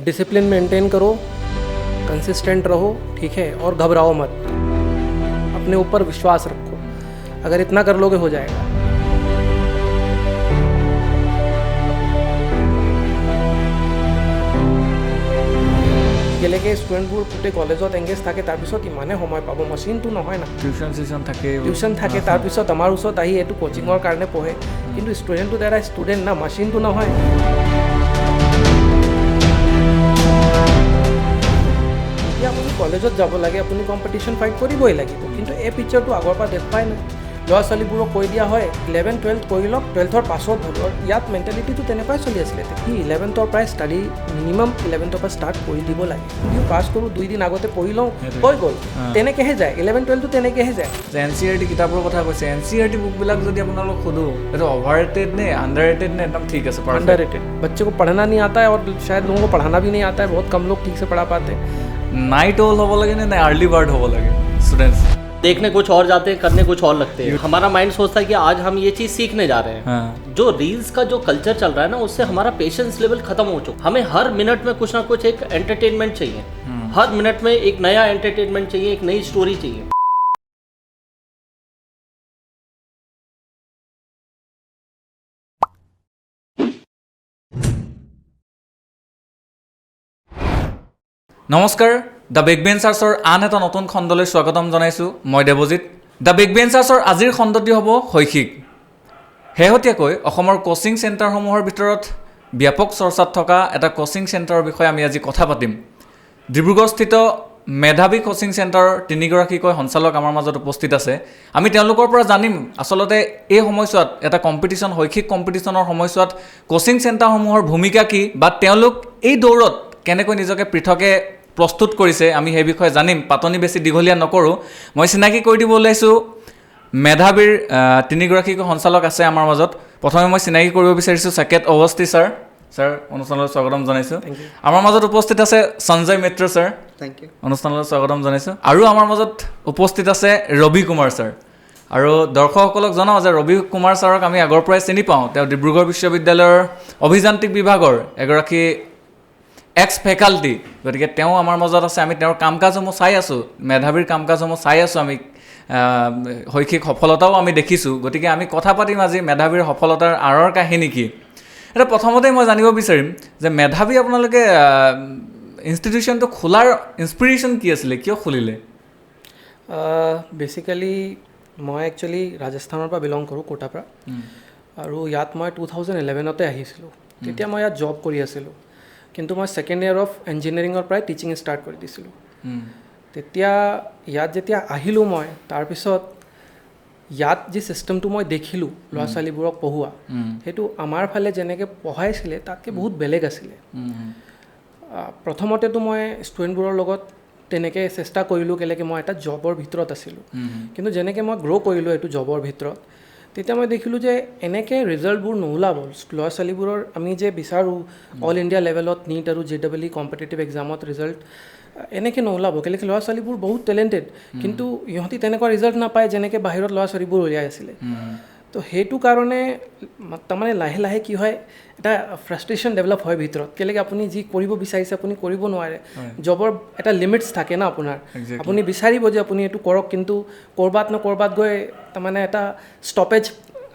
Discipline maintain करो, consistent रहो, ठीक है, और घबराओ मत, अपने ऊपर विश्वास रखो। अगर इतना कर लोगे हो जाएगा। একেলগে ষ্টুডেণ্টবোৰ গোটেই কলেজত এংগেজ থাকে, তাৰপিছত ইমানে সময় পাব, মেচিনটো নহয় না, টিউশ্যন থাকে, তাৰপিছত আমাৰ ওচৰত আহি এইটো কোচিঙৰ কাৰণে পঢ়ে, কিন্তু ষ্টুডেণ্টটো দ্বাৰা ষ্টুডেণ্ট না, মেচিনটো নহয়। এতিয়া আপুনি কলেজত যাব লাগে, আপুনি কম্পিটিশ্যন ফাইট কৰিবই লাগিব, কিন্তু এই পিকচাৰটো আগৰ পৰা দেখুৱাই নাই। ল'ৰা ছোৱালীবোৰক কৈ দিয়া হয় 11-12 কৰি লওক, 12ৰ পাছত হ'ব। ইয়াত মেণ্টেলিটিটো তেনেকুৱাই চলি আছিলে। সি 11ৰ পৰাই ষ্টাডি মিনিমাম 11ৰ পৰা ষ্টাৰ্ট কৰি দিব লাগে। যদিও পাছ কৰোঁ 2 দিন আগতে পঢ়ি লওঁ, হৈ গ'ল, তেনেকৈহে যায়। 11-12টো তেনেকৈহে যায়। NCERT কিতাপৰ কথা কৈছে, NCERT বুকবিলাক যদি আপোনালোক সোধো, এইটো অভাৰ ৰেটেড নে আণ্ডাৰ ৰেটেড নে একদম ঠিক আছে? Under rated. बच्चे को पढ़ना नहीं आता है और शायद लोगों को पढ़ाना भी नहीं आता है, बहुत कम लोग ठीक से पढ़ा पाते हैं। नाइट ओल হ'ব লাগে নে আৰ্লি বাৰ্ড হ'ব লাগে ষ্টুডেণ্টছ? देखने कुछ और जाते हैं, करने कुछ और लगते हैं। हमारा माइंड सोचता है कि आज हम ये चीज़ सीखने जा रहे हैं। हाँ। जो रील्स का जो कल्चर चल रहा है ना, उससे हमारा पेशेंस लेवल खत्म हो चुका। हमें हर मिनट में कुछ ना कुछ एक एंटरटेनमेंट चाहिए, हर मिनट में एक नया एंटरटेनमेंट चाहिए, एक नई स्टोरी चाहिए। নমস্কাৰ, দ্য বিগ বেঞ্চাৰ্ছৰ আন এটা নতুন খণ্ডলৈ স্বাগতম জনাইছোঁ। মই দেৱজিৎ। দ্য বিগ বেঞ্চাৰ্ছৰ আজিৰ খণ্ডটি হ'ব শৈক্ষিক। শেহতীয়াকৈ অসমৰ কোচিং চেণ্টাৰসমূহৰ ভিতৰত ব্যাপক চৰ্চাত থকা এটা কোচিং চেণ্টাৰৰ বিষয়ে আমি আজি কথা পাতিম। ডিব্ৰুগড়স্থিত মেধাৱী কোচিং চেণ্টাৰৰ 3গৰাকীকৈ সঞ্চালক আমাৰ মাজত উপস্থিত আছে। আমি তেওঁলোকৰ পৰা জানিম আচলতে এই সময়ছোৱাত এটা কম্পিটিশ্যন, শৈক্ষিক কম্পিটিশ্যনৰ সময়ছোৱাত কোচিং চেণ্টাৰসমূহৰ ভূমিকা কি, বা তেওঁলোক এই দৌৰত কেনেকৈ নিজকে পৃথকে প্ৰস্তুত কৰিছে, আমি সেই বিষয়ে জানিম। পাতনি বেছি দীঘলীয়া নকৰোঁ, মই চিনাকি কৰি দিব ওলাইছোঁ মেধাৱীৰ 3গৰাকীকৈ সঞ্চালক আছে আমাৰ মাজত। প্ৰথমে মই চিনাকি কৰিব বিচাৰিছোঁ সাকেত অৱস্থি ছাৰ। ছাৰ, অনুষ্ঠানলৈ স্বাগতম জনাইছোঁ। আমাৰ মাজত উপস্থিত আছে Sanjay Mitra sir. Thank you. অনুষ্ঠানলৈ স্বাগতম জনাইছোঁ। আৰু আমাৰ মাজত উপস্থিত আছে ৰবি কুমাৰ ছাৰ। আৰু দৰ্শকসকলক জনাওঁ যে ৰবি কুমাৰ ছাৰক আমি আগৰ পৰাই চিনি পাওঁ। তেওঁ ডিব্ৰুগড় বিশ্ববিদ্যালয়ৰ অভিযান্ত্ৰিক বিভাগৰ এগৰাকী এক্স ফেকাল্টি, গতিকে তেওঁ আমাৰ মাজত আছে। আমি তেওঁৰ কাম কাজসমূহ চাই আছোঁ, মেধাৱীৰ কাম কাজসমূহ চাই আছোঁ। আমি শৈক্ষিক সফলতাও আমি দেখিছোঁ। গতিকে আমি কথা পাতিম আজি মেধাৱীৰ সফলতাৰ আঁৰৰ কাহিনী কি। এটা প্ৰথমতে মই জানিব বিচাৰিম যে মেধাৱী আপোনালোকে ইনষ্টিটিউশ্যনটো খোলাৰ ইনস্পিৰেশ্যন কি আছিলে, কিয় খুলিলে? বেচিকেলি মই একচুৱেলি ৰাজস্থানৰ পৰা বিলং কৰোঁ, কোটাৰ পৰা। আৰু ইয়াত মই 2011তে আহিছিলোঁ। তেতিয়া মই ইয়াত জব কৰি আছিলোঁ, কিন্তু মই ছেকেণ্ড ইয়েৰ অফ ইঞ্জিনিয়াৰিঙৰ পৰাই টিচিং ষ্টাৰ্ট কৰি দিছিলোঁ। তেতিয়া ইয়াত যেতিয়া আহিলোঁ মই, তাৰপিছত ইয়াত যি ছিষ্টেমটো মই দেখিলোঁ ল'ৰা ছোৱালীবোৰক পঢ়োৱা, সেইটো আমাৰ ফালে যেনেকৈ পঢ়াইছিলে তাতকৈ বহুত বেলেগ আছিলে। প্ৰথমতেতো মই ষ্টুডেণ্টবোৰৰ লগত তেনেকৈ চেষ্টা কৰিলোঁ, কেলৈকে মই এটা জবৰ ভিতৰত আছিলোঁ। কিন্তু যেনেকৈ মই গ্ৰ' কৰিলোঁ এইটো জবৰ ভিতৰত, তেতিয়া মই দেখিলোঁ যে এনেকৈ ৰিজাল্টবোৰ নোলাব। ল'ৰা ছোৱালীবোৰৰ আমি যে বিচাৰোঁ অল ইণ্ডিয়া লেভেলত নীট আৰু JEE কম্পিটিটিভ এক্সামত ৰিজাল্ট এনেকৈ নোলাব, কেলৈকে ল'ৰা ছোৱালীবোৰ বহুত টেলেণ্টেড, কিন্তু ইহঁতি তেনেকুৱা ৰিজাল্ট নাপায় যেনেকৈ বাহিৰত ল'ৰা ছোৱালীবোৰ উলিয়াই আছিলে। তো সেইটো কাৰণে তাৰমানে লাহে লাহে কি হয়, এটা ফ্ৰাষ্ট্ৰেশ্যন ডেভেলপ হয় ভিতৰত, কেলৈকে আপুনি যি কৰিব বিচাৰিছে আপুনি কৰিব নোৱাৰে। জবৰ এটা লিমিটছ থাকে না আপোনাৰ, আপুনি বিচাৰিব যে আপুনি এইটো কৰক, কিন্তু ক'ৰবাত গৈ তাৰমানে এটা ষ্টপেজ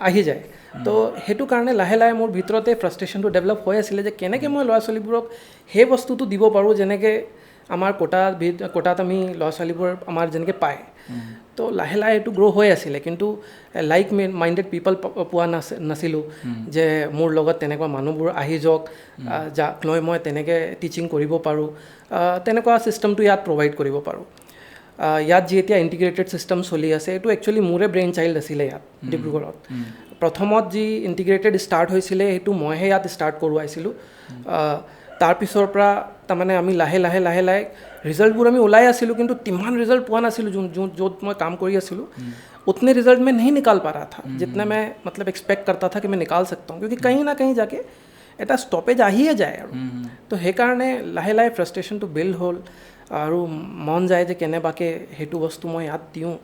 আহি যায়। তো সেইটো কাৰণে লাহে লাহে মোৰ ভিতৰতে ফ্ৰাষ্ট্ৰেশ্যনটো ডেভেলপ হৈ আছিলে যে কেনেকৈ মই ল'ৰা ছোৱালীবোৰক সেই বস্তুটো দিব পাৰোঁ যেনেকৈ আমাৰ কোটাত আমি ল'ৰা ছোৱালীবোৰ আমাৰ যেনেকৈ পায়। তো লাহে লাহে এইটো গ্ৰ' হৈ আছিলে, কিন্তু লাইক মাইণ্ডেড পিপল পোৱা নাছিলোঁ যে মোৰ লগত তেনেকুৱা মানুহবোৰ আহি যাওক, যাক লৈ মই তেনেকৈ টিচিং কৰিব পাৰোঁ, তেনেকুৱা ছিষ্টেমটো ইয়াত প্ৰভাইড কৰিব পাৰোঁ। ইয়াত যি এতিয়া ইণ্টিগ্ৰেটেড ছিষ্টেম চলি আছে, এইটো একচুৱেলি মোৰে ব্ৰেইন চাইল্ড আছিলে ইয়াত ডিব্ৰুগড়ত। প্ৰথমত যি ইণ্টিগ্ৰেটেড ষ্টাৰ্ট হৈছিলে সেইটো মইহে ইয়াত ষ্টাৰ্ট কৰোৱাইছিলোঁ। তাৰপিছৰ পৰা তাৰমানে আমি লাহে লাহে ৰিজাল্টবোৰ আমি ওলাই আছিলোঁ, কিন্তু তিমান ৰিজাল্ট পোৱা নাছিলোঁ য'ত মই কাম কৰি আছিলোঁ। उतने रिजल्ट में नहीं निकाल पा रहा था जितना मैं मतलब एक्सपेक्ट करता था कि मैं निकाल सकता हूँ, क्योंकि कहीं ना कहीं जाके এটা ষ্টপেজ আহিয়ে যায়। আৰু তো সেইকাৰণে লাহে লাহে ফ্ৰাষ্ট্ৰেশ্যনটো বিল্ড হ'ল, আৰু মন যায় যে কেনেবাকৈ সেইটো বস্তু মই ইয়াত দিওঁ।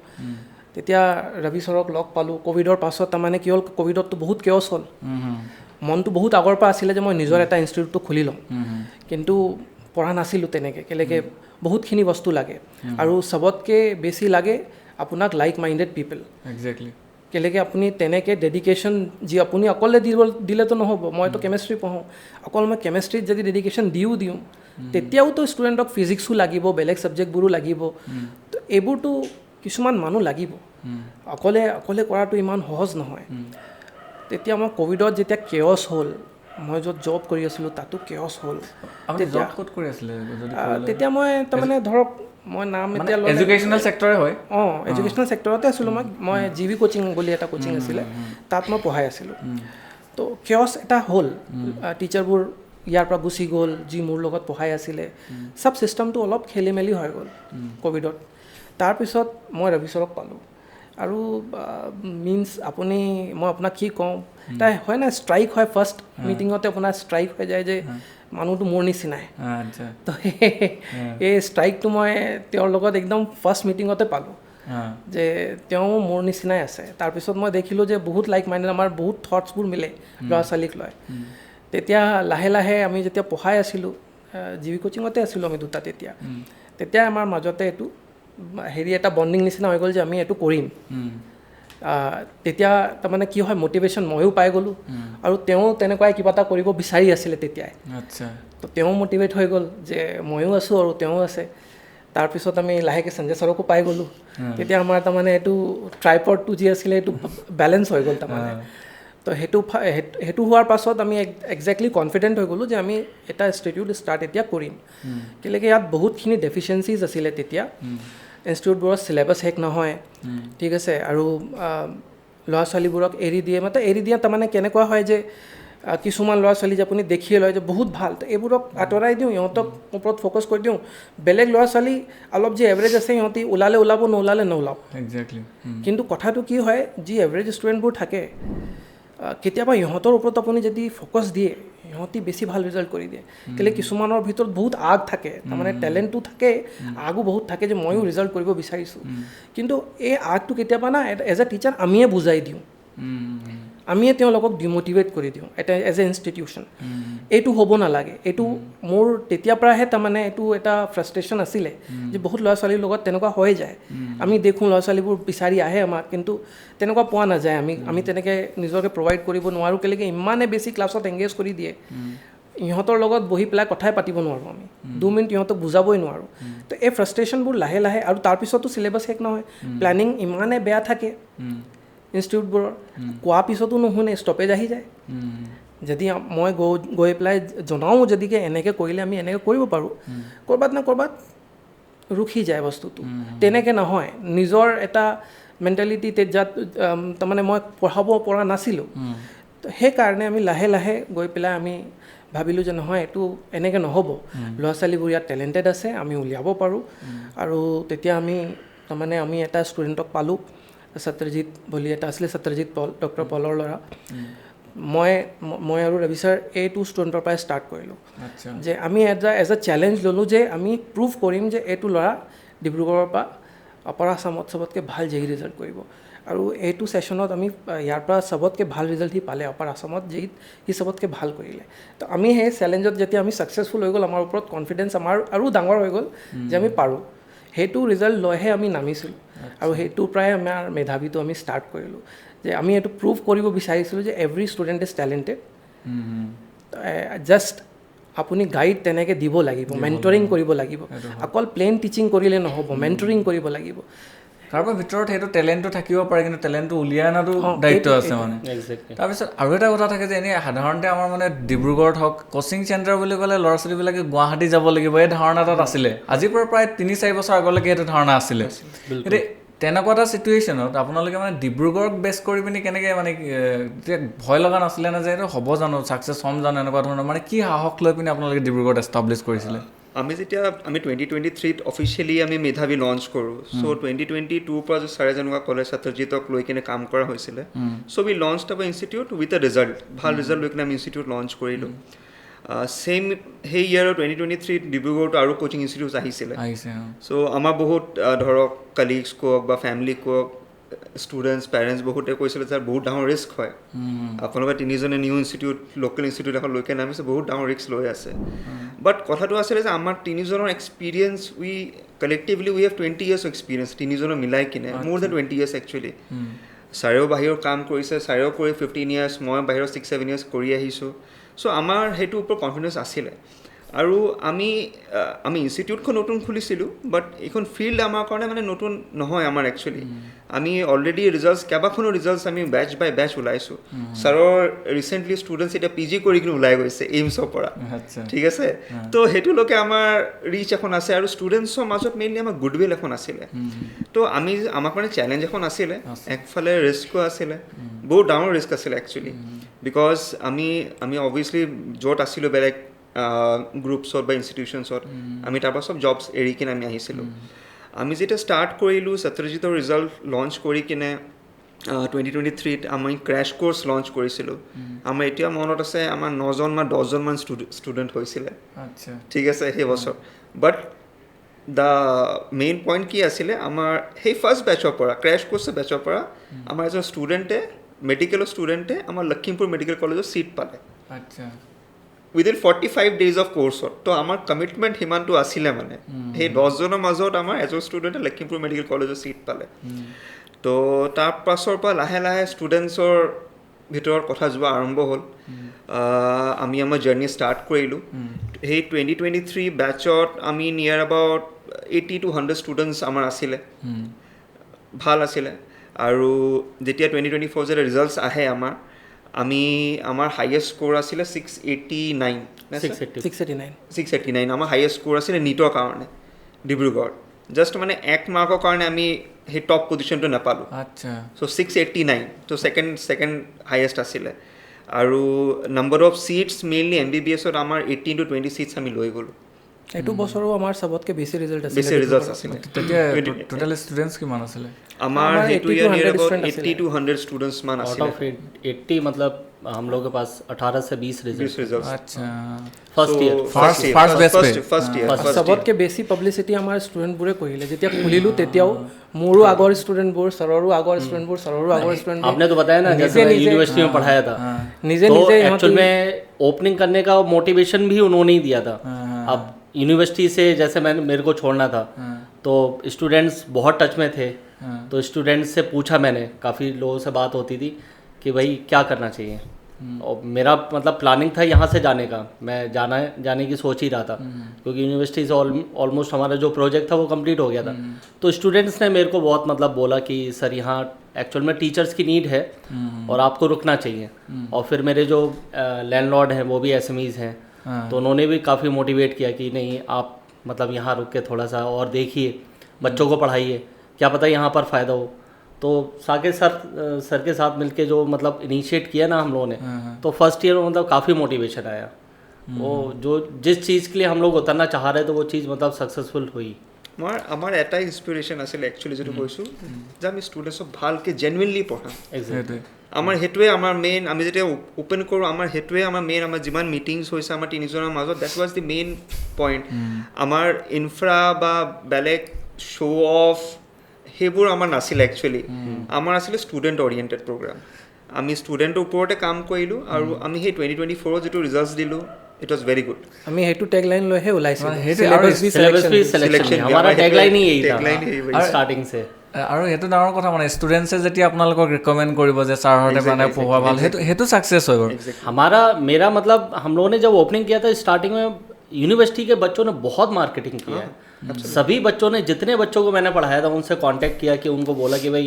তেতিয়া ৰবি ছাৰক লগ পালোঁ ক'ভিডৰ পাছত। তাৰমানে কি হ'ল, ক'ভিডততো বহুত কেঅছ হ'ল, মনটো বহুত আগৰ পৰা আছিলে যে মই নিজৰ এটা ইনষ্টিটিউটটো খুলি ল'ম কিন্তু পঢ়া নাছিলোঁ তেনেকৈ কেলেকৈ বহুতখিনি বস্তু লাগে আৰু চবতকৈ বেছি লাগে আপোনাক লাইক মাইণ্ডেড পিপল একজেক্টলি কেলেকৈ আপুনি তেনেকৈ ডেডিকেশ্যন যি আপুনি অকলে দিলেতো নহ'ব মইতো কেমেষ্ট্ৰি পঢ়োঁ অকল মই কেমেষ্ট্ৰিত যদি ডেডিকেশ্যন দিওঁ তেতিয়াওতো ষ্টুডেণ্টক ফিজিক্সো লাগিব বেলেগ ছাবজেক্টবোৰো লাগিব তো এইবোৰতো কিছুমান মানুহ লাগিব অকলে কৰাটো ইমান সহজ নহয় তেতিয়া মই ক'ভিডত যেতিয়া কেঅছ হ'ল মই য'ত জব কৰি আছিলোঁ তাতো কেঅছ হ'ল তেতিয়া মই তাৰমানে ধৰক মই নাম এতিয়া এডুকেশ্যনেল ছেক্টৰে হয় এডুকেশ্যনেল ছেক্টৰতে আছিলোঁ মই GV কোচিং বুলি এটা কোচিং আছিলে তাত মই পঢ়াই আছিলোঁ তো কেঅছ এটা হ'ল টিচাৰবোৰ ইয়াৰ পৰা গুচি গ'ল যি মোৰ লগত পঢ়াই আছিলে চব ছিষ্টেমটো অলপ খেলি মেলি হৈ গ'ল ক'ভিডত তাৰপিছত মই ৰবিশ্বৰক পালোঁ আৰু মিনছ মই আপোনাক কি কওঁ তাই হয় না ষ্ট্ৰাইক হয় ফাৰ্ষ্ট মিটিঙতে আপোনাৰ ষ্ট্ৰাইক হৈ যায় যে মানুহটো মোৰ নিচিনাই তো এই ষ্ট্ৰাইকটো মই তেওঁৰ লগত একদম ফাৰ্ষ্ট মিটিঙতে পালোঁ যে তেওঁ মোৰ নিচিনাই আছে তাৰপিছত মই দেখিলোঁ যে বহুত লাইক মাইণ্ডেড আমাৰ বহুত থটছবোৰ মিলে ল'ৰা ছোৱালীক লয় তেতিয়া লাহে লাহে আমি যেতিয়া পঢ়াই আছিলোঁ GV কোচিঙতে আছিলোঁ আমি দুটা তেতিয়া আমাৰ মাজতে এইটো এটা বণ্ডিং নিচিনা হৈ গ'ল যে আমি এইটো কৰিম তেতিয়া তাৰমানে কি হয় মটিভেশ্যন ময়ো পাই গ'লোঁ আৰু তেওঁ তেনেকুৱাই কিবা এটা কৰিব বিচাৰি আছিলে তেতিয়াই তো তেওঁ মটিভেট হৈ গ'ল যে ময়ো আছোঁ আৰু তেওঁ আছে তাৰপিছত আমি লাহেকৈ সঞ্জয় ছাৰকো পাই গ'লোঁ তেতিয়া আমাৰ তাৰমানে এইটো ট্ৰাইপডটো যি আছিলে এইটো বেলেঞ্চ হৈ গ'ল তাৰমানে তো সেইটো হোৱাৰ পাছত আমি একজেক্টলি কনফিডেণ্ট হৈ গ'লোঁ যে আমি এটা ইনষ্টিটিউট ষ্টাৰ্ট এতিয়া কৰিম কেলেকৈ ইয়াত বহুতখিনি ডেফিচিয়েঞ্চিজ আছিলে তেতিয়া ইনষ্টিটিউটবোৰৰ চিলেবাছ শেষ নহয় ঠিক আছে আৰু ল'ৰা ছোৱালীবোৰক এৰি দিয়ে তাৰমানে কেনেকুৱা হয় যে কিছুমান ল'ৰা ছোৱালী যে আপুনি দেখিয়ে লয় যে বহুত ভাল তো এইবোৰক আঁতৰাই দিওঁ ইহঁতক ওপৰত ফ'কাছ কৰি দিওঁ বেলেগ ল'ৰা ছোৱালী অলপ যি এভাৰেজ আছে সিহঁতি ওলাব নোলালে নোলাওক কিন্তু কথাটো কি হয় যি এভাৰেজ ষ্টুডেণ্টবোৰ থাকে কেতিয়াবা ইহঁতৰ ওপৰত আপুনি যদি ফ'কাছ দিয়ে ইহঁতি বেছি ভাল ৰিজাল্ট কৰি দিয়ে কেলৈ কিছুমানৰ ভিতৰত বহুত আগ থাকে তাৰমানে টেলেণ্টটো থাকে আগো বহুত থাকে যে ময়ো ৰিজাল্ট কৰিব বিচাৰিছোঁ কিন্তু এই আগটো কেতিয়াবা না এজ এ টিচাৰ আমিয়ে বুজাই দিওঁ আমিয়ে তেওঁলোকক ডিম'টিভেট কৰি দিওঁ এটা এজ এ ইনষ্টিটিউশ্যন এইটো হ'ব নালাগে এইটো মোৰ তেতিয়াৰ পৰাহে তাৰমানে এইটো এটা ফ্ৰাষ্ট্ৰেশ্যন আছিলে যে বহুত ল'ৰা ছোৱালীৰ লগত তেনেকুৱা হৈ যায় আমি দেখোঁ ল'ৰা ছোৱালীবোৰ বিচাৰি আহে আমাক কিন্তু তেনেকুৱা পোৱা নাযায় আমি তেনেকৈ নিজকে প্ৰভাইড কৰিব নোৱাৰোঁ কেলেকৈ ইমানে বেছি ক্লাছত এংগেজ কৰি দিয়ে ইহঁতৰ লগত বহি পেলাই কথাই পাতিব নোৱাৰোঁ আমি 2 মিনিট ইহঁতক বুজাবই নোৱাৰোঁ তো এই ফ্ৰাষ্ট্ৰেশ্যনবোৰ লাহে লাহে আৰু তাৰপিছতো চিলেবাছ শেষ নহয় প্লেনিং ইমানে বেয়া থাকে ইনষ্টিটিউটবোৰৰ কোৱাৰ পিছতো নুশুনে ষ্টপেজ আহি যায় যদি মই গৈ পেলাই জনাওঁ যদিকে এনেকৈ কৰিলে আমি এনেকৈ কৰিব পাৰোঁ ক'ৰবাত না ক'ৰবাত ৰখি যায় বস্তুটো তেনেকৈ নহয় নিজৰ এটা মেণ্টেলিটি তাৰমানে মই পঢ়াব পৰা নাছিলোঁ তো সেইকাৰণে আমি লাহে লাহে গৈ পেলাই আমি ভাবিলোঁ যে নহয় এইটো এনেকৈ নহ'ব ল'ৰা ছোৱালীবোৰ ইয়াত টেলেণ্টেড আছে আমি উলিয়াব পাৰোঁ আৰু তেতিয়া তাৰমানে আমি এটা ষ্টুডেণ্টক পালোঁ সত্যজিৎ বুলি এটা আছিলে সত্যজিৎ পল ডক্টৰ পলৰ ল'ৰা মই আৰু ৰবি ছাৰ এইটো ষ্টুডেণ্টৰ পৰাই ষ্টাৰ্ট কৰিলোঁ যে আমি এজ এ চেলেঞ্জ ল'লোঁ যে আমি প্ৰুভ কৰিম যে এইটো ল'ৰা ডিব্ৰুগড়ৰ পৰা আপাৰ আছামত চবতকৈ ভাল JEE ৰিজাল্ট কৰিব আৰু এইটো ছেশ্যনত আমি ইয়াৰ পৰা চবতকৈ ভাল ৰিজাল্ট সি পালে আপাৰ আছামত JEEত সি চবতকৈ ভাল কৰিলে তো আমি সেই চেলেঞ্জত যেতিয়া আমি ছাকচেছফুল হৈ গ'ল আমাৰ ওপৰত কনফিডেঞ্চ আমাৰ আৰু ডাঙৰ হৈ গ'ল যে আমি পাৰোঁ সেইটো ৰিজাল্ট লৈহে আমি নামিছিলোঁ আৰু সেইটোৰ পৰাই আমাৰ মেধাৱীটো আমি ষ্টাৰ্ট কৰিলোঁ যে আমি এইটো প্ৰুভ কৰিব বিচাৰিছিলোঁ যে every student is talented just আপুনি গাইড তেনেকৈ দিব লাগিব মেণ্টৰিং কৰিব লাগিব অকল প্লেইন টিচিং কৰিলে নহ'ব মেণ্টৰিং কৰিব লাগিব কাৰোবাৰ ভিতৰত সেইটো টেলেণ্টটো থাকিব পাৰে কিন্তু টেলেণ্টটো উলিয়াই অনাটো দায়িত্ব আছে মানে তাৰপিছত আৰু এটা কথা থাকে যে এনেই সাধাৰণতে আমাৰ মানে ডিব্ৰুগড়ত হওক কোচিং চেণ্টাৰ বুলি ক'লে ল'ৰা ছোৱালীবিলাকে গুৱাহাটী যাব লাগিব এই ধাৰণা এটাত আছিলে আজিৰ পৰা প্ৰায় 3-4 বছৰ আগলৈকে সেইটো ধাৰণা আছিলে এতিয়া তেনেকুৱা এটা চিটুৱেশ্যনত আপোনালোকে মানে ডিব্ৰুগড়ক বেছ কৰি পিনি কেনেকৈ মানে তেতিয়া ভয় লগা নাছিলে নে যে এইটো হ'ব জানো ছাকচেছ হ'ম জানো এনেকুৱা ধৰণৰ মানে কি সাহস লৈ পিনি আপোনালোকে ডিব্ৰুগড়ত এষ্টাব্লিছ কৰিছিলে আমি 2023ত অফিচিয়েলি আমি মেধাৱী লঞ্চ কৰোঁ চ' 2022ৰ পৰা ছাৰে যেনেকুৱা ক'লে সত্যজিতক লৈ কিনে কাম কৰা হৈছিলে so' we launch our institute with a result ভাল ৰিজাল্ট লৈ কিনে আমি ইনষ্টিটিউট লঞ্চ কৰিলোঁ ছেইম সেই ইয়াৰত 2023ত ডিব্ৰুগড়তো আৰু কোচিং ইনষ্টিটিউট আহিছিলে চ' আমাৰ বহুত ধৰক কালিগছ কওক বা ফেমিলি কওক ষ্টুডেণ্টছ পেৰেণ্টছ বহুতে কৈছিলে যে বহুত ডাঙৰ ৰিস্ক হয় আপোনালোকে তিনিজনে নিউ ইনষ্টিটিউট লোকেল ইনষ্টিটিউট এখন লৈকে নামিছে বহুত ডাঙৰ ৰিস্ক লৈ আছে বাট কথাটো আছিলে যে আমাৰ তিনিজনৰ experience we collectively we have 20 years experience তিনিজনৰ মিলাই কিনে মোৰ দেন 20 years একচুৱেলি ছাৰেও বাহিৰৰ কাম কৰিছে ছাৰেও কৰি 15 years মই বাহিৰৰ 6-7 years কৰি আহিছোঁ চ' আমাৰ সেইটোৰ ওপৰত কনফিডেঞ্চ আছিলে আৰু আমি ইনষ্টিটিউটখন নতুন খুলিছিলোঁ বাট এইখন ফিল্ড আমাৰ কাৰণে মানে নতুন নহয় আমাৰ একচুৱেলি আমি অলৰেডি ৰিজাল্টছ কেইবাখনো ৰিজাল্টছ আমি বেচ বাই বেচ ওলাইছোঁ ছাৰৰ ৰিচেণ্টলি ষ্টুডেণ্টছ এতিয়া PG কৰি কিনে ওলাই গৈছে এইমছৰ পৰা ঠিক আছে তো সেইটোলৈকে আমাৰ ৰিচ এখন আছে আৰু ষ্টুডেণ্টছৰ মাজত মেইনলি আমাৰ গুডউইল এখন আছিলে তো আমাৰ কাৰণে চেলেঞ্জ এখন আছিলে একফালে ৰিস্কো আছিলে বহুত ডাঙৰ ৰিস্ক আছিলে একচুৱেলি বিকজ আমি অবভিয়াছলি য'ত আছিলোঁ বেলেগ গ্ৰুপছত বা ইনষ্টিটিউশ্যনছত আমি তাৰপৰা চব জবছ এৰি কিনে আমি আহিছিলোঁ আমি যেতিয়া ষ্টাৰ্ট কৰিলোঁ সত্যজিতৰ ৰিজাল্ট লঞ্চ কৰি কিনে 2023ত আমি ক্ৰেছ কোৰ্চ লঞ্চ কৰিছিলোঁ আমাৰ এতিয়া মনত আছে আমাৰ 9জন বা 10জনমান ষ্টুডেণ্ট হৈছিলে ঠিক আছে সেই বছৰ বাট দ্য মেইন পইণ্ট কি আছিলে আমাৰ সেই ফাৰ্ষ্ট বেচৰ পৰা ক্ৰেছ কোৰ্চৰ বেচৰ পৰা আমাৰ এজন ষ্টুডেণ্টে মেডিকেলৰ ষ্টুডেণ্টে আমাৰ লখিমপুৰ মেডিকেল কলেজত ছিট পালে উইদিন 45 days অফ কোৰ্চত তো আমাৰ কমিটমেণ্ট সিমানটো আছিলে মানে সেই 10জনৰ মাজত আমাৰ এজন ষ্টুডেণ্টে লখিমপুৰ মেডিকেল কলেজত ছিট পালে তো তাৰ পাছৰ পৰা লাহে লাহে ষ্টুডেণ্টছৰ ভিতৰত কথা যোৱা আৰম্ভ হ'ল আমি আমাৰ জাৰ্ণি ষ্টাৰ্ট কৰিলোঁ সেই 2023 বেচত আমি নিয়াৰ এবাউট 80 to 100 ষ্টুডেণ্টছ আমাৰ আছিলে ভাল আছিলে আৰু যেতিয়া 2024 যেতিয়া ৰিজাল্টছ আহে আমাৰ হাইয়েষ্ট স্ক'ৰ আছিলে 689 আমাৰ হাইয়েষ্ট স্ক'ৰ আছিলে নীটৰ কাৰণে ডিব্ৰুগড় জাষ্ট মানে 1 মাৰ্কৰ কাৰণে আমি সেই টপ পজিশ্যনটো নাপালোঁ চ' 689 তো ছেকেণ্ড হাইয়েষ্ট আছিলে আৰু নাম্বাৰ অফ ছিটছ মেইনলি MBBSত আমাৰ 18 to 20 ছিটছ আমি লৈ গ'লোঁ এইটো বছৰো আমাৰ চবতকৈ বেছি ৰিজাল্ট আছিলে তেতিয়া টোটেল ষ্টুডেণ্টছ কিমান আছিলে আমাৰ সেইটো ইয়াৰ নিয়াৰ এবাউট 80 to 100 ষ্টুডেণ্টছ মান আছিলে आउट ऑफ 80 मतलब हम लोगों के पास 18 से 20 रिजल्ट আচ্ছা फर्स्ट ईयर ফাৰ্ষ্ট ইয়াৰ চবতকৈ বেছি পাব্লিচিটি আমাৰ ষ্টুডেণ্টবোৰে কৰিলে যেতিয়া খুলিলোঁ তেতিয়াও মোৰো আগৰ ষ্টুডেণ্টবোৰ ছাৰৰো আগৰ ষ্টুডেণ্টবোৰ ছাৰৰো আগৰ ষ্টুডেণ্টবোৰ आपने तो बताया ना जैसे मैं यूनिवर्सिटी में पढ़ाया था নিজে तो নিজে एक्चुअल में ओपनिंग करने का मोटिवेशन भी उन्होंने ही दिया था अब यूनिवर्सिटी से जैसे मेरे को छोड़ना था तो स्टूडेंट्स बहुत टच में थे तो स्टूडेंट्स से पूछा मैंने काफ़ी लोगों से बात होती थी कि भाई क्या करना चाहिए और मेरा मतलब प्लानिंग था यहाँ से जाने का मैं जाने की सोच ही रहा था क्योंकि यूनिवर्सिटी से ऑलमोस्ट हमारा जो प्रोजेक्ट था वो कंप्लीट हो गया था तो स्टूडेंट्स ने मेरे को बहुत मतलब बोला कि सर यहाँ एक्चुअल में टीचर्स की नीड है और आपको रुकना चाहिए और फिर मेरे जो लैंडलॉर्ड हैं वो भी SMEs हैं तो उन्होंने भी काफ़ी मोटिवेट किया कि नहीं आप मतलब यहाँ रुक के थोड़ा सा और देखिए बच्चों को पढ़ाइए क्या पता यहाँ पर फ़ायदा हो तो साकेत सर के साथ मिलके जो मतलब इनिशिएट किया ना हम लोगों ने तो फर्स्ट ईयर में मतलब काफ़ी मोटिवेशन आया वो जो जिस चीज़ के लिए हम लोग उतरना चाह रहे थे वो चीज़ मतलब सक्सेसफुल हुई আমাৰ এটাই ইনস্পিৰেশ্যন আছিল একচুৱেলি যেটো কৈছোঁ যে আমি ষ্টুডেণ্টছক ভালকৈ জেনুইনলি পঢ়াম আমাৰ সেইটোৱে আমাৰ মেইন আমি যেতিয়া অ'পেন কৰোঁ আমাৰ সেইটোৱে আমাৰ মেইন আমাৰ যিমান মিটিংছ হৈছে আমাৰ তিনিজনৰ মাজত that was the main point আমাৰ ইনফ্ৰা বা বেলেগ শ্ব' অফ সেইবোৰ আমাৰ নাছিলে একচুৱেলি আমাৰ আছিলে ষ্টুডেণ্ট অৰিয়েণ্টেড প্ৰগ্ৰাম আমি ষ্টুডেণ্টৰ ওপৰতে কাম কৰিলোঁ আৰু আমি সেই 2024ত যিটো ৰিজাল্টছ দিলোঁ ইট ৱাজ ভেৰি গুড আমি সেইটো টেগলাইন লৈহে ওলাইছিলোঁ सिलेबस भी सिलेक्शन हमारा टैगलाइन ही यही था स्टार्टिंग से আৰু সেইটো ডাঙৰ কথা মানে ষ্টুডেণ্টছে যেতিয়া আপোনালোকক ৰিকমেণ্ড কৰিব যে ছাৰহঁতে মানে পঢ়োৱা ভাল সেইটো ছাকচেছ হৈ গ'ল मेरा मतलब हम लोगों ने जब ओपनिंग किया था स्टार्टिंग में यूनिवर्सिटी के बच्चों ने बहुत मार्केटिंग किया है सभी बच्चों ने जितने बच्चों को मैंने पढ़ाया था उनसे कांटेक्ट किया कि उनको बोला कि भाई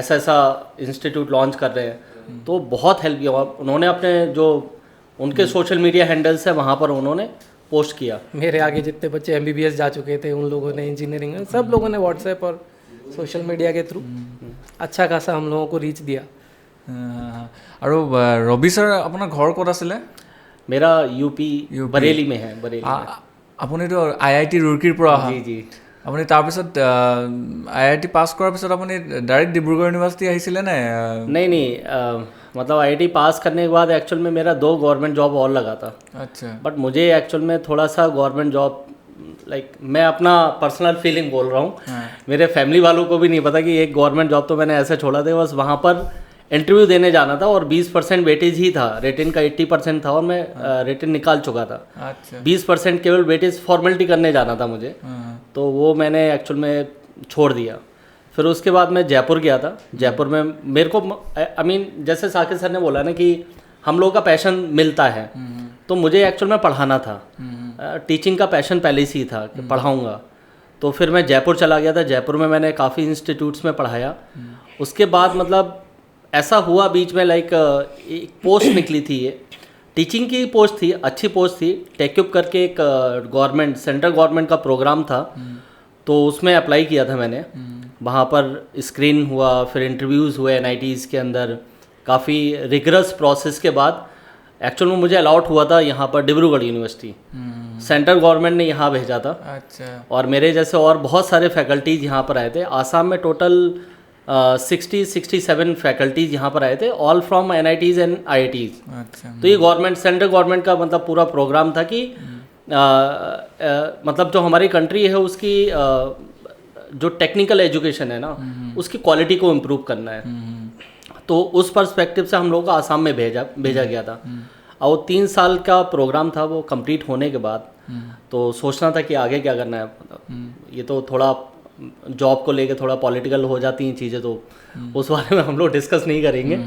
ऐसा ऐसा इंस्टीट्यूट लॉन्च कर रहे हैं तो बहुत हेल्प किया उन्होंने अपने जो उनके सोशल मीडिया हैंडल्स है वहाँ पर उन्होंने पोस्ट किया मेरे आगे जितने बच्चे MBBS जा चुके थे उन लोगों ने इंजीनियरिंग में सब लोगों ने व्हाट्सएप और सोशल मीडिया के थ्रू अच्छा खासा हम लोगों को रीच दिया আৰু ৰবি ছাৰ আপোনাৰ ঘৰ ক'ত আছিলে मेरा यूपी बरेली में है बरेली আপুনিতো IIT रुड़कीৰ পৰা অহা जी जी আপুনি তাৰপিছত IIT পাছ কৰাৰ পিছত আপুনি ডাইৰেক্ট ডিব্ৰুগড় ইউনিভাৰ্চিটি আহিছিলে নে नहीं मतलब IIT पास करने के बाद एक्चुअल में मेरा 2 गवर्नमेंट जॉब और लगा था अच्छा बट मुझे एक्चुअल में थोड़ा सा गवर्नमेंट जॉब लाइक मैं अपना पर्सनल फीलिंग बोल रहा हूँ, मेरे फैमिली वालों को भी नहीं पता कि एक गवर्नमेंट जॉब तो मैंने ऐसे छोड़ा था, बस वहाँ पर इंटरव्यू देने जाना था और 20% वेटेज ही था, रिटन का 80% था और मैं रिटन निकाल चुका था। अच्छा 20% केवल वेटेज फॉर्मेलिटी करने जाना था मुझे, तो वो मैंने एक्चुअल में छोड़ दिया। फिर उसके बाद मैं जयपुर गया था। जयपुर में मेरे को आई मीन जैसे साकिब सर ने बोला ना कि हम लोगों का पैशन मिलता है, तो मुझे एक्चुअल में पढ़ाना था, टीचिंग का पैशन पहले से ही था कि पढ़ाऊँगा। तो फिर मैं जयपुर चला गया था। जयपुर में मैंने काफ़ी इंस्टीट्यूट्स में पढ़ाया। उसके बाद मतलब ऐसा हुआ बीच में लाइक एक पोस्ट निकली थी, ये टीचिंग की पोस्ट थी, अच्छी पोस्ट थी। टेक्यूब करके एक गवर्नमेंट सेंट्रल गवर्नमेंट का प्रोग्राम था, तो उसमें अप्लाई किया था मैंने। वहाँ पर स्क्रीन हुआ, फिर इंटरव्यूज़ हुए NITs के अंदर। काफ़ी रिगरस प्रोसेस के बाद एक्चुअल में मुझे अलाउट हुआ था यहाँ पर डिब्रूगढ़ यूनिवर्सिटी, सेंट्रल गवर्नमेंट ने यहाँ भेजा था। अच्छा और मेरे जैसे और बहुत सारे फैकल्टीज़ यहाँ पर आए थे। आसाम में टोटल 60-67 फैकल्टीज़ यहाँ पर आए थे, all from NITs and IITs। अच्छा तो ये गवर्नमेंट सेंट्रल गवर्नमेंट का मतलब पूरा प्रोग्राम था कि मतलब जो हमारी कंट्री है उसकी जो टेक्निकल एजुकेशन है ना, उसकी क्वालिटी को इम्प्रूव करना है। तो उस पर्सपेक्टिव से हम लोगों को आसाम में भेजा गया था। और 3 साल का प्रोग्राम था। वो कंप्लीट होने के बाद तो सोचना था कि आगे क्या करना है। मतलब ये तो थोड़ा जॉब को लेके थोड़ा पॉलिटिकल हो जाती हैं चीज़ें, तो उस बारे में हम लोग डिस्कस नहीं करेंगे।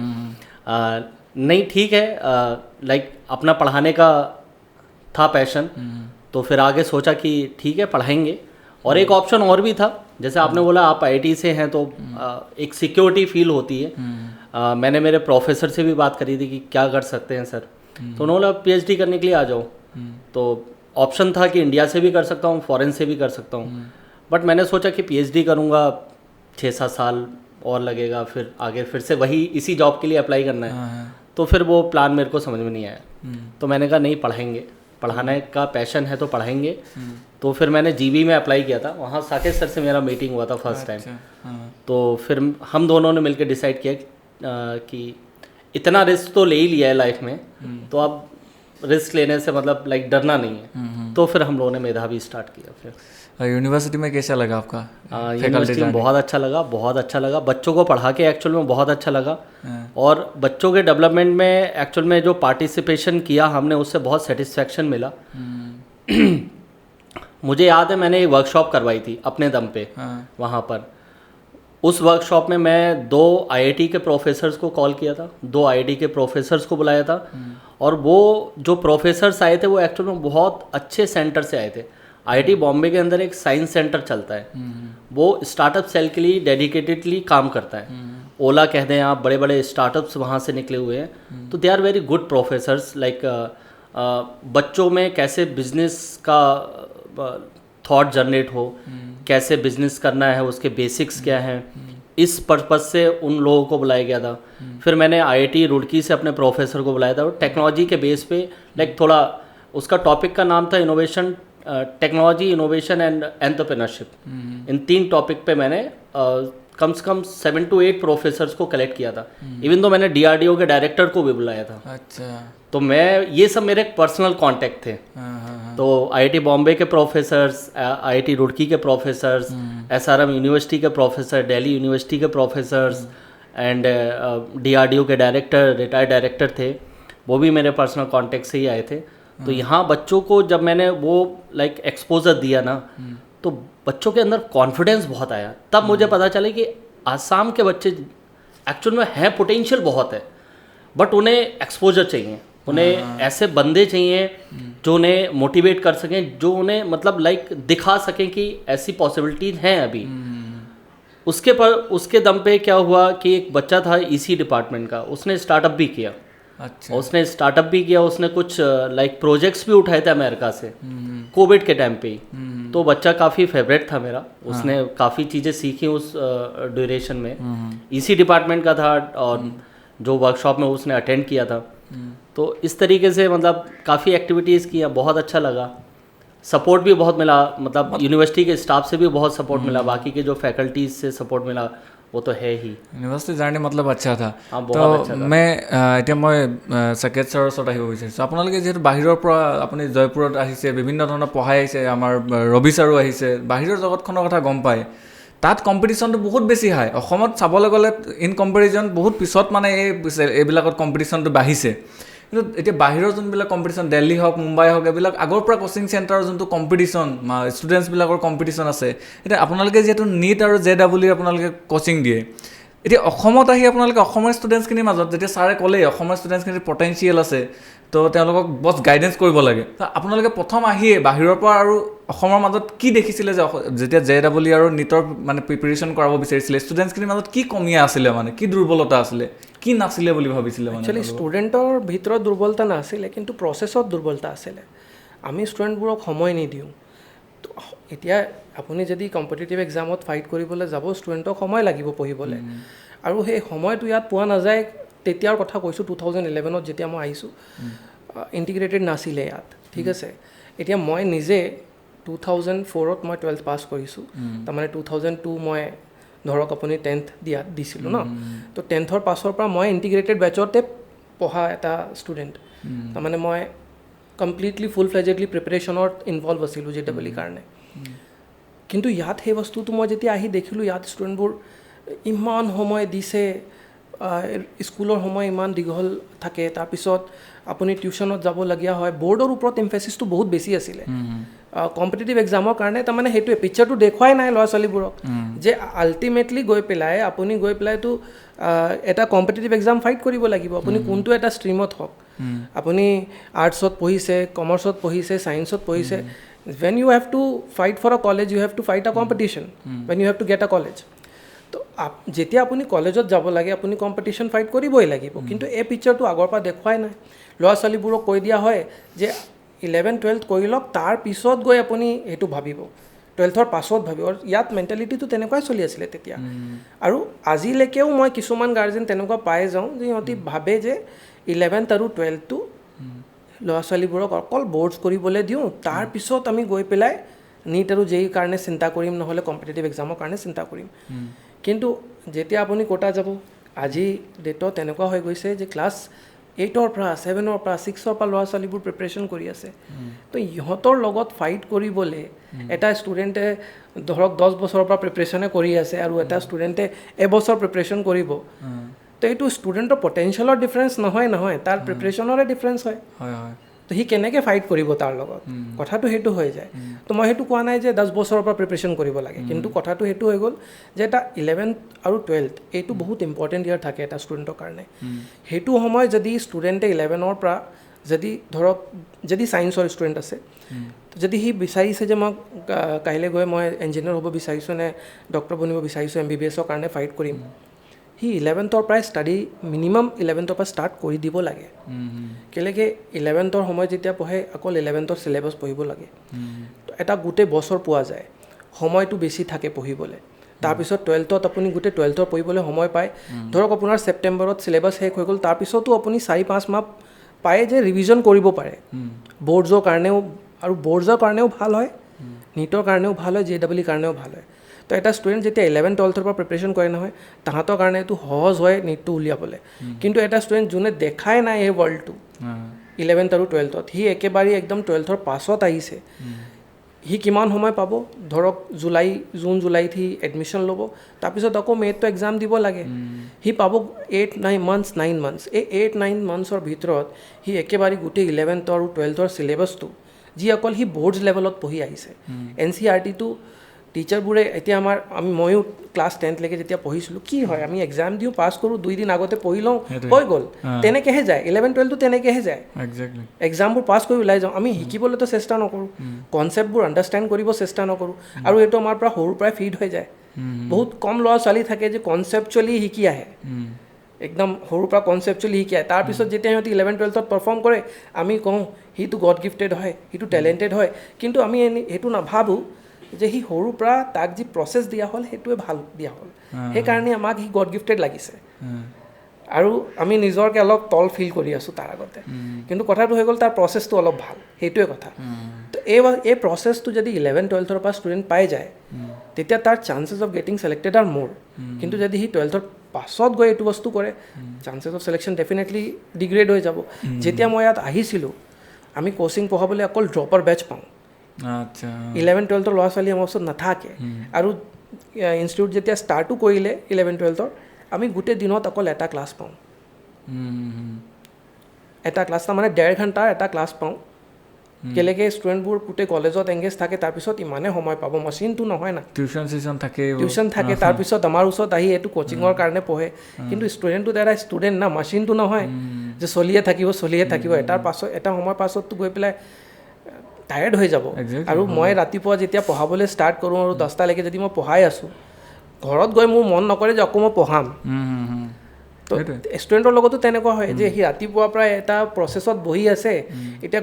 नहीं ठीक है, लाइक अपना पढ़ाने का था पैशन, तो फिर आगे सोचा कि ठीक है पढ़ाएंगे। और एक ऑप्शन और भी था, जैसे आपने बोला आप IIT से हैं तो एक सिक्योरिटी फील होती है। मैंने मेरे प्रोफेसर से भी बात करी थी कि क्या कर सकते हैं सर, तो उन्होंने बोला PhD करने के लिए आ जाओ। तो ऑप्शन था कि इंडिया से भी कर सकता हूँ, फॉरेन से भी कर सकता हूँ। बट मैंने सोचा कि PhD करूँगा 6-7 साल और लगेगा, फिर आगे फिर से वही इसी जॉब के लिए अप्लाई करना है। तो फिर वो प्लान मेरे को समझ में नहीं आया। तो मैंने कहा नहीं, पढ़ाएंगे, पढ़ाने का पैशन है तो पढ़ाएंगे। तो फिर मैंने GB में अप्लाई किया था। वहाँ साकेत सर से मेरा मीटिंग हुआ था फर्स्ट टाइम। तो फिर हम दोनों ने मिलकर डिसाइड किया कि इतना रिस्क तो ले ही लिया है लाइफ में, तो अब रिस्क लेने से मतलब लाइक डरना नहीं है। तो फिर हम लोगों ने मेधावी स्टार्ट किया। फिर यूनिवर्सिटी में कैसा लगा आपका? यूनिवर्सिटी में बहुत अच्छा लगा, बहुत अच्छा लगा। बच्चों को पढ़ा के एक्चुअल में बहुत अच्छा लगा। और बच्चों के डेवलपमेंट में एक्चुअल में जो पार्टिसिपेशन किया हमने, उससे बहुत सेटिस्फेक्शन मिला। मुझे याद है मैंने एक वर्कशॉप करवाई थी अपने दम पे वहाँ पर। उस वर्कशॉप में मैं 2 IIT के प्रोफेसर्स को कॉल किया था, 2 IIT के प्रोफेसर्स को बुलाया था। और वो जो प्रोफेसर्स आए थे वो एक्चुअल में बहुत अच्छे सेंटर से आए थे। IIT बॉम्बे के अंदर एक साइंस सेंटर चलता है, वो स्टार्टअप सेल के लिए डेडिकेटेडली काम करता है। ओला कह दें आप, बड़े बड़े स्टार्टअप्स वहाँ से निकले हुए हैं। तो they are very good professors. Like बच्चों में कैसे बिजनेस का थॉट जनरेट हो, कैसे बिजनेस करना है, उसके बेसिक्स क्या हैं, इस पर्पज़ से उन लोगों को बुलाया गया था। फिर मैंने IIT रुड़की से अपने प्रोफेसर को बुलाया था। और टेक्नोलॉजी के बेस पे लाइक थोड़ा उसका टॉपिक का नाम था innovation, technology, innovation and entrepreneurship. In 3 topic पे मैंने कम से कम 7 to 8 प्रोफेसर्स को कलेक्ट किया था। इवन तो मैंने DRDO के डायरेक्टर को भी बुलाया था। अच्छा, तो मैं ये सब मेरे पर्सनल कांटेक्ट थे। तो IIT Bombay K professors, IIT Roorkee K professors, SRM university K professor, Delhi university K professors and DRDO K director, retired director थे, वो भी मेरे पर्सनल कांटेक्ट से ही आए थे। तो यहाँ बच्चों को जब मैंने वो लाइक एक्सपोजर दिया ना, तो बच्चों के अंदर कॉन्फिडेंस बहुत आया। तब मुझे पता चला कि आसाम के बच्चे एक्चुअल में हैं, पोटेंशियल बहुत है, बट उन्हें एक्सपोजर चाहिए, उन्हें ऐसे बंदे चाहिए जो उन्हें मोटिवेट कर सकें, जो उन्हें मतलब लाइक दिखा सकें कि ऐसी पॉसिबिलिटीज हैं अभी। उसके दम पे क्या हुआ कि एक बच्चा था EC डिपार्टमेंट का, उसने स्टार्टअप भी किया। अच्छा, उसने स्टार्टअप भी किया, उसने कुछ लाइक प्रोजेक्ट्स भी उठाए थे अमेरिका से कोविड के टाइम पे ही। तो बच्चा काफ़ी फेवरेट था मेरा, उसने काफ़ी चीज़ें सीखी उस ड्यूरेशन में। EC डिपार्टमेंट का था और जो वर्कशॉप में उसने अटेंड किया था। तो इस तरीके से मतलब काफ़ी एक्टिविटीज़ किया, बहुत अच्छा लगा। सपोर्ट भी बहुत मिला, मतलब यूनिवर्सिटी के स्टाफ से भी बहुत सपोर्ट मिला, बाकी के जो फैकल्टीज से सपोर्ट मिला, वो तो है ही। ইউনিভাৰ্চিটি জাৰ্ণি মতলব আচ্ছা থা हाँ, তো बहुत अच्छा था। এতিয়া মই সাকেত ছাৰৰ ওচৰত আহিব বিচাৰিছোঁ আপোনালোকে যিহেতু বাহিৰৰ পৰা আপুনি জয়পুৰত আহিছে বিভিন্ন ধৰণৰ পঢ়াই আহিছে আমাৰ ৰবি ছাৰো আহিছে বাহিৰৰ জগতখনৰ কথা গম পায় তাত কম্পিটিশ্যনটো বহুত বেছি হাই অসমত চাবলৈ গ'লে ইন কম্পেৰিজন বহুত পিছত মানে এইবিলাকত কম্পিটিশ্যনটো বাঢ়িছে কিন্তু এতিয়া বাহিৰৰ যোনবিলাক কম্পিটিশ্যন দিল্লী হওক মুম্বাই হওক এইবিলাক আগৰ পৰা কোচিং চেণ্টাৰৰ যোনটো কম্পিটিশ্যন ষ্টুডেণ্টছবিলাকৰ কম্পিটিশ্যন আছে এতিয়া আপোনালোকে যিহেতু নীট আৰু JEE আপোনালোকে কোচিং দিয়ে এতিয়া অসমত আহি আপোনালোকে অসমৰ ষ্টুডেণ্টছখিনিৰ মাজত যেতিয়া ছাৰে ক'লেই অসমৰ ষ্টুডেণ্টছখিনিৰ পটেঞ্চিয়েল আছে তো তেওঁলোকক বছ গাইডেঞ্চ কৰিব লাগে আপোনালোকে প্ৰথম আহিয়ে বাহিৰৰ পৰা আৰু অসমৰ মাজত কি দেখিছিলে যে যেতিয়া JEE আৰু নীটৰ মানে প্ৰিপেৰেশ্যন কৰাব বিচাৰিছিলে ষ্টুডেণ্টছখিনিৰ মাজত কি কমিয়া আছিলে মানে কি দুৰ্বলতা আছিলে কি নাছিলে বুলি ভাবিছিলে মানে একচুৱেলি ষ্টুডেণ্টৰ ভিতৰত দুৰ্বলতা নাছিলে কিন্তু প্ৰচেছত দুৰ্বলতা আছিলে আমি ষ্টুডেণ্টবোৰক সময় নিদিওঁ এতিয়া আপুনি যদি কম্পিটিটিভ এক্সামত ফাইট কৰিবলৈ যাব ষ্টুডেণ্টক সময় লাগিব পঢ়িবলৈ আৰু সেই সময়টো ইয়াত পোৱা নাযায় তেতিয়াৰ কথা কৈছোঁ 2011ত যেতিয়া মই আহিছোঁ ইণ্টিগ্ৰেটেড নাছিলে ইয়াত ঠিক আছে এতিয়া মই নিজে 2004ত মই 12th পাছ কৰিছোঁ তাৰমানে 2002 মই ধৰক আপুনি 10th দিছিলোঁ ন তো 10th পাছৰ পৰা মই ইণ্টিগ্ৰেটেড বেচতে পঢ়া এটা ষ্টুডেণ্ট তাৰমানে মই কমপ্লিটলি ফুল ফ্লেজেডলি প্ৰিপেৰেশ্যনত ইনভলভ আছিলোঁ JEE কাৰণে কিন্তু ইয়াত সেই বস্তুটো মই যেতিয়া আহি দেখিলোঁ ইয়াত ষ্টুডেণ্টবোৰ ইমান সময় দিছে স্কুলৰ সময় ইমান দীঘল থাকে তাৰপিছত আপুনি টিউশ্যনত যাবলগীয়া হয় বৰ্ডৰ ওপৰত এমফেচিছটো বহুত বেছি আছিলে কম্পিটিটিভ এক্সামৰ কাৰণে তাৰমানে সেইটোৱে পিকচাৰটো দেখুৱাই নাই ল'ৰা ছোৱালীবোৰক যে আল্টিমেটলি গৈ পেলাইতো এটা কম্পিটিটিভ এক্সাম ফাইট কৰিব লাগিব আপুনি কোনটো এটা ষ্ট্ৰীমত হওক আপুনি আৰ্টছত পঢ়িছে কমাৰ্চত পঢ়িছে ছায়েন্সত পঢ়িছে when you have to fight for a college you have to fight a competition when you have to get a college তো যেতিয়া আপুনি কলেজত যাব লাগে আপুনি কম্পিটিশ্যন ফাইট কৰিবই লাগিব কিন্তু এই পিকচাৰটো আগৰ পৰা দেখুৱাই নাই ল'ৰা ছোৱালীবোৰক কৈ দিয়া হয় যে 11-12 কৰি লওক তাৰ পিছত গৈ আপুনি সেইটো ভাবিব 12th পাছত ভাবিব আৰু ইয়াত মেণ্টেলিটিটো তেনেকুৱাই চলি আছিলে তেতিয়া আৰু আজিলৈকেও মই কিছুমান গাৰ্জেন তেনেকুৱা পাই যাওঁ যে সিহঁতি ভাবে যে 11th আৰু 12th ল'ৰা ছোৱালীবোৰক অকল বৰ্ডছ কৰিবলৈ দিওঁ তাৰপিছত আমি গৈ পেলাই নীট আৰু JEE কাৰণে চিন্তা কৰিম নহ'লে কম্পিটিটিভ এক্সামৰ কাৰণে চিন্তা কৰিম কিন্তু যেতিয়া আপুনি কোটা যাব আজি ডেটত তেনেকুৱা হৈ গৈছে যে ক্লাছ 8ৰ পৰা 7ৰ পৰা 6ৰ পৰা ল'ৰা ছোৱালীবোৰ প্ৰিপেৰেশ্যন কৰি আছে তো ইহঁতৰ লগত ফাইট কৰিবলৈ এটা ষ্টুডেণ্টে ধৰক 10 বছৰৰ পৰা প্ৰিপেৰেশ্যনে কৰি আছে আৰু এটা ষ্টুডেণ্টে এবছৰ প্ৰিপেৰেশ্যন কৰিব তো এইটো ষ্টুডেণ্টৰ পটেঞ্চিয়েলৰ ডিফাৰেঞ্চ নহয় তাৰ প্ৰিপেৰেশ্যনৰে ডিফাৰেঞ্চ হয় তো সি কেনেকৈ ফাইট কৰিব তাৰ লগত কথাটো সেইটো হৈ যায় তো মই সেইটো কোৱা নাই যে 10 বছৰৰ পৰা প্ৰিপেৰেশ্যন কৰিব লাগে কিন্তু কথাটো সেইটো হৈ গ'ল যে এটা 11th আৰু 12th এইটো বহুত ইম্পৰ্টেণ্ট ইয়াৰ থাকে এটা ষ্টুডেণ্টৰ কাৰণে সেইটো সময় যদি ষ্টুডেণ্টে 11ৰ পৰা যদি ছায়েন্সৰ ষ্টুডেণ্ট আছে যদি সি বিচাৰিছে যে মই কাইলৈ গৈ মই ইঞ্জিনিয়াৰ হ'ব বিচাৰিছোঁ নে ডক্টৰ বনিব বিচাৰিছোঁ MBBSৰ কাৰণে ফাইট কৰিম সি 11th পৰাই ষ্টাডি মিনিমাম 11th পৰা ষ্টাৰ্ট কৰি দিব লাগে কেলেকে 11th সময় যেতিয়া পঢ়ে অকল 11th চিলেবাছ পঢ়িব লাগে এটা গোটেই বছৰ পোৱা যায় সময়টো বেছি থাকে পঢ়িবলৈ তাৰপিছত 12th আপুনি গোটেই 12th পঢ়িবলৈ সময় পায় ধৰক আপোনাৰ ছেপ্টেম্বৰত চিলেবাছ শেষ হৈ গ'ল তাৰপিছতো আপুনি 4-5 মাহ পায় যে ৰিভিজন কৰিব পাৰে বৰ্ডছৰ কাৰণেও আৰু বৰ্ডছৰ কাৰণেও ভাল হয় নীটৰ কাৰণেও ভাল হয় JEE কাৰণেও ভাল হয় তো এটা ষ্টুডেণ্ট যেতিয়া 11-12ৰ পৰা প্ৰিপেৰেশ্যন কৰে নহয় তাহাঁতৰ কাৰণে এইটো সহজ হয় নীটটো উলিয়াবলৈ কিন্তু এটা ষ্টুডেণ্ট যোনে দেখাই নাই এই ৱৰ্ল্ডটো 11th আৰু 12th সি একেবাৰে একদম 12th পাছত আহিছে সি কিমান সময় পাব ধৰক জুন জুলাইত সি এডমিশ্যন ল'ব তাৰপিছত আকৌ মে'টো এক্সাম দিব লাগে সি পাব 9 মান্থছ এই 8-9 মান্থছৰ ভিতৰত সি একেবাৰে গোটেই 11th আৰু 12th চিলেবাছটো যি অকল সি বৰ্ডছ লেভেলত পঢ়ি আহিছে NCERTটো টিচাৰবোৰে এতিয়া ময়ো ক্লাছ 10লৈকে যেতিয়া পঢ়িছিলোঁ কি হয় আমি এক্সাম দিওঁ পাছ কৰোঁ 2 দিন আগতে পঢ়ি লওঁ হৈ গ'ল তেনেকৈহে যায় 11-12টো তেনেকৈহে যায় এক্সামবোৰ পাছ কৰি ওলাই যাওঁ আমি শিকিবলৈতো চেষ্টা নকৰোঁ কনচেপ্টবোৰ আণ্ডাৰষ্টেণ্ড কৰিব চেষ্টা নকৰোঁ আৰু এইটো আমাৰ পৰা সৰুৰ পৰাই ফিড হৈ যায় বহুত কম ল'ৰা ছোৱালী থাকে যে কনচেপ্টুৱেলি শিকি আহে একদম সৰুৰ পৰা কনচেপ্টুৱেলি শিকি আহে তাৰপিছত যেতিয়া সিহঁতি 11-12ত পাৰফৰ্ম কৰে আমি কওঁ সিটো গড গিফ্টেড হয় সিটো টেলেণ্টেড হয় কিন্তু আমি সেইটো নাভাবোঁ যে সি সৰুৰ পৰা তাক যি প্ৰচেছ দিয়া হ'ল সেইটোৱে ভাল দিয়া হ'ল সেইকাৰণে আমাক সি গড গিফ্টেড লাগিছে আৰু আমি নিজৰকে অলপ তল ফিল কৰি আছোঁ তাৰ আগতে কিন্তু কথাটো হৈ গ'ল তাৰ প্ৰচেছটো অলপ ভাল সেইটোৱে কথা তো এই প্ৰচেছটো যদি 11-12ৰ পৰা ষ্টুডেণ্ট পাই যায় তেতিয়া তাৰ চান্সেছ অফ গেটিং ছিলেক্টেড আৰ মোৰ কিন্তু যদি সি 12ৰ পাছত গৈ এইটো বস্তু কৰে চান্সেছ অফ ছিলেকশ্যন ডেফিনেটলি ডিগ্ৰেড হৈ যাব যেতিয়া মই ইয়াত আহিছিলোঁ আমি কোচিং পঢ়াবলৈ অকল ড্ৰপাৰ বেচ পাওঁ আচ্ছা 11-12ৰ ল'ৰা ছোৱালী আমাৰ ওচৰত নাথাকে আৰু ইনষ্টিটিউট যেতিয়া ষ্টাৰ্টো কৰিলে 11-12ৰ আমি গোটেই দিনত অকল এটা ক্লাছ পাওঁ এটা ক্লাছ তাৰমানে 1.5 ঘণ্টাৰ এটা ক্লাছ পাওঁ কেলেকে ষ্টুডেণ্টবোৰ গোটেই কলেজত এংগেজ থাকে তাৰপিছত ইমানে সময় পাব মেচিনটো নহয় না টিউশ্যন থাকে তাৰপিছত আমাৰ ওচৰত আহি এইটো কোচিঙৰ কাৰণে পঢ়ে কিন্তু ষ্টুডেণ্টটো এটা ষ্টুডেণ্ট না মেচিনটো নহয় যে চলিয়ে থাকিব এটাৰ পাছত এটা সময়ৰ পাছততো গৈ পেলাই টায়াৰ্ড হৈ যাব আৰু মই ৰাতিপুৱা যেতিয়া পঢ়াবলৈ ষ্টাৰ্ট কৰোঁ আৰু 10টালৈকে যদি মই পঢ়াই আছোঁ ঘৰত গৈ মোৰ মন নকৰে যে আকৌ মই পঢ়াম তো ষ্টুডেণ্টৰ লগতো তেনেকুৱা হয় যে সি ৰাতিপুৱাৰ পৰা এটা প্ৰচেছত বহি আছে এতিয়া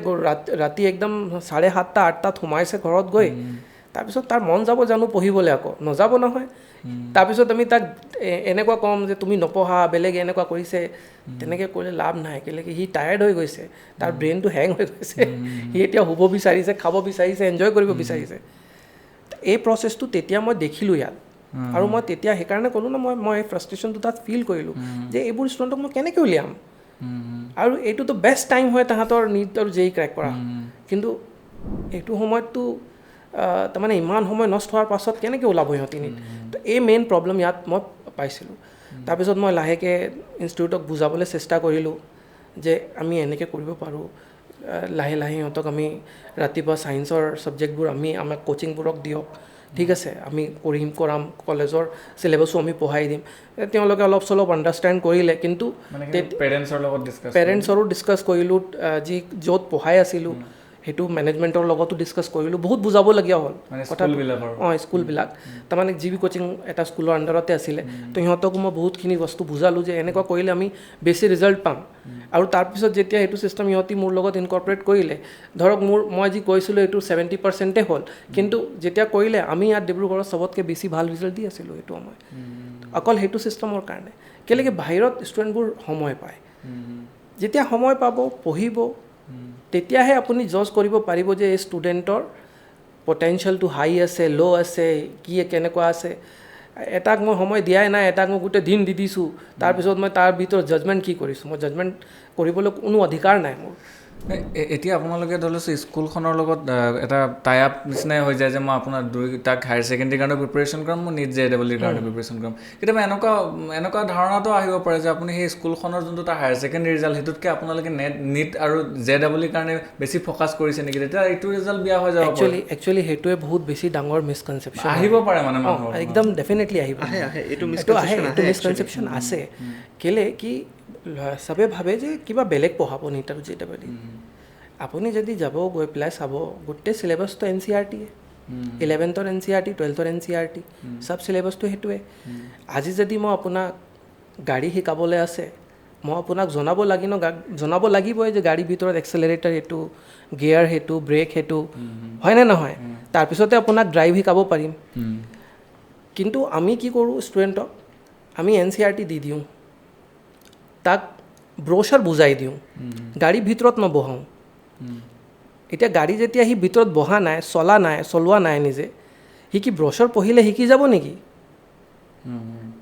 ৰাতি একদম 7:30-8টাত সোমাইছে ঘৰত গৈ তাৰপিছত তাৰ মন যাব জানো পঢ়িবলৈ আকৌ নযাব নহয় তাৰপিছত আমি তাক এনেকুৱা ক'ম যে তুমি নপঢ়া বেলেগে এনেকুৱা কৰিছে তেনেকৈ কৰিলে লাভ নাই কেলেকি সি টায়াৰ্ড হৈ গৈছে তাৰ ব্ৰেইনটো হেং হৈ গৈছে সি এতিয়া শুব বিচাৰিছে খাব বিচাৰিছে এনজয় কৰিব বিচাৰিছে এই প্ৰচেছটো তেতিয়া মই দেখিলোঁ ইয়াত আৰু মই তেতিয়া সেইকাৰণে ক'লোঁ না মই ফ্ৰাষ্ট্ৰেশ্যনটো তাত ফিল কৰিলোঁ যে এইবোৰ ষ্টুডেণ্টক মই কেনেকৈ উলিয়াম আৰু এইটোতো বেষ্ট টাইম হয় তাহাঁতৰ নীট আৰু জেই ক্ৰেক কৰা কিন্তু এইটো সময়ততো তাৰমানে ইমান সময় নষ্ট হোৱাৰ পাছত কেনেকৈ ওলাব সিহঁতি নীট তো এই মেইন প্ৰব্লেম ইয়াত মই পাইছিলোঁ তাৰপিছত মই লাহেকৈ ইনষ্টিটিউটক বুজাবলৈ চেষ্টা কৰিলোঁ যে আমি এনেকৈ কৰিব পাৰোঁ লাহে লাহে সিহঁতক আমি ৰাতিপুৱা ছায়েন্সৰ ছাবজেক্টবোৰ আমাক কোচিংবোৰক দিয়ক ঠিক আছে আমি কৰাম কলেজৰ চিলেবাছো আমি পঢ়াই দিম তেওঁলোকে অলপ চলপ আণ্ডাৰষ্টেণ্ড কৰিলে কিন্তু পেৰেণ্টছৰো ডিছকাছ কৰিলোঁ য'ত পঢ়াই আছিলোঁ সেইটো মেনেজমেণ্টৰ লগতো ডিছকাছ কৰিলোঁ বহুত বুজাবলগীয়া হ'ল কথাটো স্কুলবিলাক তাৰমানে জি বি কোচিং এটা স্কুলৰ আণ্ডাৰতে আছিলে তো সিহঁতকো মই বহুতখিনি বস্তু বুজালোঁ যে এনেকুৱা কৰিলে আমি বেছি ৰিজাল্ট পাম আৰু তাৰপিছত যেতিয়া সেইটো ছিষ্টেম সিহঁতি মোৰ লগত ইনকৰ্পৰেট কৰিলে ধৰক মই যি কৈছিলোঁ এইটো 70% হ'ল কিন্তু যেতিয়া কৰিলে আমি ইয়াত ডিব্ৰুগড়ত চবতকৈ বেছি ভাল ৰিজাল্ট দি আছিলোঁ এইটো সময় অকল সেইটো ছিষ্টেমৰ কাৰণে কেলেকি বাহিৰত ষ্টুডেণ্টবোৰ সময় পায় যেতিয়া সময় পাব পঢ়িব তেতিয়াহে আপুনি জজ কৰিব পাৰিব যে এই ষ্টুডেণ্টৰ পটেনচিয়েলটো হাই আছে ল' আছে কি কেনেকুৱা আছে এটাক মই সময় দিয়াই নাই এটাক মই গোটেই দিন দি দিছোঁ তাৰপিছত মই তাৰ ভিতৰত জাজমেণ্ট কি কৰিছোঁ মই জাজমেণ্ট কৰিবলৈ কোনো অধিকাৰ নাই মোৰ এতিয়া আপোনালোকে ধৰি লৈছোঁ স্কুলখনৰ লগত এটা টাই আপ নিচিনাই হৈ যায় যে মই আপোনাৰ তাক হায়াৰ ছেকেণ্ডেৰীৰ কাৰণে প্ৰিপেৰেশ্যন কৰাম মই নীট JEEৰ কাৰণে প্ৰিপেৰেশ্যন কৰাম কেতিয়াবা এনেকুৱা ধাৰণাটো আহিব পাৰে যে আপুনি সেই স্কুলখনৰ যোনটো তাৰ হায়াৰ ছেকেণ্ডেৰী ৰিজাল্ট সেইটোতকৈ আপোনালোকে নীট আৰু JEEৰ কাৰণে বেছি ফ'কাছ কৰিছে নেকি তেতিয়া এইটো ৰিজাল্ট বেয়া হৈ যাব একচুৱেলি সেইটোৱে বহুত বেছি ডাঙৰ মিছকনচেপশ্যন আহিব পাৰে মানে মানুহৰ একদম ডেফিনেটলি আহিব এইটো মিছকনচেপশ্যন আছে কেলে কি চবে ভাবে যে কিবা বেলেগ পঢ়াব নীট আৰু JEE আপুনি যদি যাব গৈ পেলাই চাব গোটেই চিলেবাছটো NCERT 11ৰ NCERT 12ৰ NCERT চব চিলেবাছটো সেইটোৱে আজি যদি মই আপোনাক গাড়ী শিকাবলৈ আছে মই আপোনাক জনাব লাগিবই যে গাড়ীৰ ভিতৰত এক্সেলাৰেটাৰ সেইটো গিয়াৰ সেইটো ব্ৰেক সেইটো হয়নে নহয় তাৰপিছতে আপোনাক ড্ৰাইভ শিকাব পাৰিম কিন্তু আমি কি কৰোঁ ষ্টুডেণ্টক আমি NCERT দি দিওঁ তাক ব্ৰ'চাৰ বুজাই দিওঁ গাড়ীৰ ভিতৰত নবহাওঁ এতিয়া গাড়ী যেতিয়া সি ভিতৰত বহা নাই চলোৱা নাই নিজে সি কি ব্ৰ'চাৰ পঢ়িলে শিকি যাব নেকি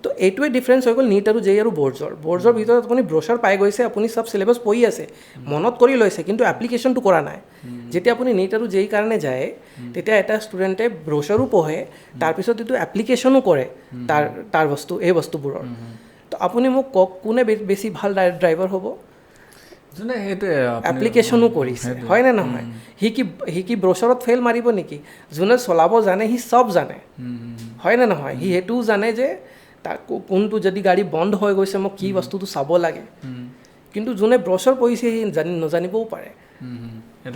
তো এইটোৱে ডিফাৰেঞ্চ হৈ গ'ল নীট আৰু JEE আৰু বৰ্ডছৰ ভিতৰত আপুনি ব্ৰ'চাৰ পাই গৈছে আপুনি চব চিলেবাছ পঢ়ি আছে মনত কৰি লৈছে কিন্তু এপ্লিকেশ্যনটো কৰা নাই যেতিয়া আপুনি নীট আৰু JEE কাৰণে যায় তেতিয়া এটা ষ্টুডেণ্টে ব্ৰ'চাৰো পঢ়ে তাৰপিছত এইটো এপ্লিকেশ্যনো কৰে তাৰ এই বস্তুবোৰৰ তো আপুনি মোক কওক কোনে বেছি ভাল ড্ৰাইভাৰ হ'ব যোনে সেইটোৱে এপ্লিকেশ্যনো কৰিছে হয়নে নহয় সি কি ব্ৰ'চাৰত ফেইল মাৰিব নেকি যোনে চলাব জানে সি চব জানে হয়নে নহয় সি সেইটোও জানে যে তাক কোনটো যদি গাড়ী বন্ধ হৈ গৈছে মই কি বস্তুটো চাব লাগে কিন্তু যোনে ব্ৰ'চাৰ পঢ়িছে সি নজানিবও পাৰে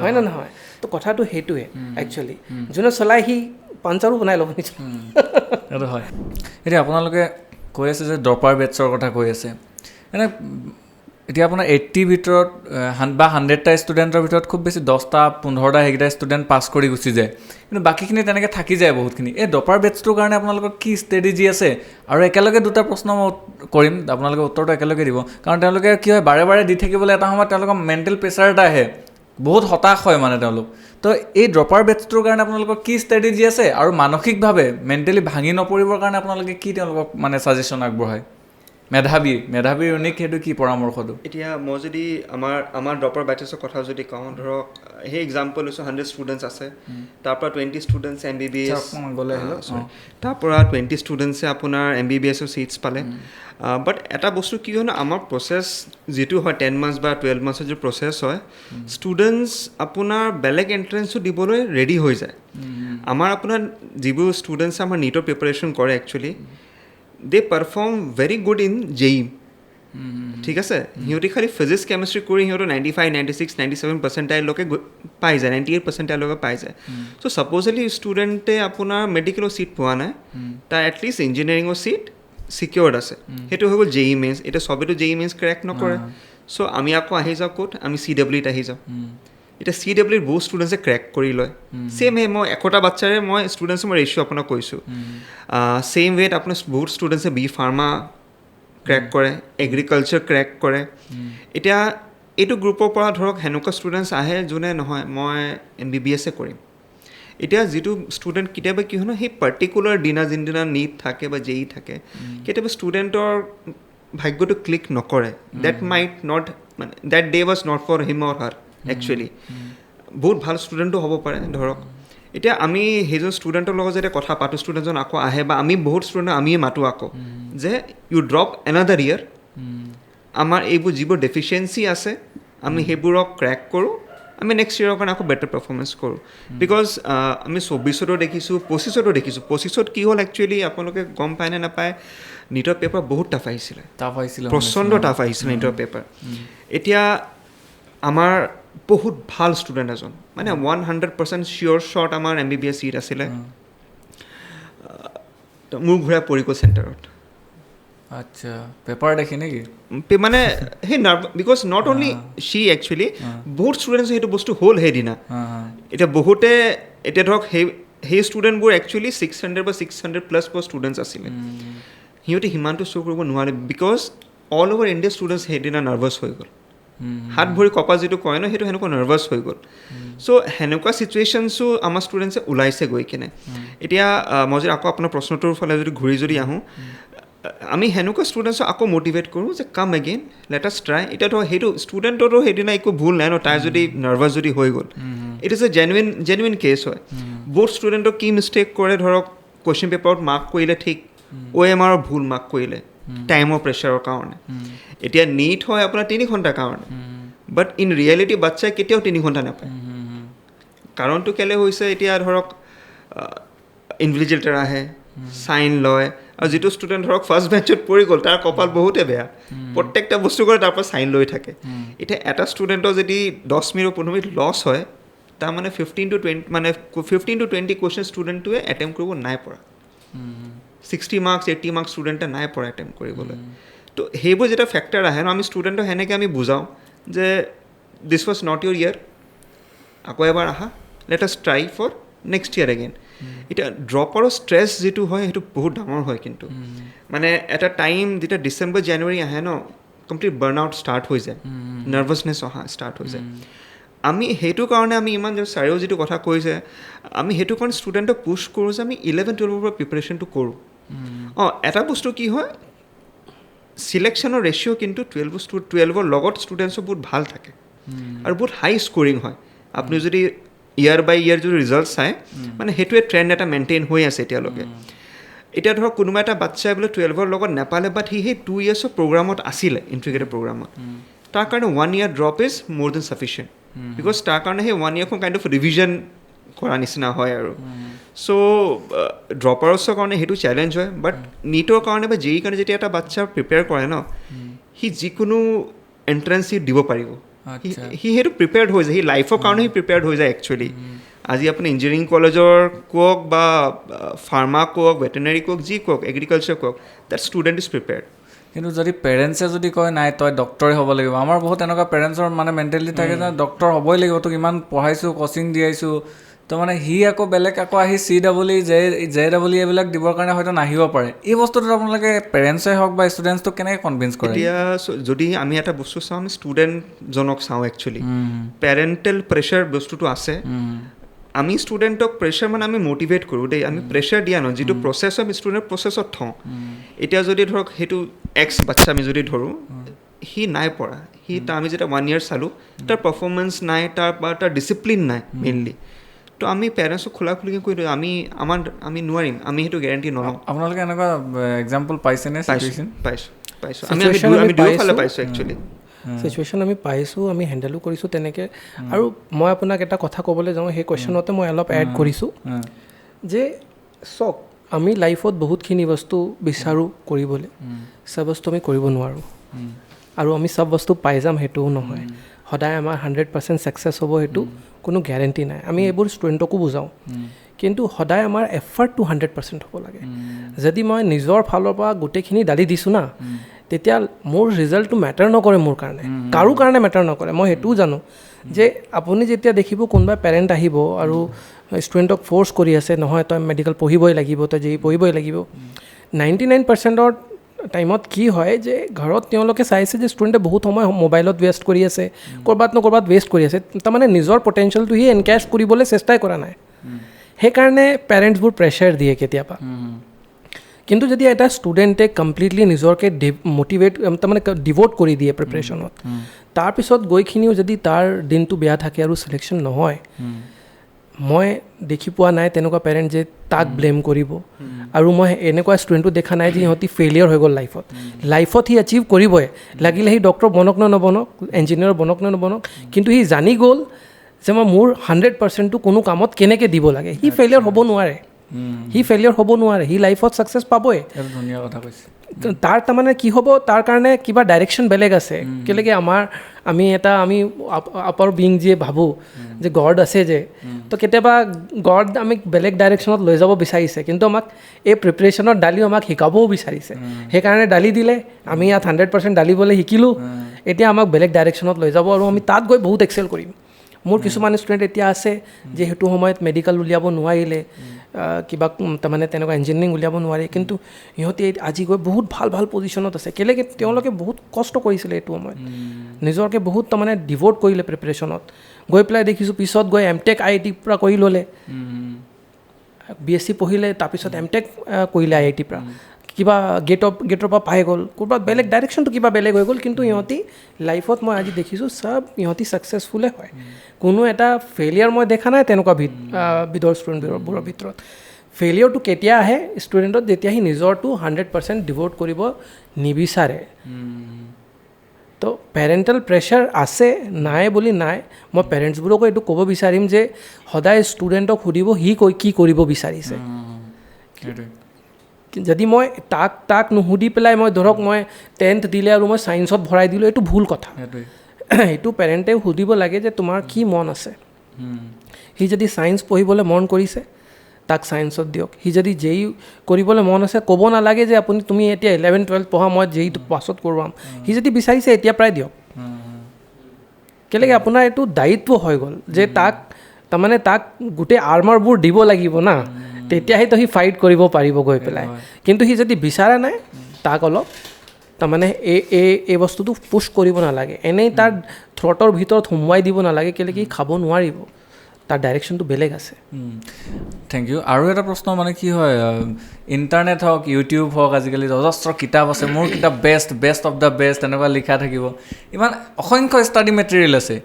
হয়নে নহয় তো কথাটো সেইটোৱে একচুৱেলি যোনে চলাই সি পাঞ্চাৰো বনাই ল'ব নিচিনা সেইটো হয় এতিয়া আপোনালোকে কৈ আছে যে ড্ৰপাৰ বেটছৰ কথা কৈ আছে এনে এতিয়া আপোনাৰ 80 ভিতৰত বা 100টা ষ্টুডেণ্টৰ ভিতৰত খুব বেছি 10টা 15টা সেইকেইটা ষ্টুডেণ্ট পাছ কৰি গুচি যায় কিন্তু বাকীখিনি তেনেকৈ থাকি যায় বহুতখিনি এই ড্ৰপাৰ বেটছটোৰ কাৰণে আপোনালোকৰ কি ষ্ট্ৰেটেজি আছে আৰু একেলগে দুটা প্ৰশ্ন মই কৰিম আপোনালোকে উত্তৰটো একেলগে দিব কাৰণ তেওঁলোকে কি হয় বাৰে বাৰে দি থাকিবলৈ এটা সময়ত তেওঁলোকৰ মেণ্টেল প্ৰেছাৰ এটা আহে বহুত হতাশ হয় মানে তেওঁলোক তো এই ড্ৰপাৰ বেটছটোৰ কাৰণে আপোনালোকৰ কি ষ্ট্ৰেটেজি আছে আৰু মানসিকভাৱে মেণ্টেলি ভাঙি নপৰিবৰ কাৰণে আপোনালোকে কি তেওঁলোকক মানে ছাজেশ্যন আগবঢ়ায় মেধাৱীৰ ইউনিক সেইটো কি পৰামৰ্শ দিওঁ এতিয়া মই যদি আমাৰ ড্ৰপাৰ বেচেছৰ কথা যদি কওঁ ধৰক সেই এক্সাম্পল লৈছোঁ 100 ষ্টুডেণ্টছ আছে তাৰ পৰা 20 ষ্টুডেণ্টছ MBBS তাৰ পৰা 20 ষ্টুডেণ্টছে আপোনাৰ MBBSৰ ছিটছ পালে বাট এটা বস্তু কি হয় ন আমাৰ প্ৰচেছ যিটো হয় 10 মান্থছ বা 12 মান্থছৰ যিটো প্ৰচেছ হয় ষ্টুডেণ্টছ আপোনাৰ বেলেগ এণ্ট্ৰেঞ্চো দিবলৈ ৰেডি হৈ যায় আমাৰ আপোনাৰ যিবোৰ ষ্টুডেণ্টছে আমাৰ নীটৰ প্ৰিপাৰেশ্যন কৰে actually they perform very good in JEE ঠিক আছে সিহঁতি খালি ফিজিক্স কেমেষ্ট্ৰি কৰি সিহঁতৰ 95 96 97 পাৰ্চেণ্টাইললৈকে পাই যায় 98 পাৰ্চেণ্টাইললৈকে পাই যায় চ' ছাপ'জলি ষ্টুডেণ্টে আপোনাৰ মেডিকেলৰ ছিট পোৱা নাই তাৰ এটলিষ্ট ইঞ্জিনিয়াৰিঙৰ ছিট ছিকিউৰ্ড আছে সেইটো হৈ গ'ল JEE মেইনছ এতিয়া চবেতো JEE মেইনছ ক্ৰেক নকৰে চ' আমি আকৌ আহি যাওঁ ক'ত আমি CWত আহি যাওঁ এতিয়া CWত বহুত ষ্টুডেণ্টছে ক্ৰেক কৰি লয় ছেম মই এশটা বাচ্চাৰে মই ষ্টুডেণ্টছৰ মই ৰেচিঅ' আপোনাক কৈছোঁ ছেইম ৱেত আপোনাৰ বহুত ষ্টুডেণ্টছে B ফাৰ্মা ক্ৰেক কৰে এগ্ৰিকালচাৰ ক্ৰেক কৰে এতিয়া এইটো গ্ৰুপৰ পৰা ধৰক সেনেকুৱা ষ্টুডেণ্টছ আহে যোনে নহয় মই MBBS কৰিম এতিয়া যিটো ষ্টুডেণ্ট কেতিয়াবা কি হয় ন সেই পাৰ্টিকুলাৰ দিনা যোনদিনা নীট থাকে বা JEE থাকে কেতিয়াবা ষ্টুডেণ্টৰ ভাগ্যটো ক্লিক নকৰে ডেট মাইট নট মানে that day was not for him or her actually বহুত ভাল ষ্টুডেণ্টো হ'ব পাৰে ধৰক এতিয়া আমি সেইজন ষ্টুডেণ্টৰ লগত যেতিয়া কথা পাতোঁ ষ্টুডেণ্টজন আকৌ আহে বা আমি বহুত ষ্টুডেণ্ট আমিয়ে মাতোঁ আকৌ যে ইউ ড্ৰপ এনাডাৰ ইয়েৰ আমাৰ এইবোৰ যিবোৰ ডেফিচিয়েঞ্চি আছে আমি সেইবোৰক ক্ৰেক কৰোঁ আমি নেক্সট ইয়েৰৰ কাৰণে আকৌ বেটাৰ পাৰফৰ্মেঞ্চ কৰোঁ বিকজ আমি 24তো দেখিছোঁ 25তো দেখিছোঁ 25ত কি হ'ল একচুৱেলি আপোনালোকে গম পায় নে নাপায় নীটৰ পেপাৰ বহুত টাফ আহিছিলে প্ৰচণ্ড টাফ আহিছিলে নীটৰ পেপাৰ এতিয়া আমাৰ বহুত ভাল ষ্টুডেণ্ট এজন মানে 100% চিয়'ৰ শ্বৰ্ট আমাৰ MBBS ছিট আছিলে মোৰ ঘূৰাই পৰি গ'ল চেণ্টাৰত আচ্ছা পেপাৰ দেখি নেকি মানে সেই because not only Shi actually বহুত ষ্টুডেণ্টছ সেইটো বস্তু হ'ল সেইদিনা এতিয়া বহুতে এতিয়া ধৰক সেই ষ্টুডেণ্টবোৰ একচুৱেলি 600 বা 600+ ষ্টুডেণ্টছ আছিলে সিহঁতে সিমানটো শ্ব' কৰিব নোৱাৰে because all over India students সেইদিনা নাৰ্ভাছ হৈ গ'ল হাত ভৰি কপা যিটো কয় ন সেইটো সেনেকুৱা নাৰ্ভাছ হৈ গ'ল চ' সেনেকুৱা চিটুৱেশ্যনছো আমাৰ ষ্টুডেণ্টছে ওলাইছে গৈ কিনে এতিয়া মই যদি আকৌ আপোনাৰ প্ৰশ্নটোৰ ফালে যদি ঘূৰি যদি আহোঁ আমি সেনেকুৱা ষ্টুডেণ্টছক আকৌ মটিভেট কৰোঁ যে কাম এগেইন লেট আছ ট্ৰাই এতিয়া ধৰক সেইটো ষ্টুডেণ্টৰো সেইদিনা একো ভুল নাই ন তাই যদি নাৰ্ভাছ যদি হৈ গ'ল it is a genuine case হয় বহুত ষ্টুডেণ্টক কি মিষ্টেক কৰে ধৰক কুৱেশ্যন পেপাৰত মাৰ্ক কৰিলে ঠিক OMR ভুল মাৰ্ক কৰিলে টাইমৰ প্ৰেছাৰৰ কাৰণে এতিয়া নীট হয় আপোনাৰ 3 ঘণ্টাৰ কাৰণে বাট ইন ৰিয়েলিটি বাচ্চাই কেতিয়াও 3 ঘণ্টা নাপায় কাৰণটো কেলৈ হৈছে এতিয়া ধৰক ইনভিজিলেটৰ আহে চাইন লয় আৰু যিটো ষ্টুডেণ্ট ধৰক ফাৰ্ষ্ট বেঞ্চত পৰি গ'ল তাৰ কপাল বহুতে বেয়া প্ৰত্যেকটা বস্তু কৰে তাৰ পৰা চাইন লৈ থাকে এতিয়া এটা ষ্টুডেণ্টৰ যদি 10 মিনিট 15 মিনিট লছ হয় তাৰমানে 15 to 20 কুৱেশ্যন ষ্টুডেণ্টটোৱে এটেম্প কৰিব নাই পৰা 60 মাৰ্কছ 80 মাৰ্কছ ষ্টুডেণ্টে নাই পৰা এটেম্প কৰিবলৈ তো সেইবোৰ যেতিয়া ফেক্টৰ আহে ন আমি ষ্টুডেণ্টক সেনেকৈ আমি বুজাওঁ যে this was not your year আকৌ এবাৰ আহা let us try for next year again এতিয়া ড্ৰপাৰৰ ষ্ট্ৰেছ যিটো হয় সেইটো বহুত ডাঙৰ হয় কিন্তু মানে এটা টাইম যেতিয়া ডিচেম্বৰ জানুৱাৰী আহে ন কমপ্লিট বাৰ্ণ আউট ষ্টাৰ্ট হৈ যায় নাৰ্ভাছনেছ অহা ষ্টাৰ্ট হৈ যায় আমি সেইটো কাৰণে আমি ইমান ছাৰেও যিটো কথা কৈছে আমি সেইটো কাৰণে ষ্টুডেণ্টক পুছ কৰোঁ যে আমি 11-12ৰ পৰা প্ৰিপেৰেশ্যনটো কৰোঁ এটা বস্তু কি হয় চিলেকশ্যনৰ ৰেচিঅ' কিন্তু 12ৰ লগত ষ্টুডেণ্টছৰ বহুত ভাল থাকে আৰু বহুত হাই স্ক'ৰিং হয় আপুনি যদি ইয়াৰ বাই ইয়াৰ যদি ৰিজাল্ট চায় মানে সেইটোৱে ট্ৰেণ্ড এটা মেইনটেইন হৈ আছে এতিয়ালৈকে এতিয়া ধৰক কোনোবা এটা বাচ্চাই বোলে 12ৰ লগত নাপালে বাট সি সেই 2 yearsৰ প্ৰগ্ৰামত আছিলে ইণ্টিগ্ৰেটেড প্ৰগ্ৰামত তাৰ কাৰণে 1 year ড্ৰপ ইজ মোৰ দেন চাফিচিয়েণ্ট বিকজ তাৰ কাৰণে সেই 1 yearখন কাইণ্ড অফ ৰিভিজন কৰা নিচিনা হয় আৰু চ' ড্ৰপাৰ্ছৰ কাৰণে সেইটো চেলেঞ্জ হয় বাট নীটৰ কাৰণে বা JEE কাৰণে যেতিয়া এটা বাচ্চা প্ৰিপেয়াৰ কৰে ন সি যিকোনো এণ্ট্ৰেঞ্চ সি দিব পাৰিব সি সেইটো প্ৰিপেয়াৰ্ড হৈ যায় সি লাইফৰ কাৰণে সি প্ৰিপেয়াৰ্ড হৈ যায় একচুৱেলি আজি আপুনি ইঞ্জিনিয়াৰিং কলেজৰ কওক বা ফাৰ্মা কওক ভেটেনেৰি কওক যি কওক এগ্ৰিকালচাৰ কওক দেট ষ্টুডেণ্ট ইজ প্ৰিপেয়াৰ্ড কিন্তু যদি পেৰেণ্টছে যদি কয় নাই তই ডক্টৰে হ'ব লাগিব আমাৰ বহুত এনেকুৱা পেৰেণ্টছৰ মানে মেণ্টেলিটি থাকে যে ডক্টৰ হ'বই লাগিব তোক ইমান পঢ়াইছোঁ কচিং দিয়াইছোঁ তো মানে সি আকৌ বেলেগ আকৌ আহি CEE JEE এইবিলাক দিবৰ কাৰণে হয়তো নাহিব পাৰে এই বস্তুটোত আপোনালোকে পেৰেণ্টছে হওক বা ষ্টুডেণ্টছটোক কেনেকৈ কনভিন্স কৰে এতিয়া যদি আমি এটা বস্তু চাওঁ আমি ষ্টুডেণ্টজনক চাওঁ একচুৱেলি পেৰেণ্টেল প্ৰেছাৰ বস্তুটো আছে আমি ষ্টুডেণ্টক প্ৰেছাৰ মানে আমি মটিভেট কৰোঁ দেই আমি প্ৰেছাৰ দিয়া নহয় যিটো প্ৰচেছ আমি ষ্টুডেণ্ট প্ৰচেছত থওঁ এতিয়া যদি ধৰক সেইটো বাচ্ছা আমি যদি ধৰোঁ সি নাই পঢ়া আমি যেতিয়া 1 year চালোঁ তাৰ পাৰফৰ্মেঞ্চ নাই তাৰ ডিচিপ্লিন নাই মেইনলি তো আমি পেৰেণ্টছক খোলাখুলিকৈ কৈ দিওঁ আমি নোৱাৰিম আমি সেইটো গেৰেণ্টি নলওঁ আপোনালোকে এনেকুৱা এক্সাম্পল পাইছেনে পাইছোঁ আমি দুয়োফালে পাইছোঁ একচুৱেলি চিচুৱেশ্যন আমি পাইছোঁ আমি হেণ্ডেলো কৰিছোঁ তেনেকৈ আৰু মই আপোনাক এটা কথা ক'বলৈ যাওঁ সেই কুৱেশ্যনতে মই অলপ এড কৰিছোঁ যে চাওক আমি লাইফত বহুতখিনি বস্তু বিচাৰোঁ কৰিবলৈ চব বস্তু আমি কৰিব নোৱাৰোঁ আৰু আমি চব বস্তু পাই যাম সেইটোও নহয় সদায় আমাৰ 100% ছাকচেছ হ'ব সেইটো কোনো গেৰেণ্টি নাই আমি এইবোৰ ষ্টুডেণ্টকো বুজাওঁ কিন্তু সদায় আমাৰ এফৰ্টটো 100% হ'ব লাগে যদি মই নিজৰ ফালৰ পৰা গোটেইখিনি দালি দিছোঁ না তেতিয়া মোৰ ৰিজাল্টটো মেটাৰ নকৰে মোৰ কাৰণে কাৰো কাৰণে মেটাৰ নকৰে মই সেইটোও জানো যে আপুনি যেতিয়া দেখিব কোনোবা পেৰেণ্ট আহিব আৰু ষ্টুডেণ্টক ফ'ৰ্চ কৰি আছে নহয় তই মেডিকেল পঢ়িবই লাগিব তই JEE পঢ়িবই লাগিব 99%ৰ টাইমত কি হয় যে ঘৰত তেওঁলোকে চাইছে যে ষ্টুডেণ্টে বহুত সময় মোবাইলত ৱেষ্ট কৰি আছে ক'ৰবাত ৱেষ্ট কৰি আছে তাৰমানে নিজৰ পটেঞ্চিয়েলটো সি এনকেছ কৰিবলৈ চেষ্টাই কৰা নাই সেইকাৰণে পেৰেণ্টছবোৰ প্ৰেছাৰ দিয়ে কেতিয়াবা কিন্তু যদি এটা ষ্টুডেণ্টে কমপ্লিটলি নিজকে মটিভেট তাৰমানে ডিভ'ট কৰি দিয়ে প্ৰিপেৰেশ্যনত তাৰপিছত গৈখিনিও যদি তাৰ দিনটো বেয়া থাকে আৰু চিলেকশ্যন নহয় মই দেখি পোৱা নাই তেনেকুৱা পেৰেণ্ট যে তাক ব্লেম কৰিব আৰু মই এনেকুৱা ষ্টুডেণ্টটো দেখা নাই যে সিহঁতি ফেইলিয়ৰ হৈ গ'ল লাইফত সি এচিভ কৰিবই লাগিলে সি ডক্টৰ বনক নে নবনক ইঞ্জিনিয়াৰ বনক নে নবনক কিন্তু সি জানি গ'ল যে মই মোৰ 100%টো কোনো কামত কেনেকৈ দিব লাগে সি ফেইলিয়ৰ হ'ব নোৱাৰে সি লাইফত ছাকচেছ পাবই ধুনীয়া কথা কৈছে তাৰ তাৰমানে কি হ'ব তাৰ কাৰণে কিবা ডাইৰেকশ্যন বেলেগ আছে কেলেকে আমি আপাৰ বিং যিয়ে ভাবোঁ যে গড আছে যে তো কেতিয়াবা গড আমাক বেলেগ ডাইৰেকশ্যনত লৈ যাব বিচাৰিছে কিন্তু আমাক এই প্ৰিপেৰেশ্যনৰ দালিও আমাক শিকাবও বিচাৰিছে সেইকাৰণে দালি দিলে আমি ইয়াত 100% দালিবলৈ শিকিলোঁ এতিয়া আমাক বেলেগ ডাইৰেকশ্যনত লৈ যাব আৰু আমি তাত গৈ বহুত এক্সেল কৰিম মোৰ কিছুমান ষ্টুডেণ্ট এতিয়া আছে যে সেইটো সময়ত মেডিকেল উলিয়াব নোৱাৰিলে কিবা তাৰমানে তেনেকুৱা ইঞ্জিনিয়াৰিং উলিয়াব নোৱাৰে কিন্তু সিহঁতে আজি গৈ বহুত ভাল পজিশ্যনত আছে কেলেকে তেওঁলোকে বহুত কষ্ট কৰিছিলে এইটো সময়ত নিজকে বহুত তাৰমানে ডিভ'ট কৰিলে প্ৰিপেৰেশ্যনত গৈ পেলাই দেখিছোঁ পিছত গৈ MTech IIT পৰা কৰি ল'লে BSc পঢ়িলে তাৰপিছত MTech কৰিলে IIT পৰা কিবা গেটৰ পৰা পাই গ'ল ক'ৰবাত বেলেগ ডাইৰেকশ্যনটো কিবা বেলেগ হৈ গ'ল কিন্তু সিহঁতি লাইফত মই আজি দেখিছোঁ চব সিহঁতি ছাকচেছফুলে হয় কোনো এটা ফেইলিয়াৰ মই দেখা নাই তেনেকুৱা বিধৰ ষ্টুডেণ্টবোৰৰ ভিতৰত ফেইলিয়ৰটো কেতিয়া আহে ষ্টুডেণ্টত যেতিয়া সি নিজৰটো 100% ডিভ'ট কৰিব নিবিচাৰে তো পেৰেণ্টেল প্ৰেছাৰ আছে নাই বুলি নাই মই পেৰেণ্টছবোৰকো এইটো ক'ব বিচাৰিম যে সদায় ষ্টুডেণ্টক সুধিব সি কি কৰিব বিচাৰিছে যদি মই তাক নুসুধি পেলাই মই ধৰক মই 10th দিলে আৰু মই ছায়েন্সত ভৰাই দিলোঁ এইটো ভুল কথা এইটো পেৰেণ্টে সুধিব লাগে যে তোমাৰ কি মন আছে সি যদি ছায়েন্স পঢ়িবলৈ মন কৰিছে তাক ছায়েন্সত দিয়ক সি যদি JEE কৰিবলৈ মন আছে ক'ব নালাগে যে তুমি এতিয়া 11-12 পঢ়া মই JEE পাছত কৰোৱাম সি যদি বিচাৰিছে এতিয়া প্ৰায় দিয়ক কেলেকে আপোনাৰ এইটো দায়িত্ব হৈ গ'ল যে তাক গোটেই আৰ্মাৰবোৰ দিব লাগিব না তেতিয়াহে সি ফাইট কৰিব পাৰিব গৈ পেলাই কিন্তু সি যদি বিচাৰা নাই তাক অলপ তাৰমানে এই বস্তুটো পুছ কৰিব নালাগে এনেই তাৰ থ্ৰটৰ ভিতৰত সোমোৱাই দিব নালাগে কেলেকে সি খাব নোৱাৰিব তাৰ ডাইৰেকশ্যনটো বেলেগ আছে থেংক ইউ আৰু এটা প্ৰশ্ন মানে কি হয় ইণ্টাৰনেট হওক ইউটিউব হওক আজিকালি যথেষ্ট কিতাপ আছে মোৰ কিতাপ বেষ্ট অফ দ্য বেষ্ট তেনেকুৱা লিখা থাকিব ইমান অসংখ্য ষ্টাডি মেটেৰিয়েল আছে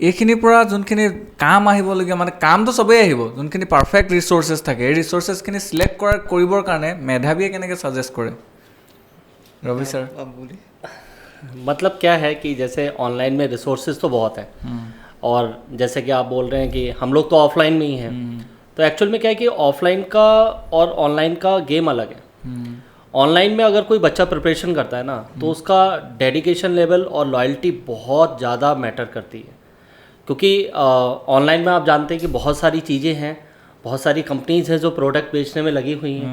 এইখিনিৰ পৰা যোনখিনি কাম আহিবলগীয়া মানে কামটো চবেই আহিব যোনখিনি পাৰফেক্ট ৰিচোৰ্চেছ থাকে এই ৰিচোৰ্চেছখিনি চিলেক্ট কৰিবৰ কাৰণে মেধাৱীয়ে কেনেকৈ ছাজেষ্ট কৰে रवि सर मतलब क्या है कि जैसे ऑनलाइन में रिसोर्सेज तो बहुत है और जैसे कि आप बोल रहे हैं कि हम लोग तो ऑफलाइन में ही हैं तो एक्चुअल में क्या है कि ऑफलाइन का और ऑनलाइन का गेम अलग है ऑनलाइन में अगर कोई बच्चा प्रिपरेशन करता है ना तो उसका डेडिकेशन लेवल और लॉयल्टी बहुत ज़्यादा मैटर करती है क्योंकि ऑनलाइन में आप जानते हैं कि बहुत सारी चीज़ें हैं बहुत सारी कंपनीज हैं जो प्रोडक्ट बेचने में लगी हुई हैं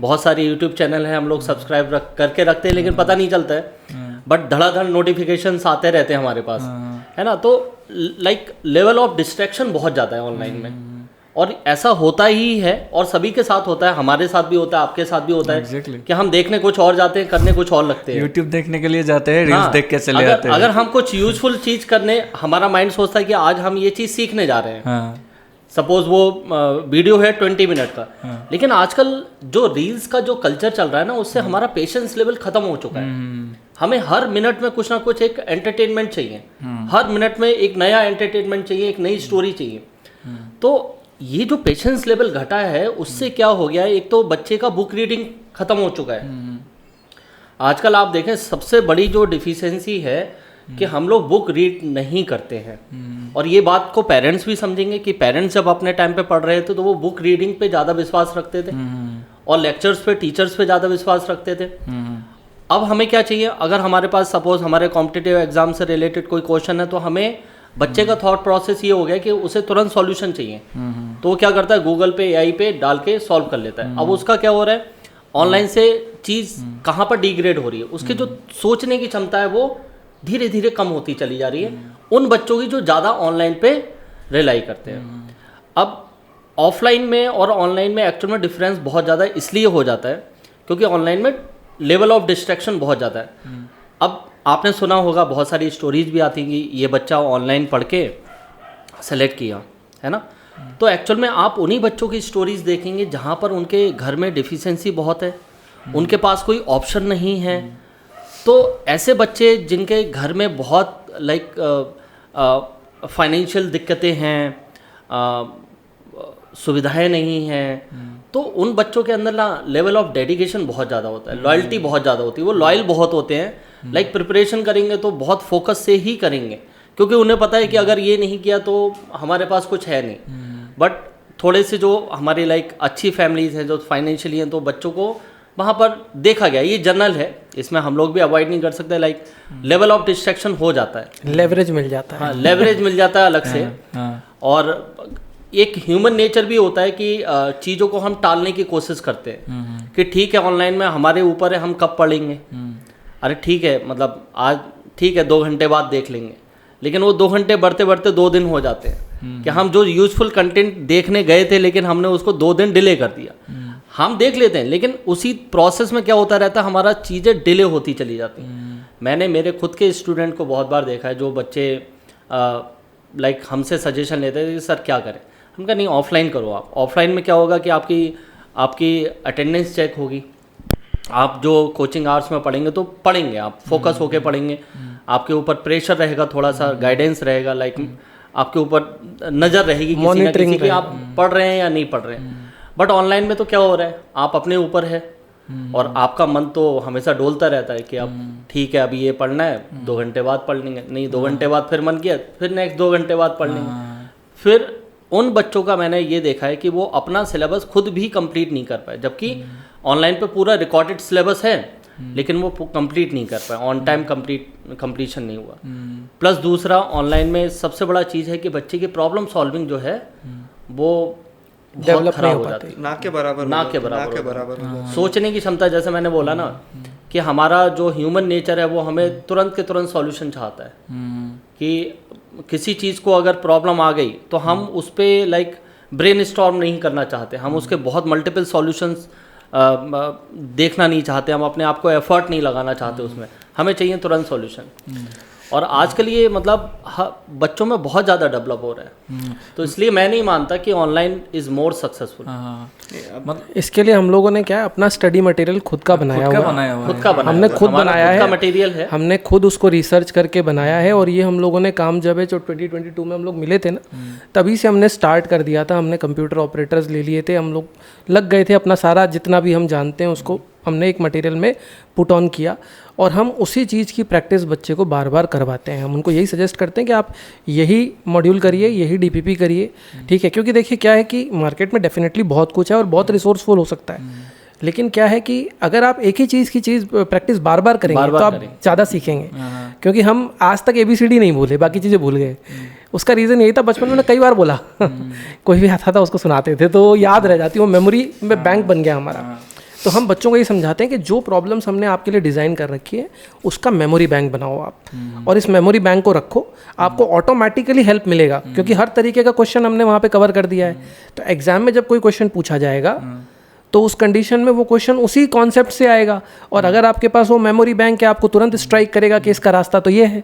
बहुत सारे यूट्यूब चैनल हैं हम लोग सब्सक्राइब करके रखते हैं लेकिन पता नहीं चलता है बट धड़ाधड़ नोटिफिकेशंस आते रहते हैं हमारे पास है ना तो लाइक लेवल ऑफ डिस्ट्रैक्शन बहुत ज़्यादा है ऑनलाइन में और ऐसा होता ही है और सभी के साथ होता है, हमारे साथ भी होता है, आपके साथ भी होता है Exactly. कि हम देखने कुछ और जाते हैं, करने कुछ और लगते हैं। यूट्यूब देखने के लिए जाते हैं, रील्स हाँ, देख के चले जाते हैं। अगर हम कुछ यूजफुल चीज़ करने, हमारा माइंड सोचता है कि आज हम ये चीज़ सीखने जा रहे हैं, हाँ, सपोज वो वीडियो है 20 मिनट का, लेकिन आजकल जो रील्स का जो कल्चर चल रहा है ना, उससे हमारा पेशेंस लेवल खत्म हो चुका है। हमें हर मिनट में कुछ ना कुछ एक एंटरटेनमेंट चाहिए, हर मिनट में एक नया एंटरटेनमेंट चाहिए, एक नई स्टोरी चाहिए। तो ये जो पेशेंस लेवल घटा है, उससे क्या हो गया है, एक तो बच्चे का बुक रीडिंग खत्म हो चुका है। आजकल आप देखें सबसे बड़ी जो डिफिशियंसी है कि हम लोग बुक रीड नहीं करते हैं, और ये बात को पेरेंट्स भी समझेंगे कि पेरेंट्स जब अपने टाइम पे पढ़ रहे थे तो वो बुक रीडिंग पे ज़्यादा विश्वास रखते थे और लेक्चर्स पे, टीचर्स पे ज़्यादा विश्वास रखते थे। अब हमें क्या चाहिए, अगर हमारे पास सपोज हमारे कॉम्पिटिटिव एग्जाम से रिलेटेड कोई क्वेश्चन है, तो हमें बच्चे का थॉट प्रोसेस ये हो गया कि उसे तुरंत सॉल्यूशन चाहिए। तो वो क्या करता है, गूगल पे, एआई पे डाल के सॉल्व कर लेता है। अब उसका क्या हो रहा है, ऑनलाइन से चीज़ कहाँ पर डिग्रेड हो रही है, उसकी जो सोचने की क्षमता है वो धीरे धीरे कम होती चली जा रही है उन बच्चों की जो ज़्यादा ऑनलाइन पे रिलाई करते हैं। अब ऑफलाइन में और ऑनलाइन में एक्चुअल में डिफरेंस बहुत ज़्यादा इसलिए हो जाता है क्योंकि ऑनलाइन में लेवल ऑफ डिस्ट्रैक्शन बहुत ज़्यादा है। अब आपने सुना होगा, बहुत सारी स्टोरीज भी आती हैं कि ये बच्चा ऑनलाइन पढ़ के सेलेक्ट किया, है ना। तो एक्चुअल में आप उन्हीं बच्चों की स्टोरीज देखेंगे जहाँ पर उनके घर में डिफिशियंसी बहुत है, उनके पास कोई ऑप्शन नहीं है। तो ऐसे बच्चे जिनके घर में बहुत फाइनेंशियल दिक्कतें हैं, सुविधाएं नहीं हैं, तो उन बच्चों के अंदर ना लेवल ऑफ डेडिकेशन बहुत ज़्यादा होता है, लॉयल्टी बहुत ज़्यादा होती है, वो लॉयल बहुत होते हैं। प्रिपरेशन करेंगे तो बहुत फोकस से ही करेंगे क्योंकि उन्हें पता है कि अगर ये नहीं किया तो हमारे पास कुछ है नहीं। बट थोड़े से जो हमारी अच्छी फैमिलीज हैं, जो फाइनेंशियली हैं, तो बच्चों को वहाँ पर देखा गया, ये जनरल है, इसमें हम लोग भी अवॉइड नहीं कर सकते, लेवल ऑफ डिस्ट्रैक्शन हो जाता है, लेवरेज मिल जाता है। हाँ, लेवरेज मिल जाता है अलग से। और एक ह्यूमन नेचर भी होता है कि चीज़ों को हम टालने की कोशिश करते हैं कि ठीक है ऑनलाइन में हमारे ऊपर है, हम कब पढ़ेंगे, अरे ठीक है, मतलब आज ठीक है 2 घंटे बाद देख लेंगे, लेकिन वो 2 घंटे बढ़ते बढ़ते 2 दिन हो जाते हैं कि हम जो यूजफुल कंटेंट देखने गए थे लेकिन हमने उसको 2 दिन डिले कर दिया। हम देख लेते हैं लेकिन उसी प्रोसेस में क्या होता रहता है, हमारा चीज़ें डिले होती चली जाती हैं। मैंने मेरे खुद के स्टूडेंट को बहुत बार देखा है, जो बच्चे हमसे सजेशन लेते हैं कि सर क्या करें, हम कहा नहीं ऑफलाइन करो। आप ऑफलाइन में क्या होगा कि आपकी अटेंडेंस चेक होगी, आप जो कोचिंग आवर्स में पढ़ेंगे तो पढ़ेंगे, आप फोकस होके पढ़ेंगे, आपके ऊपर प्रेशर रहेगा, थोड़ा सा गाइडेंस रहेगा, आपके ऊपर नज़र रहेगी किसी ना किसी की, आप पढ़ रहे हैं या नहीं पढ़ रहे हैं। बट ऑनलाइन में तो क्या हो रहा है, आप अपने ऊपर है और आपका मन तो हमेशा डोलता रहता है कि अब ठीक है अभी ये पढ़ना है, 2 घंटे बाद पढ़ लेंगे, नहीं 2 घंटे बाद फिर मन किया, फिर नेक्स्ट 2 घंटे बाद पढ़ लेंगे। फिर उन बच्चों का मैंने ये देखा है कि वो अपना सिलेबस खुद भी कंप्लीट नहीं कर पाए, जबकि ऑनलाइन पे पूरा रिकॉर्डेड सिलेबस है लेकिन वो कंप्लीट नहीं कर पाए, ऑन टाइम कंप्लीशन नहीं हुआ। प्लस दूसरा, ऑनलाइन में सबसे बड़ा चीज़ है कि बच्चे की प्रॉब्लम सॉल्विंग जो है वो बहुत खराब हो जाती है, ना के बराबर सोचने की क्षमता, जैसे मैंने बोला ना कि हमारा जो ह्यूमन नेचर है वो हमें तुरंत के तुरंत सॉल्यूशन चाहता है कि किसी चीज़ को अगर प्रॉब्लम आ गई तो हम उस पर ब्रेन स्टॉर्म नहीं करना चाहते, हम उसके बहुत मल्टीपल सॉल्यूशंस देखना नहीं चाहते, हम अपने आप को एफर्ट नहीं लगाना चाहते उसमें, हमें चाहिए तुरंत सॉल्यूशन। और आजकल ये बच्चों में बहुत ज़्यादा डेवलप हो रहा है, तो इसलिए मैं नहीं मानता कि ऑनलाइन इज़ मोर सक्सेसफुल। इसके लिए हम लोगों ने क्या है, अपना स्टडी मटेरियल खुद का बनाया हुआ हमने खुद बनाया है, मटेरियल है, हमने खुद उसको रिसर्च करके बनाया है। और ये हम लोगों ने काम जब है जो 2022 में हम लोग मिले थे ना, तभी से हमने स्टार्ट कर दिया था। हमने कंप्यूटर ऑपरेटर्स ले लिए थे, हम लोग लग गए थे, अपना सारा जितना भी हम जानते हैं उसको हमने एक मटेरियल में पुट ऑन किया और हम उसी चीज़ की प्रैक्टिस बच्चे को बार बार करवाते हैं। हम उनको यही सजेस्ट करते हैं कि आप यही मॉड्यूल करिए, यही डीपीपी करिए, ठीक है। क्योंकि देखिए क्या है कि मार्केट में डेफिनेटली बहुत कुछ है और बहुत रिसोर्सफुल हो सकता है, लेकिन क्या है कि अगर आप एक ही चीज़ की प्रैक्टिस बार बार करेंगे तो आप ज़्यादा सीखेंगे। क्योंकि हम आज तक ABCD नहीं भूले, बाकी चीज़ें भूल गए। उसका रीज़न यही था, बचपन में कई बार बोला कोई भी आता था उसको सुनाते थे तो याद रह जाती, वो मेमोरी में बैंक बन गया हमारा। तो हम बच्चों को ये समझाते हैं कि जो प्रॉब्लम्स हमने आपके लिए डिज़ाइन कर रखी है उसका मेमोरी बैंक बनाओ आप, और इस मेमोरी बैंक को रखो, आपको ऑटोमेटिकली हेल्प मिलेगा क्योंकि हर तरीके का क्वेश्चन हमने वहाँ पे कवर कर दिया है। तो एग्जाम में जब कोई क्वेश्चन पूछा जाएगा तो उस कंडीशन में वो क्वेश्चन उसी कॉन्सेप्ट से आएगा, और अगर आपके पास वो मेमोरी बैंक है आपको तुरंत स्ट्राइक करेगा कि इसका रास्ता तो ये है,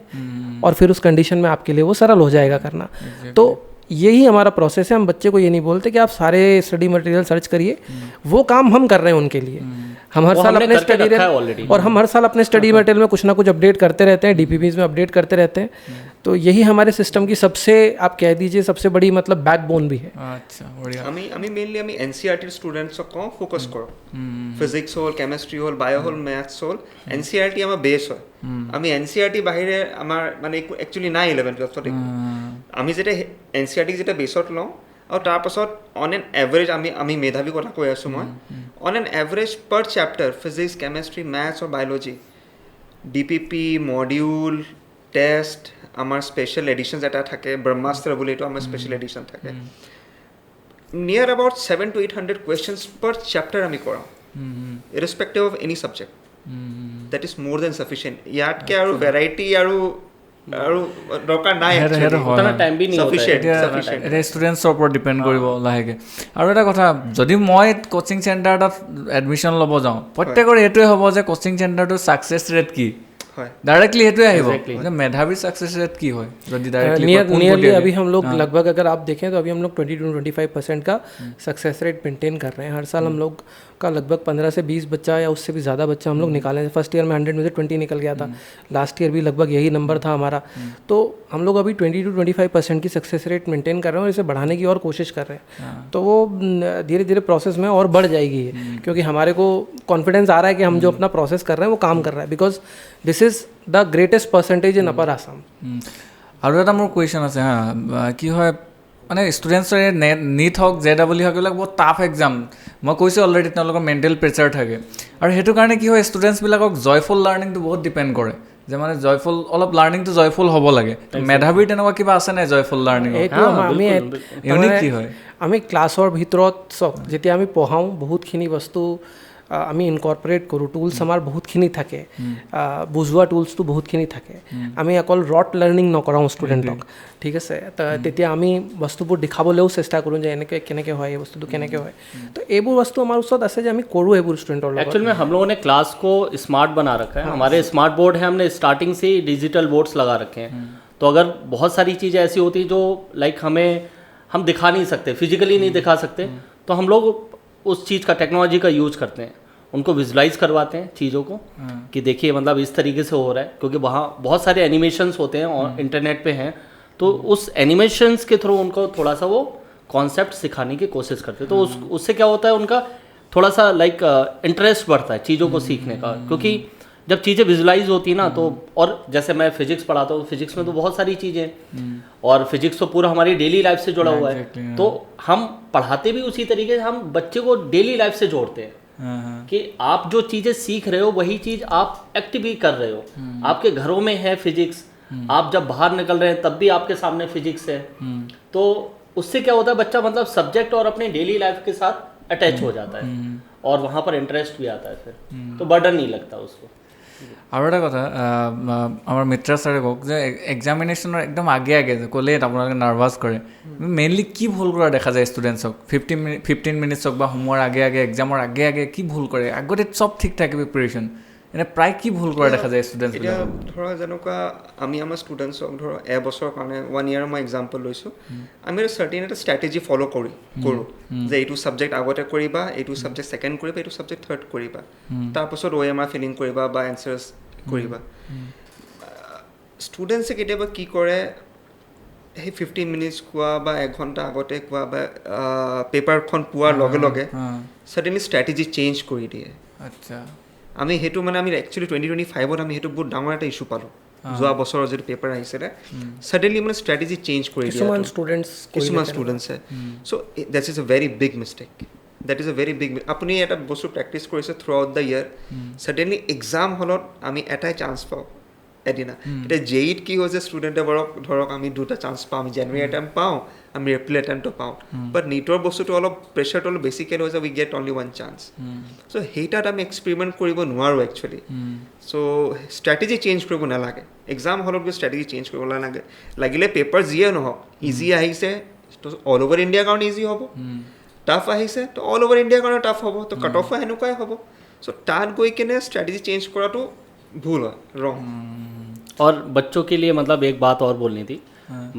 और फिर उस कंडीशन में आपके लिए वो सरल हो जाएगा करना। तो यही हमारा प्रोसेस है। हम बच्चे को ये नहीं बोलते कि आप सारे स्टडी मटेरियल सर्च करिए, वो काम हम कर रहे हैं उनके लिए। हम हर साल अपने स्टडी और हम हर साल अपने स्टडी मटेरियल में कुछ ना कुछ अपडेट करते रहते हैं, डीपीपीज में अपडेट करते रहते हैं। तो यही हमारे सिस्टम की सबसे, आप कह दीजिए सबसे बड़ी मतलब बैकबोन भी है। আচ্ছা বঢ়িয়া। আমি মেইনলি আমি NCERT ষ্টুডেণ্টছক কওঁ ফ'কাছ কৰক, ফিজিক্স হ'ল, কেমেষ্ট্ৰি হ'ল, বায়' হ'ল, মেথছ হ'ল, NCERT আমাৰ বেছ হয়। আমি NCERT বাহিৰে আমাৰ মানে একো একচুৱেলি নাই 11th 12th একো। আমি যেতিয়া NCERT যেতিয়া বেছত লওঁ আৰু তাৰপাছত অন এন এভাৰেজ আমি মেধাৱী কথা কৈ আছোঁ মই, on an average per chapter physics, chemistry, maths আৰু বায়'লজি, DPP, মডিউল, টেষ্ট, আমাৰ স্পেচিয়েল এডিশ্যনছ এটা থাকে, ব্ৰহ্মাস্ত্ৰ বুলি এইটো আমাৰ স্পেচিয়েল এডিশ্যন থাকে। Near about 700 to 800 questions per chapter আমি কৰাওঁ, irrespective of any subject. That is মোৰ দেন চাফিচিয়েণ্ট। ইয়াতকৈ আৰু ভেৰাইটি আৰু দৰকাৰ নাই, এতিয়া ষ্টুডেণ্টছৰ ওপৰত ডিপেণ্ড কৰিব লাহেকৈ। আৰু এটা কথা, যদি মই কোচিং চেণ্টাৰ এটাত এডমিশ্যন ল'ব যাওঁ, প্ৰত্যেকৰে এইটোৱে হ'ব যে কোচিং চেণ্টাৰটোৰ ছাকচেছ ৰেট কি, डायरेक्टली हेतु আহিব যে মেধাवी सक्सेस रेट की হয় যদি डायरेक्टली नियरली अभी हम लोग लगभग अगर आप देखें तो अभी हम लोग 20 to 25% का सक्सेस रेट मेंटेन कर रहे हैं। हर साल हम लोग का लगभग 15 से 20 बच्चा या उससे भी ज़्यादा बच्चा हम लोग निकाले हैं। फर्स्ट ईयर में 100 में से 20 निकल गया था, लास्ट ईयर भी लगभग यही नंबर था हमारा। तो हम लोग अभी 20 to 25% की सक्सेस रेट मेंटेन कर रहे हैं और इसे बढ़ाने की और कोशिश कर रहे हैं। तो वो धीरे धीरे प्रोसेस में और बढ़ जाएगी, क्योंकि हमारे को कॉन्फिडेंस आ रहा है कि हम जो अपना प्रोसेस कर रहे हैं वो काम कर रहा है, because this is the greatest percentage in upper Assam. আৰু এটা মোৰ কুৱেশ্যন আছে হা, কি হয় মানে ষ্টুডেণ্টছৰে নীট হওক, JEE হওক, এইবিলাক বহুত টাফ এক্সাম। মই কৈছোঁ অলৰেডি তেওঁলোকৰ মেণ্টেল প্ৰেছাৰ থাকে, আৰু সেইটো কাৰণে কি হয় ষ্টুডেণ্টছবিলাকক জয়ফুল লাৰ্ণিংটো বহুত ডিপেণ্ড কৰে, যে মানে জয়ফুল অলপ লাৰ্ণিংটো জয়ফুল হ'ব লাগে। মেধাৱীৰ তেনেকুৱা কিবা আছে নাই জয়ফুল লাৰ্ণিং? এইটো ইউনিক কি হয়? আমি ক্লাছৰ ভিতৰত চাওক, যেতিয়া আমি পঢ়াওঁ বহুতখিনি বস্তু আমি ইনকৰ্পৰেট কৰোঁ, টুলছ আমাৰ বহুতখিনি থাকে, বুজোৱা টুলছটো বহুতখিনি থাকে। আমি অকল ৰট লাৰ্ণিং নকৰাওঁ ষ্টুডেণ্টক, ঠিক আছে? তেতিয়া আমি বস্তুবোৰ দেখাবলৈও চেষ্টা কৰোঁ যে এনেকৈ কেনেকৈ হয়, এই বস্তুটো কেনেকৈ হয়। তো এইবোৰ বস্তু আমাৰ ওচৰত আছে যে আমি কৰোঁ এইবোৰ ষ্টুডেণ্টৰ লগত। एक्चुअल में हम लोगों ने क्लास को स्मार्ट बना रखा है। हमारे स्मार्ट बोर्ड है, हमने स्टार्टिंग से ही डिजिटल बोर्ड्स लगा रखे हैं। तो अगर बहुत सारी चीज़ें ऐसी होती जो लाइक हम दिखा नहीं सकते, फिजिकली नहीं दिखा सकते, तो हम लोग उस चीज़ का, टेक्नोलॉजी का यूज़ करते हैं, उनको विजुलाइज करवाते हैं चीज़ों को कि देखिए मतलब इस तरीके से हो रहा है, क्योंकि वहाँ बहुत सारे एनिमेशंस होते हैं और इंटरनेट पे हैं, तो उस एनिमेशंस के थ्रू उनको थोड़ा सा वो कॉन्सेप्ट सिखाने की कोशिश करते हैं। तो उससे क्या होता है, उनका थोड़ा सा लाइक इंटरेस्ट बढ़ता है चीज़ों को सीखने का, क्योंकि जब चीज़ें विजुलाइज होती हैं ना, तो और जैसे मैं फिजिक्स पढ़ाता हूँ, फिजिक्स में तो बहुत सारी चीज़ें, और फिजिक्स तो पूरा हमारी डेली लाइफ से जुड़ा हुआ है, तो हम पढ़ाते भी उसी तरीके से, हम बच्चे को डेली लाइफ से जोड़ते हैं कि आप जो चीज़ें सीख रहे हो वही चीज़ आप एक्टिव भी कर रहे हो। आपके घरों में है फिजिक्स, आप जब बाहर निकल रहे हैं तब भी आपके सामने फिजिक्स है। तो उससे क्या होता है, बच्चा मतलब सब्जेक्ट और अपनी डेली लाइफ के साथ अटैच हो जाता है, और वहाँ पर इंटरेस्ट भी आता है, फिर तो बर्डन नहीं लगता उसको। আৰু এটা কথা, আমাৰ মিত্ৰা ছাৰে কওক যে এক্সামিনেশ্যনৰ একদম আগে আগে যে ক'লে আপোনালোকে নাৰ্ভাছ কৰে, মেইনলি কি ভুল কৰা দেখা যায় ষ্টুডেণ্টছক? 15 মিনিটছ হওক বা হোমৱৰ্ক আগে আগে, এক্সামৰ আগে আগে কি ভুল কৰে? আগতে চব ঠিক থাকে প্ৰিপেৰেশ্যন, এনে প্ৰায় কি ভুল কৰা দেখা যায় ষ্টুডেণ্টছ? এতিয়া ধৰা যেনেকুৱা আমি আমাৰ ষ্টুডেণ্টছক ধৰক এবছৰৰ কাৰণে 1 year মই এক্সাম্পল লৈছোঁ, আমি চাৰ্টেইন এটা ষ্ট্ৰেটেজি ফ'ল' কৰোঁ যে এইটো ছাবজেক্ট আগতে কৰিবা, এইটো ছাবজেক্ট ছেকেণ্ড কৰিবা, এইটো ছাবজেক্ট থাৰ্ড কৰিবা, তাৰপাছত OMR ফিলিং কৰিবা বা এনচাৰ্ছ কৰিবা। ষ্টুডেণ্টছে কেতিয়াবা কি কৰে, সেই 15 মিনিটছ কোৱা বা 1 ঘণ্টা আগতে কোৱা বা পেপাৰখন পোৱাৰ লগে লগে ছাডেনলি ষ্ট্ৰেটেজি চেঞ্জ কৰি দিয়ে। আচ্ছা, আমি সেইটো মানে আমি একচুৱেলি 2025ত আমি সেইটো বহুত ডাঙৰ এটা ইছ্যু পালোঁ। যোৱা বছৰৰ যিটো পেপাৰ আহিছিলে, ছাডেনলি মানে ষ্ট্ৰেটেজি চেঞ্জ কৰি দিয়ে কিছুমান ষ্টুডেণ্টছে। So' that is a very big mistake, that is a very big. আপুনি এটা বস্তু প্ৰেক্টিছ কৰিছে throughout the year, suddenly exam হলত আমি এটাই চান্স পাওঁ এদিনা এতিয়া জেইত কি হৈছে ষ্টুডেণ্টে ধৰক আমি 2টা চান্স পাওঁ আমি জানুৱাৰী এটেম্প পাওঁ আমি এপ্ৰিল এটেম্পটো পাওঁ বাট নিটৰ বস্তুটো অলপ প্ৰেছাৰটো অলপ বেছিকৈ হৈ যায় উই গেট অনলি 1 চান্স চ' সেইটাত আমি এক্সপেৰিমেণ্ট কৰিব নোৱাৰোঁ একচুৱেলি চ' ষ্ট্ৰেটেজি চেঞ্জ কৰিব নালাগে এক্সাম হলত গৈ ষ্ট্ৰেটেজি চেঞ্জ কৰিব নালাগে লাগিলে পেপাৰ যিয়ে নহওক ইজি আহিছে তো অল অভাৰ ইণ্ডিয়াৰ কাৰণে ইজি হ'ব টাফ আহিছে তো অল অভাৰ ইণ্ডিয়াৰ কাৰণে টাফ হ'ব তো কাট অফো সেনেকুৱাই হ'ব চ' তাত গৈ কেনে ষ্ট্ৰেটেজি চেঞ্জ কৰাটো ভুল হয় ৰং और बच्चों के लिए मतलब एक बात और बोलनी थी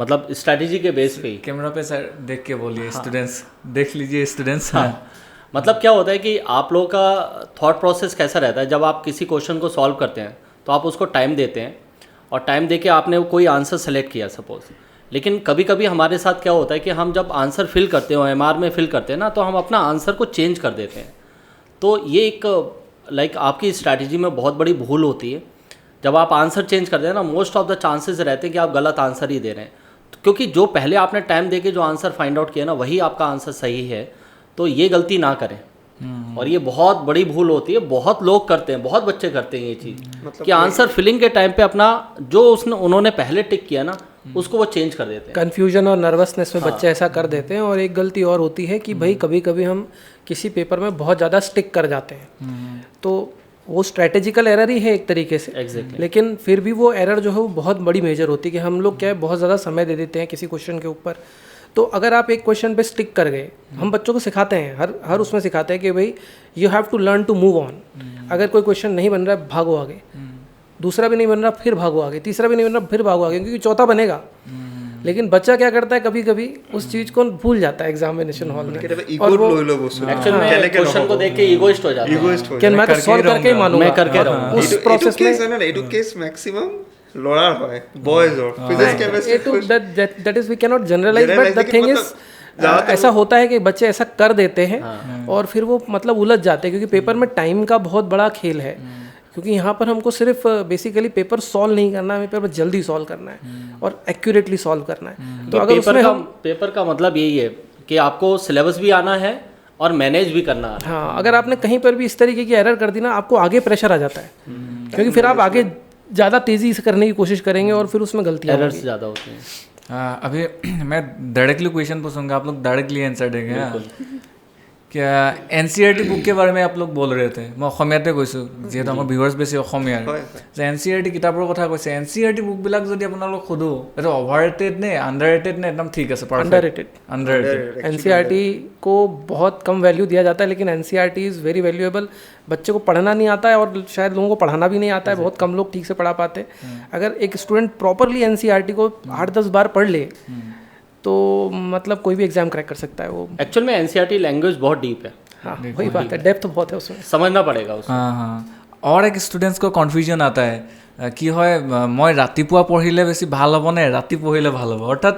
मतलब स्ट्रैटेजी के बेस पे ही कैमरा पे सर देख के बोलिए स्टूडेंट्स देख लीजिए स्टूडेंट्स मतलब क्या होता है कि आप लोगों का थॉट प्रोसेस कैसा रहता है जब आप किसी क्वेश्चन को सॉल्व करते हैं तो आप उसको टाइम देते हैं और टाइम दे के आपने कोई आंसर सेलेक्ट किया सपोज लेकिन कभी कभी हमारे साथ क्या होता है कि हम जब आंसर फिल करते हैं OMR में फिल करते हैं ना तो हम अपना आंसर को चेंज कर देते हैं तो ये एक लाइक आपकी स्ट्रैटेजी में बहुत बड़ी भूल होती है जब आप आंसर चेंज करते हैं ना मोस्ट ऑफ द चांसेस रहते हैं कि आप गलत आंसर ही दे रहे हैं क्योंकि जो पहले आपने टाइम दे के जो आंसर फाइंड आउट किया ना वही आपका आंसर सही है तो ये गलती ना करें और ये बहुत बड़ी भूल होती है बहुत लोग करते हैं बहुत बच्चे करते हैं ये चीज़ कि आंसर फिलिंग के टाइम पे अपना जो उन्होंने पहले टिक किया ना उसको वो चेंज कर देते हैं कन्फ्यूजन और नर्वसनेस में बच्चे ऐसा कर देते हैं और एक गलती और होती है कि भाई कभी कभी हम किसी पेपर में बहुत ज़्यादा स्टिक कर जाते हैं तो वो स्ट्रैटेजिकल एरर ही है एक तरीके से लेकिन फिर भी वो एरर जो है वो बहुत बड़ी मेजर होती है कि हम लोग क्या है बहुत ज़्यादा समय दे देते हैं किसी क्वेश्चन के ऊपर तो अगर आप एक क्वेश्चन पे स्टिक कर गए हम बच्चों को सिखाते हैं हर उसमें सिखाते हैं कि भाई you have to learn to move on अगर कोई क्वेश्चन नहीं बन रहा है भागो आगे दूसरा भी नहीं बन रहा फिर भागो आगे तीसरा भी नहीं बन रहा फिर भागो आगे क्योंकि चौथा बनेगा लेकिन बच्चा क्या करता है कभी कभी उस चीज़ को भूल जाता है एग्जामिनेशन हॉल में और वो एक्चुअल में क्वेश्चन को देख के ईगोइस्ट हो जाता है कि मैं तो सॉल्व करके ही मानूंगा मैं करके रहूंगा उस प्रोसेस में এইটো কেছ মেক্সিমাম ল'ৰাৰ হয় বয়জৰ physics chemistry that is we can not generalise but the thing is ऐसा होता है कि बच्चे ऐसा कर देते हैं और फिर वो मतलब उलझ जाते हैं क्योंकि पेपर में टाइम का बहुत बड़ा खेल है क्योंकि यहाँ पर हमको सिर्फ बेसिकली पेपर सॉल्व नहीं करना है हमें पेपर जल्दी सॉल्व करना है और एक्यूरेटली सॉल्व करना है तो अगर पेपर का मतलब यही है कि आपको सिलेबस भी आना है और मैनेज भी करना है हाँ अगर आपने कहीं पर भी इस तरीके की एरर कर दी ना आपको आगे प्रेशर आ जाता है क्योंकि फिर आप आगे ज़्यादा तेज़ी से करने की कोशिश करेंगे और फिर उसमें गलतियाँ एरर्स ज़्यादा होती हैं अभी मैं डायरेक्टली क्वेश्चन पूछूंगा आप लोग डायरेक्टली आंसर देंगे क्या NCERT বুক के बारे में आप लोग बोल रहे थे मैं অসমীয়াতে কৈছোঁ যিহেতু আমাৰ ভিউৱাৰ্ছ বেছি অসমীয়াৰ যে NCERT কিতাপৰ কথা কৈছে NCERT বুকবিলাক যদি আপোনালোক সোধো এইটো অভাৰ ৰেটেড নে আণ্ডাৰ ৰেটেড নে एकदम ठीक है अंडर रेटेड NCERT को बहुत कम वैल्यू दिया जाता है लेकिन NCERT इज़ वेरी वैल्यूएबल बच्चे को पढ़ना नहीं आता है और शायद लोगों को पढ़ाना भी नहीं आता है बहुत कम लोग ठीक से पढ़ा पाते अगर एक स्टूडेंट प्रॉपरली NCERT को 8-10 बार पढ़ ले तो मतलब कोई भी एग्जाम क्रैक कर सकता है वो एक्चुअल में NCERT लैंग्वेज बहुत डीप है हाँ वही बात है डेप्थ बहुत है उसमें समझना पड़ेगा उसको हाँ हाँ और एक स्टूडेंट्स को कन्फ्यूजन आता है কি হয় মই ৰাতিপুৱা পঢ়িলে বেছি ভাল হ'ব নে ৰাতি পঢ়িলে ভাল হ'ব অৰ্থাৎ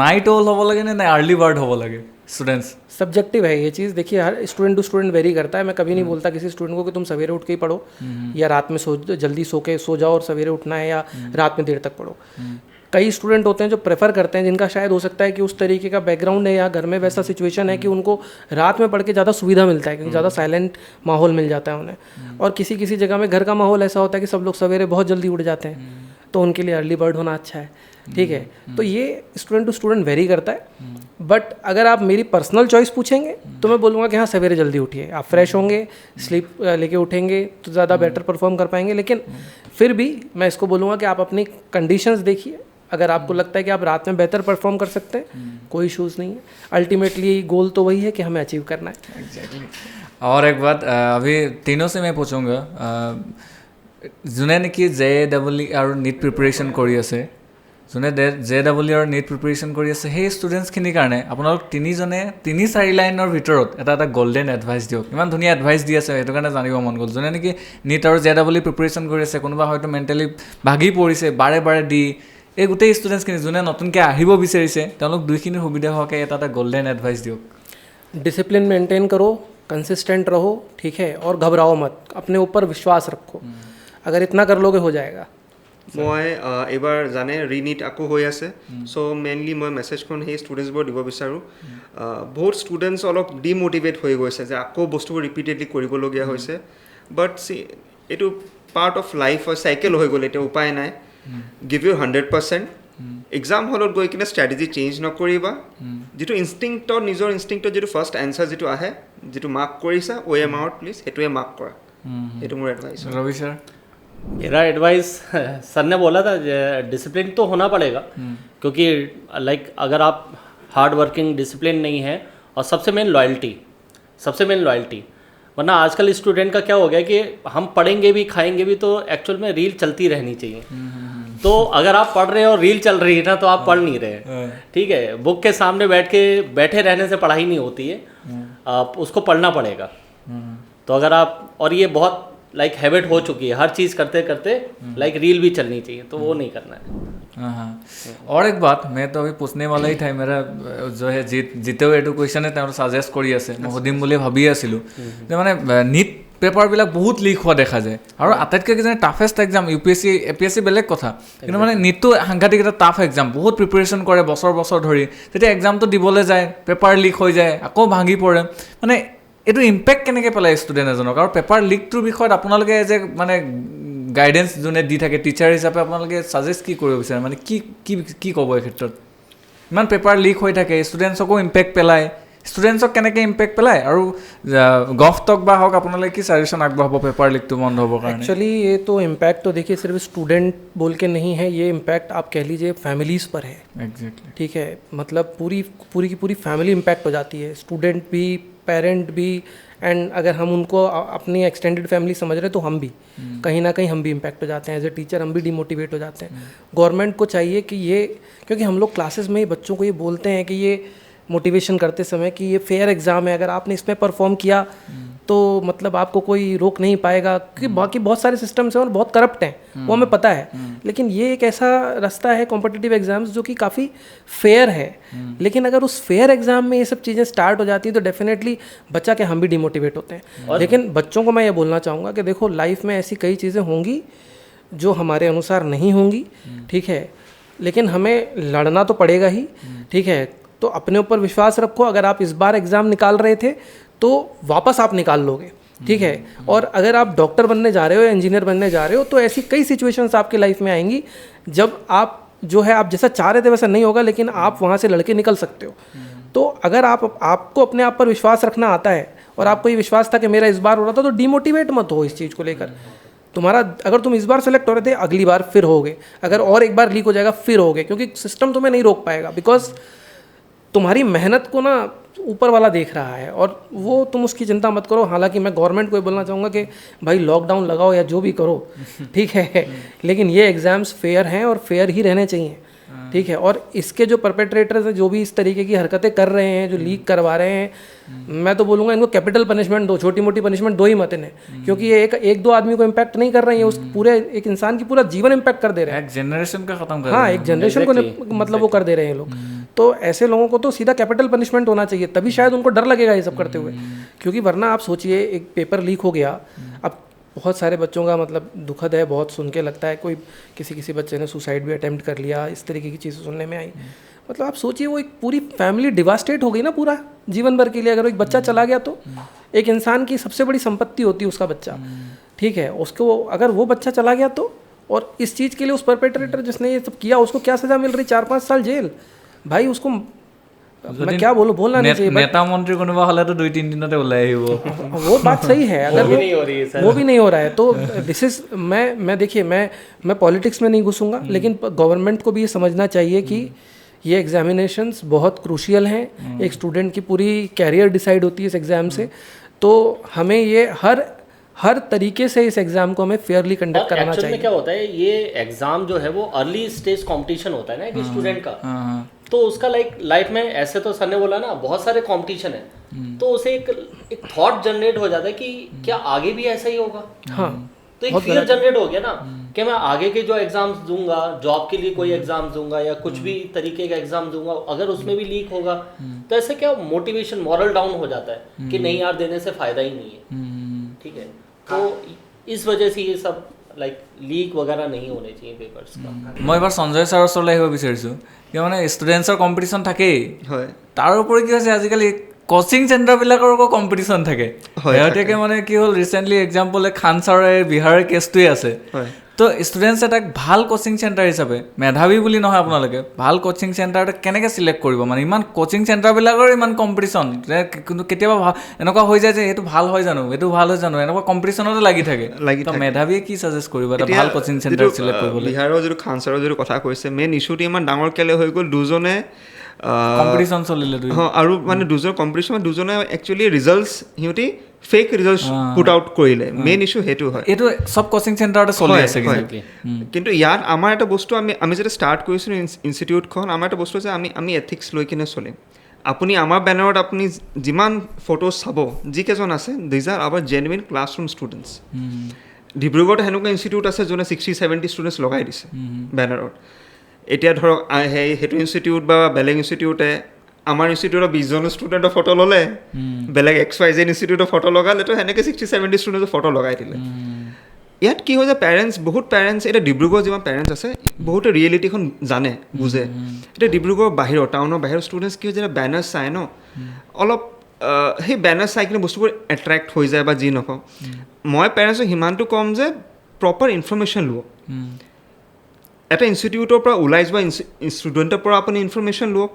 নাইট অল হ'ব লাগে নে আৰ্লি বাৰ্ড হ'ব লাগে स्टूडेंट्स सब्जेक्टिव है ये चीज़ देखिए हर स्टूडेंट टू स्टूडेंट वेरी करता है मैं कभी नहीं बोलता किसी स्टूडेंट को कि तुम सवेरे उठ के ही पढ़ो या रात में जल्दी सो जाओ और सवेरे उठना है या रात में देर तक पढ़ो कई स्टूडेंट होते हैं जो प्रेफर करते हैं जिनका शायद हो सकता है कि उस तरीके का बैकग्राउंड है या घर में वैसा सिचुएशन है कि उनको रात में पढ़ के ज़्यादा सुविधा मिलता है क्योंकि ज़्यादा साइलेंट माहौल मिल जाता है उन्हें और किसी किसी जगह में घर का माहौल ऐसा होता है कि सब लोग सवेरे बहुत जल्दी उठ जाते हैं तो उनके लिए अर्ली बर्ड होना अच्छा है ठीक है तो ये स्टूडेंट टू स्टूडेंट वेरी करता है बट अगर आप मेरी पर्सनल चॉइस पूछेंगे तो मैं बोलूँगा कि हाँ सवेरे जल्दी उठिए आप फ्रेश होंगे स्लीप लेके उठेंगे तो ज़्यादा बेटर परफॉर्म कर पाएंगे लेकिन फिर भी मैं इसको बोलूँगा कि आप अपनी कंडीशंस देखिए अगर आपको लगता है कि आप रात में बेहतर परफॉर्म कर सकते हैं कोई इशूज़ नहीं है अल्टीमेटली गोल तो वही है कि हमें अचीव करना है और एक बात अभी तीनों से मैं पूछूंगा যোনে নেকি JEE আৰু নীট প্ৰিপেৰেশ্যন কৰি আছে যোনে JEE আৰু নীট প্ৰিপেৰেশ্যন কৰি আছে সেই ষ্টুডেণ্টছখিনিৰ কাৰণে আপোনালোক তিনিজনে 3-4 লাইনৰ ভিতৰত এটা গল্ডেন এডভাইচ দিয়ক ইমান ধুনীয়া এডভাইচ দি আছে সেইটো কাৰণে জানিব মন গ'ল যোনে নেকি নীট আৰু JEE প্ৰিপেৰেশ্যন কৰি আছে কোনোবা হয়তো মেণ্টেলি ভাগি পৰিছে বাৰে বাৰে দি এই গোটেই ষ্টুডেণ্টছখিনি যোনে নতুনকৈ আহিব বিচাৰিছে তেওঁলোক দুইখিনিৰ সুবিধা হোৱাকৈ এটা গল্ডেন এডভাইচ দিয়ক डिसिप्लिन मेंटेन करो कंसिस्टेंट रहो ठीक है और घबराओ मत अपने ऊपर विश्वास रखो अगर इतना कर लोगे हो जाएगा মই এবাৰ জানে ৰিনিট আকৌ হৈ আছে চ' মেইনলি মই মেছেজখন সেই ষ্টুডেণ্টছবোৰ দিব বিচাৰোঁ বহুত ষ্টুডেণ্টছ অলপ ডিম'টিভেট হৈ গৈছে যে আকৌ বস্তুবোৰ ৰিপিটেডলি কৰিবলগীয়া হৈছে বাট এইটো পাৰ্ট অফ লাইফ হয় চাইকেল হৈ গ'ল এতিয়া উপায় নাই গিভ ইউ 100%, এক্সাম হলত গৈ কিনে ষ্ট্ৰেটেজি চেঞ্জ নকৰিবা, যিটো ইনষ্টিংক্টৰ নিজৰ ইনষ্টিংক্টৰ যিটো ফাৰ্ষ্ট এনচাৰ যিটো আহে, যিটো মাৰ্ক কৰিছা OMR প্লিজ সেইটোৱে মাৰ্ক কৰা, সেইটো মোৰ এডভাইচ। ৰবি ছাৰ? मेरा एडवाइस सर ने बोला था डिसिप्लिन तो होना पड़ेगा, क्योंकि लाइक अगर आप हार्ड वर्किंग डिसिप्लिन नहीं है, और सबसे मेन लॉयल्टी, वरना आजकल स्टूडेंट का क्या हो गया कि हम पढ़ेंगे भी खाएंगे भी तो एक्चुअल में रील चलती रहनी चाहिए। तो अगर आप पढ़ रहे हो और रील चल रही है ना तो आप पढ़ नहीं रहे, ठीक है। बुक के सामने बैठे रहने से पढ़ाई नहीं होती है, आप उसको पढ़ना पड़ेगा। तो अगर आप, और ये बहुत लाइक हैबिट हो चुकी है, हर चीज़ करते करते लाइक रील भी चलनी चाहिए, तो वो नहीं करना है। हाँ, और एक बात मैं तो अभी पूछने वाला ही था, मेरा जो है जितेও এইটো কুৱেশ্যনে তেওঁ ছাজেষ্ট কৰি আছে, মই সুধিম বুলি ভাবি আছিলোঁ যে মানে নীট পেপাৰবিলাক বহুত লিক হোৱা দেখা যায়, আৰু আটাইতকৈ কিজানি টাফেষ্ট এক্সাম UPSC APSC বেলেগ কথা, কিন্তু মানে নীটটো সাংঘাতিক এটা টাফ এক্সাম, বহুত প্ৰিপেৰেশ্যন কৰে বছৰ ধৰি, তেতিয়া এক্সামটো দিবলৈ যায় পেপাৰ লিক হৈ যায়, আকৌ ভাঙি পৰে, মানে এইটো ইম্পেক্ট কেনেকৈ পেলায় ষ্টুডেণ্ট এজনক? আৰু পেপাৰ লিকটোৰ বিষয়ত আপোনালোকে যে মানে গাইডেঞ্চ যোনে দি থাকে টিচাৰ হিচাপে আপোনালোকে ছাজেষ্ট কি কৰিব বিচাৰে, মানে কি ক'ব এই ক্ষেত্ৰত? ইমান পেপাৰ লিক হৈ থাকে, ষ্টুডেণ্টছকো ইম্পেক্ট পেলায়, ষ্টুডেণ্টছক কেনেকৈ ইম্পেক্ট পেলায়, আৰু গভটক বা হওক আপোনালোকে কি ছাজেশ্যন আগবঢ়াব পেপাৰ লিকটো বন্ধ হ'বৰ কাৰণে? एक्चुअली ये तो इम्पैक्ट तो देखिए सिर्फ स्टूडेंट बोल के नहीं है, ये इम्पैक्ट आप कह लीजिए फैमिलीज़ पर है। एग्जैक्टली, ठीक है, मतलब पूरी की पूरी फैमिली इम्पैक्ट हो जाती है, स्टूडेंट भी, पेरेंट भी, एंड अगर हम उनको अपनी एक्सटेंडेड फैमिली समझ रहे तो हम भी कहीं ना कहीं हम भी इम्पैक्ट हो जाते हैं, एज ए टीचर हम भी डिमोटिवेट हो जाते हैं। गवर्नमेंट को चाहिए कि ये, क्योंकि हम लोग क्लासेस में ही बच्चों को ये बोलते हैं कि ये मोटिवेशन करते समय कि ये फेयर एग्ज़ाम है, अगर आपने इसमें परफॉर्म किया तो मतलब आपको कोई रोक नहीं पाएगा, क्योंकि बाकी बहुत सारे सिस्टम्स हैं और बहुत करप्ट हैं, वो हमें पता है, लेकिन ये एक ऐसा रास्ता है कॉम्पिटिटिव एग्जाम्स जो कि काफ़ी फेयर है। लेकिन अगर उस फेयर एग्जाम में ये सब चीज़ें स्टार्ट हो जाती हैं तो डेफिनेटली बच्चा के हम भी डिमोटिवेट होते हैं। लेकिन बच्चों को मैं ये बोलना चाहूँगा कि देखो लाइफ में ऐसी कई चीज़ें होंगी जो हमारे अनुसार नहीं होंगी, ठीक है, लेकिन हमें लड़ना तो पड़ेगा ही, ठीक है। तो अपने ऊपर विश्वास रखो, अगर आप इस बार एग्ज़ाम निकाल रहे थे तो वापस आप निकाल लोगे, ठीक है। और अगर आप डॉक्टर बनने जा रहे हो या इंजीनियर बनने जा रहे हो तो ऐसी कई सिचुएशंस आपकी लाइफ में आएंगी जब आप जो है आप जैसा चाह रहे थे वैसा नहीं होगा, लेकिन आप वहाँ से लड़के निकल सकते हो। तो अगर आपको अपने आप पर विश्वास रखना आता है और आपको ये विश्वास था कि मेरा इस बार हो रहा था, तो डिमोटिवेट मत हो इस चीज़ को लेकर। तुम्हारा अगर तुम इस बार सेलेक्ट हो रहे थे, अगली बार फिर होगे, अगर और एक बार लीक हो जाएगा फिर होगे, क्योंकि सिस्टम तुम्हें नहीं रोक पाएगा, बिकॉज तुम्हारी मेहनत को ना ऊपर वाला देख रहा है, और वो तुम उसकी चिंता मत करो। हालांकि मैं गवर्नमेंट को ये बोलना चाहूँगा कि भाई लॉकडाउन लगाओ या जो भी करो, ठीक है, लेकिन ये एग्ज़ाम्स फेयर हैं और फेयर ही रहने चाहिए, ठीक है। और इसके जो परपेट्रेटर्स हैं, जो भी इस तरीके की हरकतें कर रहे हैं, जो लीक करवा रहे हैं, मैं तो बोलूँगा इनको कैपिटल पनिशमेंट दो, छोटी मोटी पनिशमेंट दो ही मत इन्हें, क्योंकि ये एक दो आदमी को इम्पैक्ट नहीं कर रहे हैं, उस पूरे एक इंसान की पूरा जीवन इम्पैक्ट कर दे रहे हैं, एक जनरेशन का खत्म कर हाँ, एक जनरेशन को मतलब वो कर दे रहे हैं लोग। तो ऐसे लोगों को तो सीधा कैपिटल पनिशमेंट होना चाहिए, तभी शायद उनको डर लगेगा ये सब करते हुए, क्योंकि वरना आप सोचिए एक पेपर लीक हो गया, अब बहुत सारे बच्चों का मतलब दुखद है, बहुत सुन के लगता है, कोई किसी बच्चे ने सुसाइड भी अटेम्प्ट कर लिया, इस तरीके की चीज़ें सुनने में आई। मतलब आप सोचिए वो एक पूरी फैमिली डिवास्टेट हो गई ना पूरा जीवन भर के लिए। अगर एक बच्चा चला गया तो एक इंसान की सबसे बड़ी संपत्ति होती है उसका बच्चा, ठीक है, उसको अगर वो बच्चा चला गया तो, और इस चीज़ के लिए उस परपेट्रेटर जिसने ये सब किया उसको क्या सज़ा मिल रही? 4-5 साल जेल। भाई उसको मैं क्या बोलूँ, बोलना नहीं चाहिए। नेता मंत्री कोনোবা হলে তো 2-3 দিনতে ওলাই আহিব। वो बात सही है, अगर वो भी नहीं हो रही है सर, वो भी नहीं हो रहा है तो दिस इज मैं देखिए मैं पॉलिटिक्स में नहीं घुसूंगा, लेकिन गवर्नमेंट को भी ये समझना चाहिए कि ये एग्जामिनेशंस बहुत क्रूशियल हैं, एक स्टूडेंट की पूरी कैरियर डिसाइड होती है इस एग्ज़ाम से, तो हमें ये हर तरीके से इस एग्ज़ाम को हमें फेयरली कंडक्ट कराना एक्चुअल चाहिए। में क्या होता है, ये एग्ज़ाम जो है वो अर्ली स्टेज कंपटीशन होता है ना एक स्टूडेंट का, तो उसका लाइफ में ऐसे तो सर ने बोला ना बहुत सारे कंपटीशन है, तो उसे एक थॉट जनरेट हो जाता है कि क्या आगे भी ऐसा ही होगा। हाँ, तो एक फियर जनरेट हो गया ना कि मैं आगे के जो एग्जाम्स दूंगा, जॉब के लिए कोई एग्जाम्स दूंगा या कुछ भी तरीके का एग्जाम दूंगा, अगर उसमें भी लीक होगा तो ऐसे क्या मोटिवेशन, मॉरल डाउन हो जाता है कि नहीं यार देने से फायदा ही नहीं है, ठीक है। तो इस वजह से ये सब लाइक लीक वगैरह नहीं होने चाहिए पेपर्स का। মই এবাৰ সঞ্জয় ছাৰৰ ওচৰলৈ আহিব বিচাৰিছোঁ, কিয় মানে ষ্টুডেণ্টছৰ কম্পিটিশ্যন থাকেই, হয়, তাৰ উপৰি কি হৈছে আজিকালি কোচিং চেণ্টাৰবিলাকৰো কম্পিটিশ্যন থাকে। শেহতীয়াকৈ মানে কি হ'ল ৰিচেণ্টলি এক্সাম্পল খান ছাৰৰ বিহাৰৰ কেছটোৱে আছে, তো ষ্টুডেণ্টছ এটাক ভাল কোচিং চেণ্টাৰ হিচাপে মেধাৱী বুলি নহয় আপোনালোকে ভাল কোচিং চেণ্টাৰ এটা কেনেকৈ চিলেক্ট কৰিব মানে ইমান কোচিং চেণ্টাৰবিলাকৰ ইমান কম্পিটিশ্যন কিন্তু কেতিয়াবা এনেকুৱা হৈ যায় যে এইটো ভাল হয় জানো এইটো ভাল হয় জানো এনেকুৱা কম্পিটিশ্যনতে লাগি থাকে তো মেধাৱীয়ে কি ছাজেষ্ট কৰিব এটা ভাল কোচিং চেণ্টাৰ চিলেক্ট কৰিবলৈ বিহাৰৰ যিটো খান ছাৰৰ যিটো কথা কৈছে মেইন ইছ্যুটো ইমান ডাঙৰ কেলৈ হৈ গ'ল দুজনে কম্পিটিশ্যন চলিলে আৰু মানে দুজনৰ কম্পিটিশ্যন দুজনে একচুৱেলি ৰিজাল্টছ সিহঁতি ফেক ৰিজাল্টছ পুট আউট কৰিলে মেইন ইছ্যু সেইটো হয় এইটো চব কোচিং চেণ্টাৰতে চলি আছে কিন্তু ইয়াত আমাৰ এটা বস্তু আমি যেতিয়া ষ্টাৰ্ট কৰিছিলোঁ ইনষ্টিটিউটখন আমাৰ এটা বস্তু আছে আমি এথিক্স লৈ কিনে চলিম আপুনি আমাৰ বেনাৰত আপুনি যিমান ফটোজ চাব যিকেইজন আছে these are our genuine classroom students ডিব্ৰুগড়ত সেনেকুৱা ইনষ্টিটিউট আছে যোনে 60-70 ষ্টুডেণ্টছ লগাই দিছে বেনাৰত এতিয়া ধৰক সেইটো ইনষ্টিটিউট বা বেলেগ ইনষ্টিটিউটে আমাৰ ইনষ্টিটিউটৰ 20জন ষ্টুডেণ্টৰ ফটো ল'লে বেলেগ XYZ ইনষ্টিটিউটৰ ফটো লগালে তো সেনেকৈ 60-70 ষ্টুডেণ্টৰ ফটো লগাই দিলে ইয়াত কি হয় যে বহুত পেৰেণ্টছ এতিয়া ডিব্ৰুগড় যিমান পেৰেণ্টছ আছে বহুতে ৰিয়েলিটিখন জানে বুজে এতিয়া ডিব্ৰুগড় বাহিৰৰ টাউনৰ বাহিৰৰ ষ্টুডেণ্টছ কি হয় যেতিয়া বেনাৰ চাই ন অলপ সেই বেনাৰ চাই কিনে বস্তুবোৰ এট্ৰেক্ট হৈ যায় বা যি নকওঁ মই পেৰেণ্টছক সিমানটো ক'ম যে প্ৰপাৰ ইনফৰ্মেশ্যন লওক এটা ইনষ্টিটিউটৰ পৰা ওলাই যোৱা ষ্টুডেণ্টৰ পৰা আপুনি ইনফৰ্মেশ্যন লওক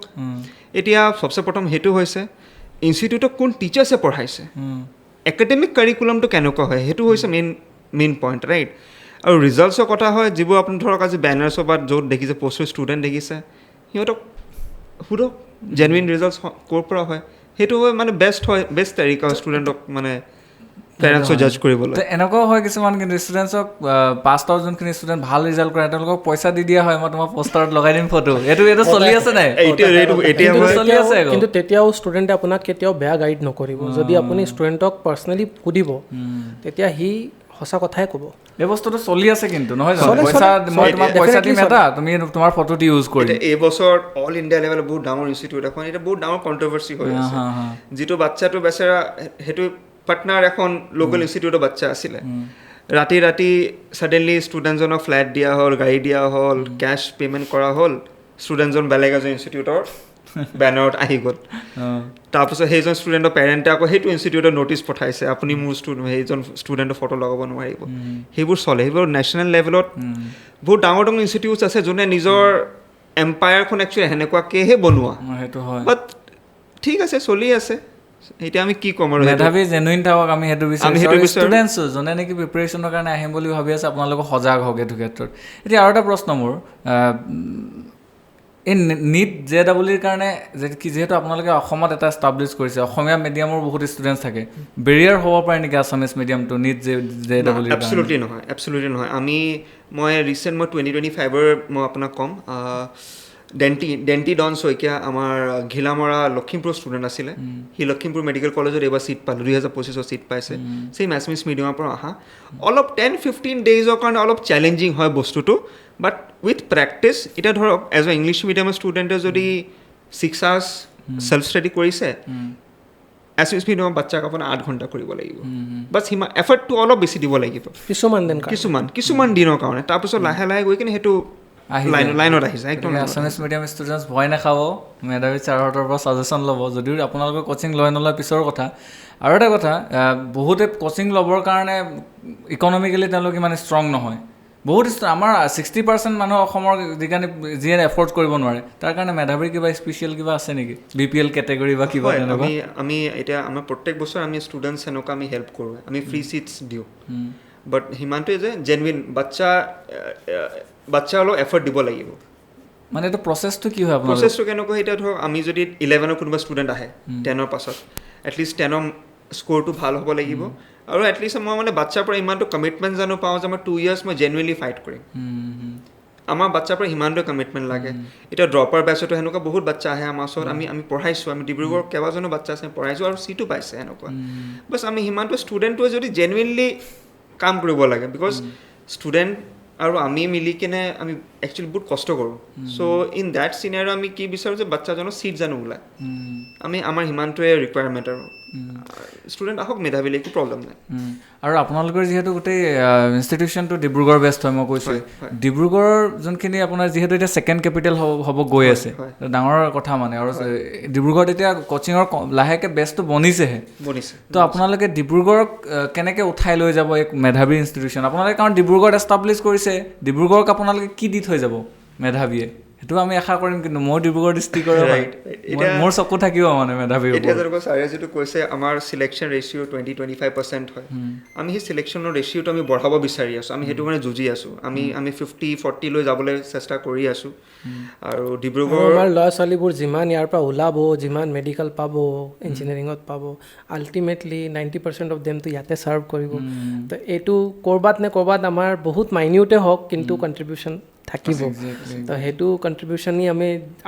এতিয়া সবচে প্ৰথম সেইটো হৈছে ইনষ্টিটিউটক কোন টিচাৰ্ছে পঢ়াইছে একাডেমিক কাৰিকুলামটো কেনেকুৱা হয় সেইটো হৈছে মেইন পইণ্ট ৰাইট আৰু ৰিজাল্টছৰ কথা হয় যিবোৰ আপুনি ধৰক আজি বেনাৰ্ছৰ বা য'ত দেখিছে প'ষ্টাৰ ষ্টুডেণ্ট দেখিছে সিহঁতক সোধক জেনুইন ৰিজাল্টছ ক'ৰ পৰা হয় সেইটো হয় মানে বেষ্ট তাৰিকা ষ্টুডেণ্টক মানে পেৰেণ্টছক জাজ কৰিবলৈ এনেকুৱাও হয় কিছুমান কিন্তু ষ্টুডেণ্টছক পাছ আউট যোনখিনি ষ্টুডেণ্ট ভাল ৰিজাল্ট কৰে তেওঁলোকক পইচা দি দিয়া হয় মই তোমাৰ পোষ্টাৰত লগাই দিম ফটো এইটো চলি আছে নাই চলি আছে কিন্তু তেতিয়াও ষ্টুডেণ্টে আপোনাক কেতিয়াও বেয়া গাইড নকৰিব যদি আপুনি ষ্টুডেণ্টক পাৰ্চনেলি সুধিব তেতিয়া সি সঁচা কথাই ক'ব এই বস্তুটো চলি আছে কিন্তু নহয় জানো পইচা মই তোমাক পইচা দিম এটা তুমি তোমাৰ ফটোটো ইউজ কৰি এই বছৰ অল ইণ্ডিয়া লেভেলত বহুত ডাঙৰ ইনষ্টিটিউট এখন এটা বহুত ডাঙৰ কণ্ট্ৰভাৰ্চি হৈ আছে যিটো বাচ্চাটো বেচেৰা সেইটো পাটনাৰ এখন লোকেল ইনষ্টিটিউটৰ বাচ্চা আছিলে ৰাতি ছাডেনলি ষ্টুডেণ্টজনক ফ্লেট দিয়া হ'ল গাড়ী দিয়া হ'ল কেছ পে'মেণ্ট কৰা হ'ল ষ্টুডেণ্টজন বেলেগ এজন ইনষ্টিটিউটৰ বেনাৰত আহি গ'ল তাৰপিছত সেইজন ষ্টুডেণ্টৰ পেৰেণ্টে আকৌ সেইটো ইনষ্টিটিউটত ন'টিছ পঠাইছে আপুনি মোৰ সেইজন ষ্টুডেণ্টৰ ফটো লগাব নোৱাৰিব সেইবোৰ চলে সেইবোৰ নেশ্যনেল লেভেলত বহুত ডাঙৰ ইনষ্টিটিউটছ আছে যোনে নিজৰ এম্পায়াৰখন একচুৱেলি সেনেকুৱাকৈহে বনোৱা সেইটো হয় বাট ঠিক আছে চলি আছে এতিয়া আমি কি ক'ম আৰু মেধাৱী জেনুইন থাকক আমি সেইটো বিচাৰিছোঁ ষ্টুডেণ্টছো যোনে নেকি প্ৰিপেৰেশ্যনৰ কাৰণে আহিম বুলি ভাবি আছে আপোনালোকক সজাগ হওক এইটো ক্ষেত্ৰত এতিয়া আৰু এটা প্ৰশ্ন মোৰ এই নিট JEEৰ কাৰণে যিহেতু আপোনালোকে অসমত এটা এষ্টাব্লিছ কৰিছে অসমীয়া মিডিয়ামৰ বহুত ষ্টুডেণ্টছ থাকে বেৰিয়াৰ হ'ব পাৰে নেকি আছামিজ মিডিয়ামটো নিট JEEৰ এবছলুটলি নহয় মই ৰিচেণ্ট 2025ৰ মই আপোনাক ক'ম ডেণ্টি ডন শইকীয়া আমাৰ ঘিলামৰা লখিমপুৰ ষ্টুডেণ্ট আছিলে সি লখিমপুৰ মেডিকেল কলেজত এইবাৰ ছিট পালে 2025 ছিট পাইছে সেই আছামিজ মিডিয়ামৰ পৰা অহা অলপ 10-15 ডেইজৰ কাৰণে অলপ চেলেঞ্জিং হয় বস্তুটো বাট উইথ প্ৰেক্টিছ এতিয়া ধৰক এজ এ ইংলিছ মিডিয়ামৰ ষ্টুডেণ্টে যদি 6 hours ছেল্ফ ষ্টাডি কৰিছে আছামিজ মিডিয়ামৰ বাচ্চাক আপোনাৰ 8 ঘণ্টা কৰিব লাগিব বাছ সিমান এফৰ্টটো অলপ বেছি দিব লাগিব কিছুমান দিনৰ কাৰণে তাৰপিছত লাহে লাহে গৈ কিনে সেইটো লাইনত আহি যায় একদম আছামিজ মিডিয়াম ষ্টুডেণ্টছ ভয় নাখাব মেধাৱী ছাৰহঁতৰ পৰা ছাজেশ্যন ল'ব যদিও আপোনালোকে কোচিং লয় নলয় পিছৰ কথা আৰু এটা কথা বহুতে কোচিং ল'বৰ কাৰণে ইকনমিকেলি তেওঁলোক ইমান ষ্ট্ৰং নহয় বহুত আমাৰ 60% মানুহ অসমৰ যিয়ে এফৰ্ড কৰিব নোৱাৰে তাৰ কাৰণে মেধাৱীৰ কিবা স্পেচিয়েল কিবা আছে নেকি BPL কেটেগৰী বা কিবা আমি এতিয়া আমাৰ প্ৰত্যেক বছৰ আমি ষ্টুডেণ্টছ এনেকুৱা আমি হেল্প কৰোঁ আমি ফ্ৰী ছিটছ দিওঁ বাট সিমানটোৱে যে জেনুইন বাচ্চা অলপ এফৰ্ট দিব লাগিব মানে এইটো প্ৰচেছটো কি হয় আপোনাৰ প্ৰচেছটো কেনেকুৱা এতিয়া ধৰক আমি যদি 11ৰ কোনোবা ষ্টুডেণ্ট আহে 10ৰ পাছত এটলিষ্ট 10ৰ স্ক'ৰটো ভাল হ'ব লাগিব আৰু এটলিষ্ট মই মানে বাচ্চাৰ পৰা ইমানটো কমিটমেণ্ট জানো পাওঁ যে মই 2 years মই জেনুইনলি ফাইট কৰিম আমাৰ বাচ্চাৰ পৰা সিমানটো কমিটমেণ্ট লাগে এতিয়া ড্ৰপাৰ বেচতো সেনেকুৱা বহুত বাচ্চা আহে আমাৰ ওচৰত আমি পঢ়াইছোঁ আমি ডিব্ৰুগড় কেইবাজনো বাচ্চা আছে পঢ়াইছোঁ আৰু ছিটো পাইছে এনেকুৱা বাছ আমি সিমানটো ষ্টুডেণ্টটোৱে যদি জেনুইনলি কাম কৰিব লাগে বিকজ ষ্টুডেণ্ট আৰু আমি মিলি কিনে আমি একচুৱেলি বহুত কষ্ট কৰোঁ চ' ইন ডেট চিনাৰিঅ' আমি কি বিচাৰোঁ যে বাচ্চাজনৰ ছিট জানো ওলায় আমাৰ সিমানটোৱে ৰিকুৱাৰমেণ্ট আৰু ষ্টুডেণ্ট আহক মেধাৱী একো প্ৰব্লেম নাই আৰু আপোনালোকৰ যিহেতু গোটেই ইনষ্টিটিউশ্যনটো ডিব্ৰুগড় বেষ্ট হয় মই কৈছোঁ ডিব্ৰুগড়ৰ যোনখিনি আপোনাৰ যিহেতু এতিয়া ছেকেণ্ড কেপিটেল হ'ব গৈ আছে ডাঙৰ কথা মানে আৰু ডিব্ৰুগড়ত এতিয়া কোচিঙৰ লাহেকৈ বেষ্টটো বনিছেহে তো আপোনালোকে ডিব্ৰুগড়ক কেনেকৈ উঠাই লৈ যাব এক মেধাৱী ইনষ্টিটিউশ্যন আপোনালোকে কাৰণ ডিব্ৰুগড়ত এষ্টাব্লিছ কৰিছে ডিব্ৰুগড়ক আপোনালোকে কি দি থৈ যাব মেধাৱীয়ে সেইটো আমি আশা কৰিম কিন্তু মই ডিব্ৰুগড় ডিষ্ট্ৰিক্টৰ মোৰ চকু থাকিব মানে মেধাৱী এতিয়া যেনেকৈ ছাৰে যিটো কৈছে আমাৰ চিলেকশ্যন ৰেচিঅ' 20-25% হয় আমি সেই চিলেকশ্যনৰ ৰেচিঅ'টো আমি বঢ়াব বিচাৰি আছোঁ আমি সেইটো কাৰণে যুঁজি আছোঁ আমি 50-40 লৈ যাবলৈ চেষ্টা কৰি আছোঁ আৰু ডিব্ৰুগড় আমাৰ ল'ৰা ছোৱালীবোৰ যিমান ইয়াৰ পৰা ওলাব যিমান মেডিকেল পাব ইঞ্জিনিয়াৰিঙত পাব আল্টিমেটলি 90% অফ দেমটো ইয়াতে ছাৰ্ভ কৰিব তো এইটো ক'ৰবাত নে ক'ৰবাত আমাৰ বহুত মাইনিউটে হওক কিন্তু কণ্ট্ৰিবিউশ্যন থাকিব তো সেইটো কণ্ট্ৰিবিউশ্যনেই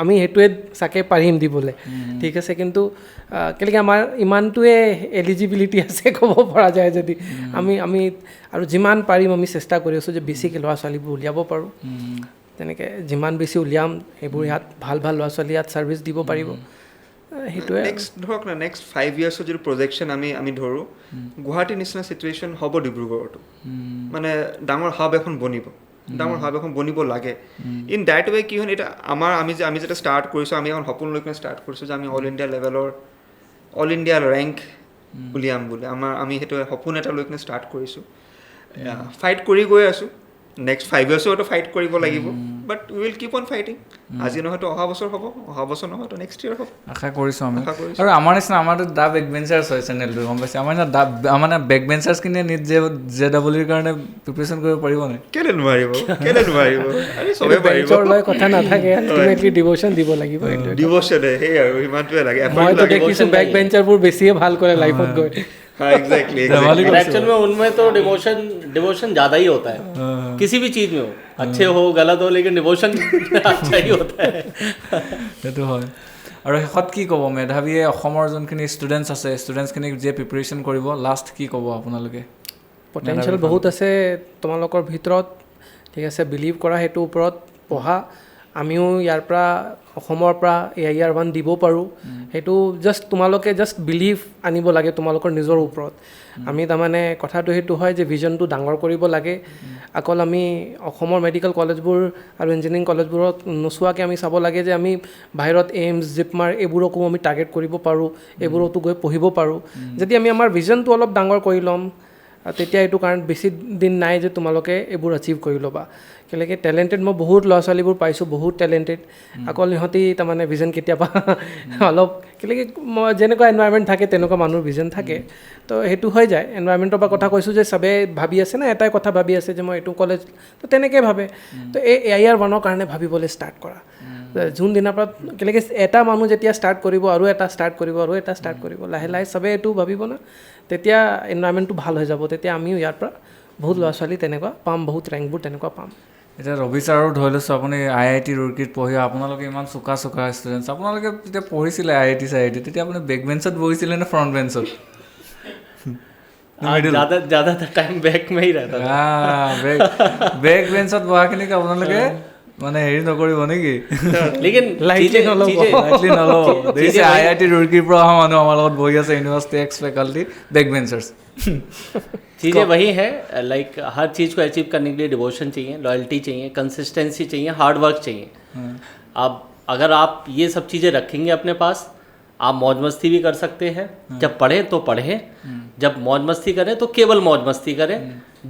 আমি সেইটোৱে চাগে পাৰিম দিবলৈ ঠিক আছে কিন্তু কেলেকৈ আমাৰ ইমানটোৱে এলিজিবিলিটি আছে ক'ব পৰা যায় যদি আমি আৰু যিমান পাৰিম আমি চেষ্টা কৰি আছোঁ যে বেছিকৈ ল'ৰা ছোৱালীবোৰ উলিয়াব পাৰোঁ তেনেকৈ যিমান বেছি উলিয়াম সেইবোৰ ইয়াত ভাল ভাল ল'ৰা ছোৱালী ইয়াত ছাৰ্ভিচ দিব পাৰিব সেইটোৱে ধৰক না নেক্সট 5 ইয়াৰ্ছৰ যিটো প্ৰজেকশ্যন আমি ধৰোঁ গুৱাহাটীৰ নিচিনা চিটুৱেশ্যন হ'ব ডিব্ৰুগড়তো মানে ডাঙৰ হাব এখন বনিব লাগে ইন ডেট ৱে কি হয় এতিয়া আমি যেতিয়া ষ্টাৰ্ট কৰিছোঁ আমি এখন সপোন লৈ কিনে ষ্টাৰ্ট কৰিছোঁ যে আমি অল ইণ্ডিয়া লেভেলৰ অল ইণ্ডিয়া ৰেংক উলিয়াম বুলি আমি সেইটো সপোন এটা লৈ কিনে ষ্টাৰ্ট কৰিছোঁ ফাইট কৰি গৈ আছোঁ নেক্সট 5 ইয়াৰ্ছতো ফাইট কৰিব লাগিব বাট উই উইল কিপ অন ফাইটিং আজি নহয়তো অহা বছৰ হ'ব অহা বছৰ নহয়তো নেক্সট ইয়াৰ হ'ব আশা কৰিছোঁ আমি আৰু আমাৰ নিচিনা আমাৰতো দা বেক বেঞ্চাৰ্ছ হয় চেনেলটো গম পাইছে আমাৰ নিচিনা মানে বেক বেঞ্চাৰ্ছখিনিয়ে নিট JEEৰ কাৰণে প্ৰিপেৰেশ্যন কৰিব পাৰিব নে কেলে নোৱাৰিব আমি চবেই পাৰিব লৈ কথা নাথাকে আল্টিমেটলি ডিভোশ্যন দিব লাগিব ডিভোশ্যনে সেই আৰু ইমানটোৱে লাগে মইতো দেখিছোঁ বেক বেঞ্চাৰবোৰ বেছিয়ে ভাল কৰে লাইফত গৈ हाँ एग्जैक्टली एक्चुअल में उनमें तो डिवोशन ज़्यादा ही होता है किसी भी चीज़ में हो अच्छे हो गलत हो लेकिन डिवोशन अच्छा ही होता है সেইটো হয় আৰু শেষত কি ক'ব মেধাৱীয়ে অসমৰ যোনখিনি ষ্টুডেণ্টছ আছে ষ্টুডেণ্টছখিনিক যে প্ৰিপেৰেশ্যন কৰিব লাষ্ট কি ক'ব আপোনালোকে পটেনচিয়েল বহুত আছে তোমালোকৰ ভিতৰত ঠিক আছে বিলিভ কৰা সেইটোৰ ওপৰত পঢ়া আমিও ইয়াৰ পৰা অসমৰ পৰা AIR 1 দিব পাৰোঁ সেইটো তোমালোকে জাষ্ট বিলিভ আনিব লাগে তোমালোকৰ নিজৰ ওপৰত আমি তাৰমানে কথাটো সেইটো হয় যে ভিজনটো ডাঙৰ কৰিব লাগে অকল আমি অসমৰ মেডিকেল কলেজবোৰ আৰু ইঞ্জিনিয়াৰিং কলেজবোৰত নোচোৱাকৈ আমি চাব লাগে যে আমি বাহিৰত এইমছ জিপমাৰ এইবোৰকো আমি টাৰ্গেট কৰিব পাৰোঁ এইবোৰতো গৈ পঢ়িব পাৰোঁ যদি আমি আমাৰ ভিজনটো অলপ ডাঙৰ কৰি ল'ম তেতিয়া এইটো কাৰণ বেছি দিন নাই যে তোমালোকে এইবোৰ এচিভ কৰি ল'বা কেলেকৈ টেলেণ্টেড মই বহুত ল'ৰা ছোৱালীবোৰ পাইছোঁ বহুত টেলেণ্টেড অকল সিহঁতি তাৰমানে ভিজন কেতিয়াবা অলপ কেলেকৈ মই যেনেকুৱা এনভাইৰমেণ্ট থাকে তেনেকুৱা মানুহৰ ভিজন থাকে তো সেইটো হৈ যায় এনভাইৰমেণ্টৰ পৰা কথা কৈছোঁ যে চবেই ভাবি আছে না এটাই কথা ভাবি আছে যে মই এইটো কলেজ তো তেনেকৈ ভাবে তো এই AIR 1ৰ কাৰণে ভাবিবলৈ ষ্টাৰ্ট কৰা যোনদিনাৰ পৰা কেলেকৈ এটা মানুহ যেতিয়া ষ্টাৰ্ট কৰিব আৰু এটা ষ্টাৰ্ট কৰিব লাহে লাহে চবেই এইটো ভাবিব না তেতিয়া এনভাইৰমেণ্টটো ভাল হৈ যাব তেতিয়া আমিও ইয়াৰ পৰা বহুত ল'ৰা ছোৱালী তেনেকুৱা পাম বহুত ৰেংকবোৰ তেনেকুৱা পাম এতিয়া ৰবি ছাৰো ধৰি লৈছোঁ আপুনি IIT ৰুৰকীত পঢ়ি আপোনালোকে ইমান চোকা ষ্টুডেণ্টছ আপোনালোকে যেতিয়া পঢ়িছিলে IIT তেতিয়া আপুনি বেক বেঞ্চত বহিছিলে নে ফ্ৰণ্ট বেঞ্চত ज़्यादा टाइम बैक में ही रहता था বেক বেঞ্চত বহাখিনিক আপোনালোকে মানে হেৰি নকৰিব নেকি लेकिन লাইটলি নল'ব দেখিছে IIT ৰুৰকীৰ পৰা অহা মানুহ আমাৰ লগত বহি আছে ইউনিভাৰ্চিটি এক্স ফেকাল্টি বেক বেঞ্চাৰ্ছ चीज़ें वही है लाइक हर चीज़ को अचीव करने के लिए डिवोशन चाहिए लॉयल्टी चाहिए कंसिस्टेंसी चाहिए हार्ड वर्क चाहिए अब अगर आप ये सब चीज़ें रखेंगे अपने पास आप मौज मस्ती भी कर सकते हैं जब पढ़ें तो पढ़ें जब मौज मस्ती करें तो केवल मौज मस्ती करें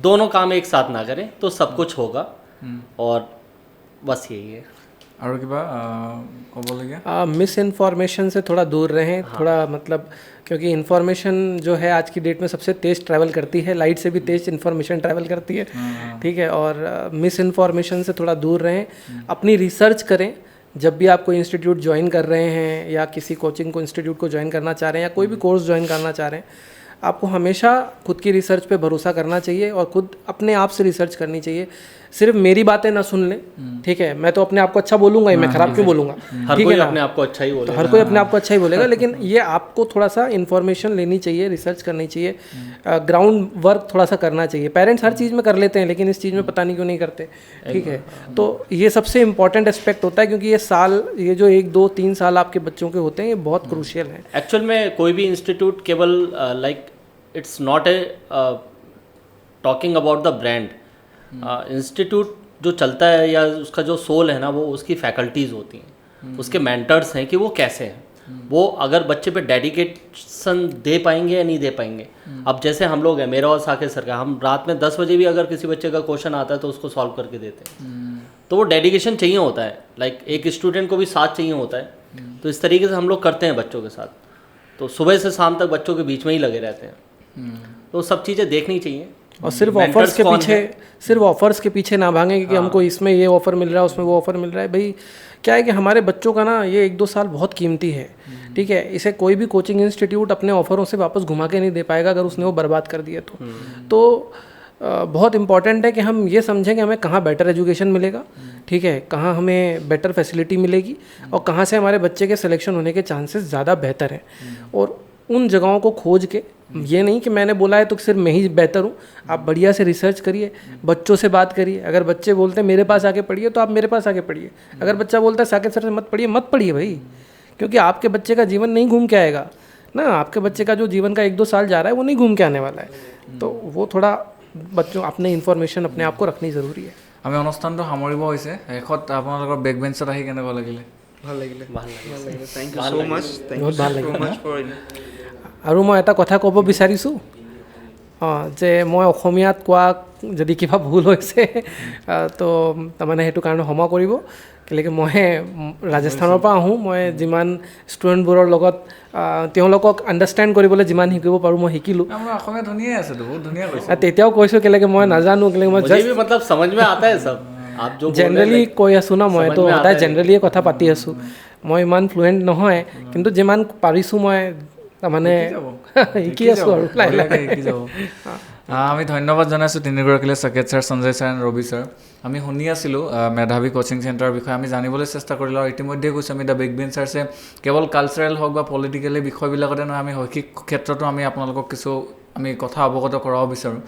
दोनों काम एक साथ ना करें तो सब कुछ होगा और बस यही है और किबा ক'বলগীয়া मिस इन्फॉर्मेशन से थोड़ा दूर रहें थोड़ा मतलब क्योंकि इन्फॉर्मेशन जो है आज की डेट में सबसे तेज़ ट्रैवल करती है लाइट से भी तेज़ इन्फॉर्मेशन ट्रैवल करती है ठीक है और मिस इन्फॉर्मेशन से थोड़ा दूर रहें अपनी रिसर्च करें जब भी आप कोई इंस्टीट्यूट ज्वाइन कर रहे हैं या किसी कोचिंग को इंस्टीट्यूट को ज्वाइन करना चाह रहे हैं या कोई भी कोर्स ज्वाइन करना चाह रहे हैं आपको हमेशा खुद की रिसर्च पे भरोसा करना चाहिए और खुद अपने आप से रिसर्च करनी चाहिए सिर्फ मेरी बातें ना सुन ले ठीक है मैं तो अपने आप को अच्छा बोलूँगा ही मैं ख़राब क्यों बोलूँगा हर ठीक कोई है ना अपने आप को अच्छा ही बोलेगा हर कोई अपने आप को अच्छा ही बोलेगा लेकिन ये आपको थोड़ा सा इन्फॉर्मेशन लेनी चाहिए रिसर्च करनी चाहिए ग्राउंड वर्क थोड़ा सा करना चाहिए पेरेंट्स हर चीज़ में कर लेते हैं लेकिन इस चीज़ में पता नहीं क्यों नहीं करते ठीक है तो ये सबसे इम्पॉर्टेंट एस्पेक्ट होता है क्योंकि ये जो 1 2 3 साल आपके बच्चों के होते हैं ये बहुत क्रूशियल है एक्चुअल में कोई भी इंस्टीट्यूट केवल like it's not a talking about the brand, institute जो चलता है या उसका जो सोल है ना, वो उसकी फैकल्टीज़ होती हैं, उसके मेंटर्स हैं कि वो कैसे हैं, वो अगर बच्चे पे डेडिकेशन दे पाएंगे या नहीं दे पाएंगे। अब जैसे हम लोग हैं, मेरा और साकेत सर का, हम रात में 10 बजे भी अगर किसी बच्चे का क्वेश्चन आता है तो उसको सॉल्व करके देते हैं। तो वो डेडिकेशन चाहिए होता है, लाइक एक स्टूडेंट को भी साथ चाहिए होता है। तो इस तरीके से हम लोग करते हैं बच्चों के साथ, तो सुबह से शाम तक बच्चों के बीच में ही लगे रहते हैं। तो सब चीज़ें देखनी चाहिए, और सिर्फ Mentors ऑफर्स के कौन पीछे है? सिर्फ ऑफर्स के पीछे ना भागें कि हमको इसमें ये ऑफर मिल रहा है, उसमें वो ऑफर मिल रहा है। भाई क्या है कि हमारे बच्चों का ना ये 1-2 साल बहुत कीमती है, ठीक है। इसे कोई भी कोचिंग इंस्टीट्यूट अपने ऑफरों से वापस घुमा के नहीं दे पाएगा अगर उसने वो बर्बाद कर दिए तो बहुत इंपॉर्टेंट है कि हम ये समझें कि हमें कहाँ बेटर एजुकेशन मिलेगा, ठीक है, कहाँ हमें बेटर फैसिलिटी मिलेगी और कहाँ से हमारे बच्चे के सिलेक्शन होने के चांसेस ज़्यादा बेहतर हैं। और उन जगहों को खोज के, ये नहीं कि मैंने बोला है तो सिर्फ मैं ही बेहतर हूँ, आप बढ़िया से रिसर्च करिए, बच्चों से बात करिए। अगर बच्चे बोलते हैं मेरे पास आके पढ़िए तो आप मेरे पास आके पढ़िए। अगर बच्चा बोलता है साकेत सर से मत पढ़िए भाई, क्योंकि आपके बच्चे का जीवन नहीं घूम के आएगा ना, आपके बच्चे का जो जीवन का 1-2 साल जा रहा है वो नहीं घूम के आने वाला है। तो वो थोड़ा बच्चों अपने इन्फॉर्मेशन अपने आप को रखनी ज़रूरी है। আমি অনুষ্ঠানটো সামৰিব হৈছে। শেষত আপোনালোকৰ বেক বেঞ্চত আহি কেনেকুৱা লাগিলে? ভাল লাগিলে। ভাল লাগিলে। Thank you so much. Thank you বহুত ভাল so লাগিলে। much for আৰু মই এটা কথা ক'ব বিচাৰিছোঁ যে মই অসমীয়াত কোৱা যদি কিবা ভুল হৈছে তো তাৰমানে সেইটো কাৰণে ক্ষমা কৰিব, কেলেকি মই ৰাজস্থানৰ পৰা আহোঁ। মই যিমান ষ্টুডেণ্টবোৰৰ লগত তেওঁলোকক আণ্ডাৰষ্টেণ্ড কৰিবলৈ যিমান শিকিব পাৰোঁ মই শিকিলোঁ। আমাৰ অসমীয়া ধুনীয়াই আছে, বহুত ধুনীয়া কৈছে। তেতিয়াও কৈছোঁ কেলেকি মই নাজানো, কেলেকি মই मुझे भी मतलब समझ में आता है सब, आप जो बोल रहे हैं, জেনেৰেলি কৈ আছোঁ না, মইতো समझ में आता সদায় है। জেনেৰেলিয়ে কথা পাতি আছোঁ। মই ইমান ফ্লুৱেণ্ট নহয়, কিন্তু যিমান পাৰিছোঁ মই তাৰমানে শিকি আছোঁ আৰু লাহে লাহে শিকি যাব। আমি ধন্যবাদ জনাইছোঁ তিনিগৰাকীলৈ, Saket sir, Sanjay sir and Ravi sir. আমি শুনি আছিলোঁ মেধাৱী কোচিং চেণ্টাৰৰ বিষয়ে, আমি জানিবলৈ চেষ্টা কৰিলোঁ আৰু ইতিমধ্যে কৈছোঁ আমি দ্য বিগ বেঞ্চাৰ্ছে কেৱল কালচাৰেল হওক বা পলিটিকেলি বিষয়বিলাকতে নহয়, আমি শৈক্ষিক ক্ষেত্ৰতো আমি আপোনালোকক কিছু আমি কথা অৱগত কৰাব বিচাৰোঁ।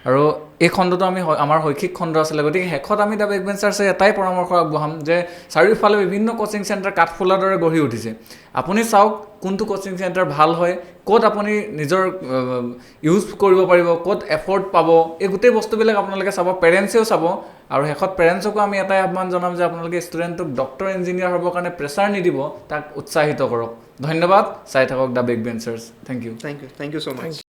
আৰু এই খণ্ডটো আমি আমাৰ শৈক্ষিক খণ্ড আছিলে, গতিকে শেষত আমি দ্য বিগ বেঞ্চাৰ্ছে এটাই পৰামৰ্শ আগবঢ়াম যে চাৰিওফালে বিভিন্ন কোচিং চেণ্টাৰ কাঠফুলাৰ দৰে গঢ়ি উঠিছে। আপুনি চাওক কোনটো কোচিং চেণ্টাৰ ভাল হয়, ক'ত আপুনি নিজৰ ইউজ কৰিব পাৰিব, ক'ত এফৰ্ড পাব, এই গোটেই বস্তুবিলাক আপোনালোকে চাব, পেৰেণ্টছেও চাব। আৰু শেষত পেৰেণ্টছকো আমি এটাই আহ্বান জনাম যে আপোনালোকে ষ্টুডেণ্টক ডক্টৰ ইঞ্জিনিয়াৰ হ'বৰ কাৰণে প্ৰেছাৰ নিদিব, তাক উৎসাহিত কৰক। ধন্যবাদ, চাই থাকক the big benchers. Thank you. Thank you so much.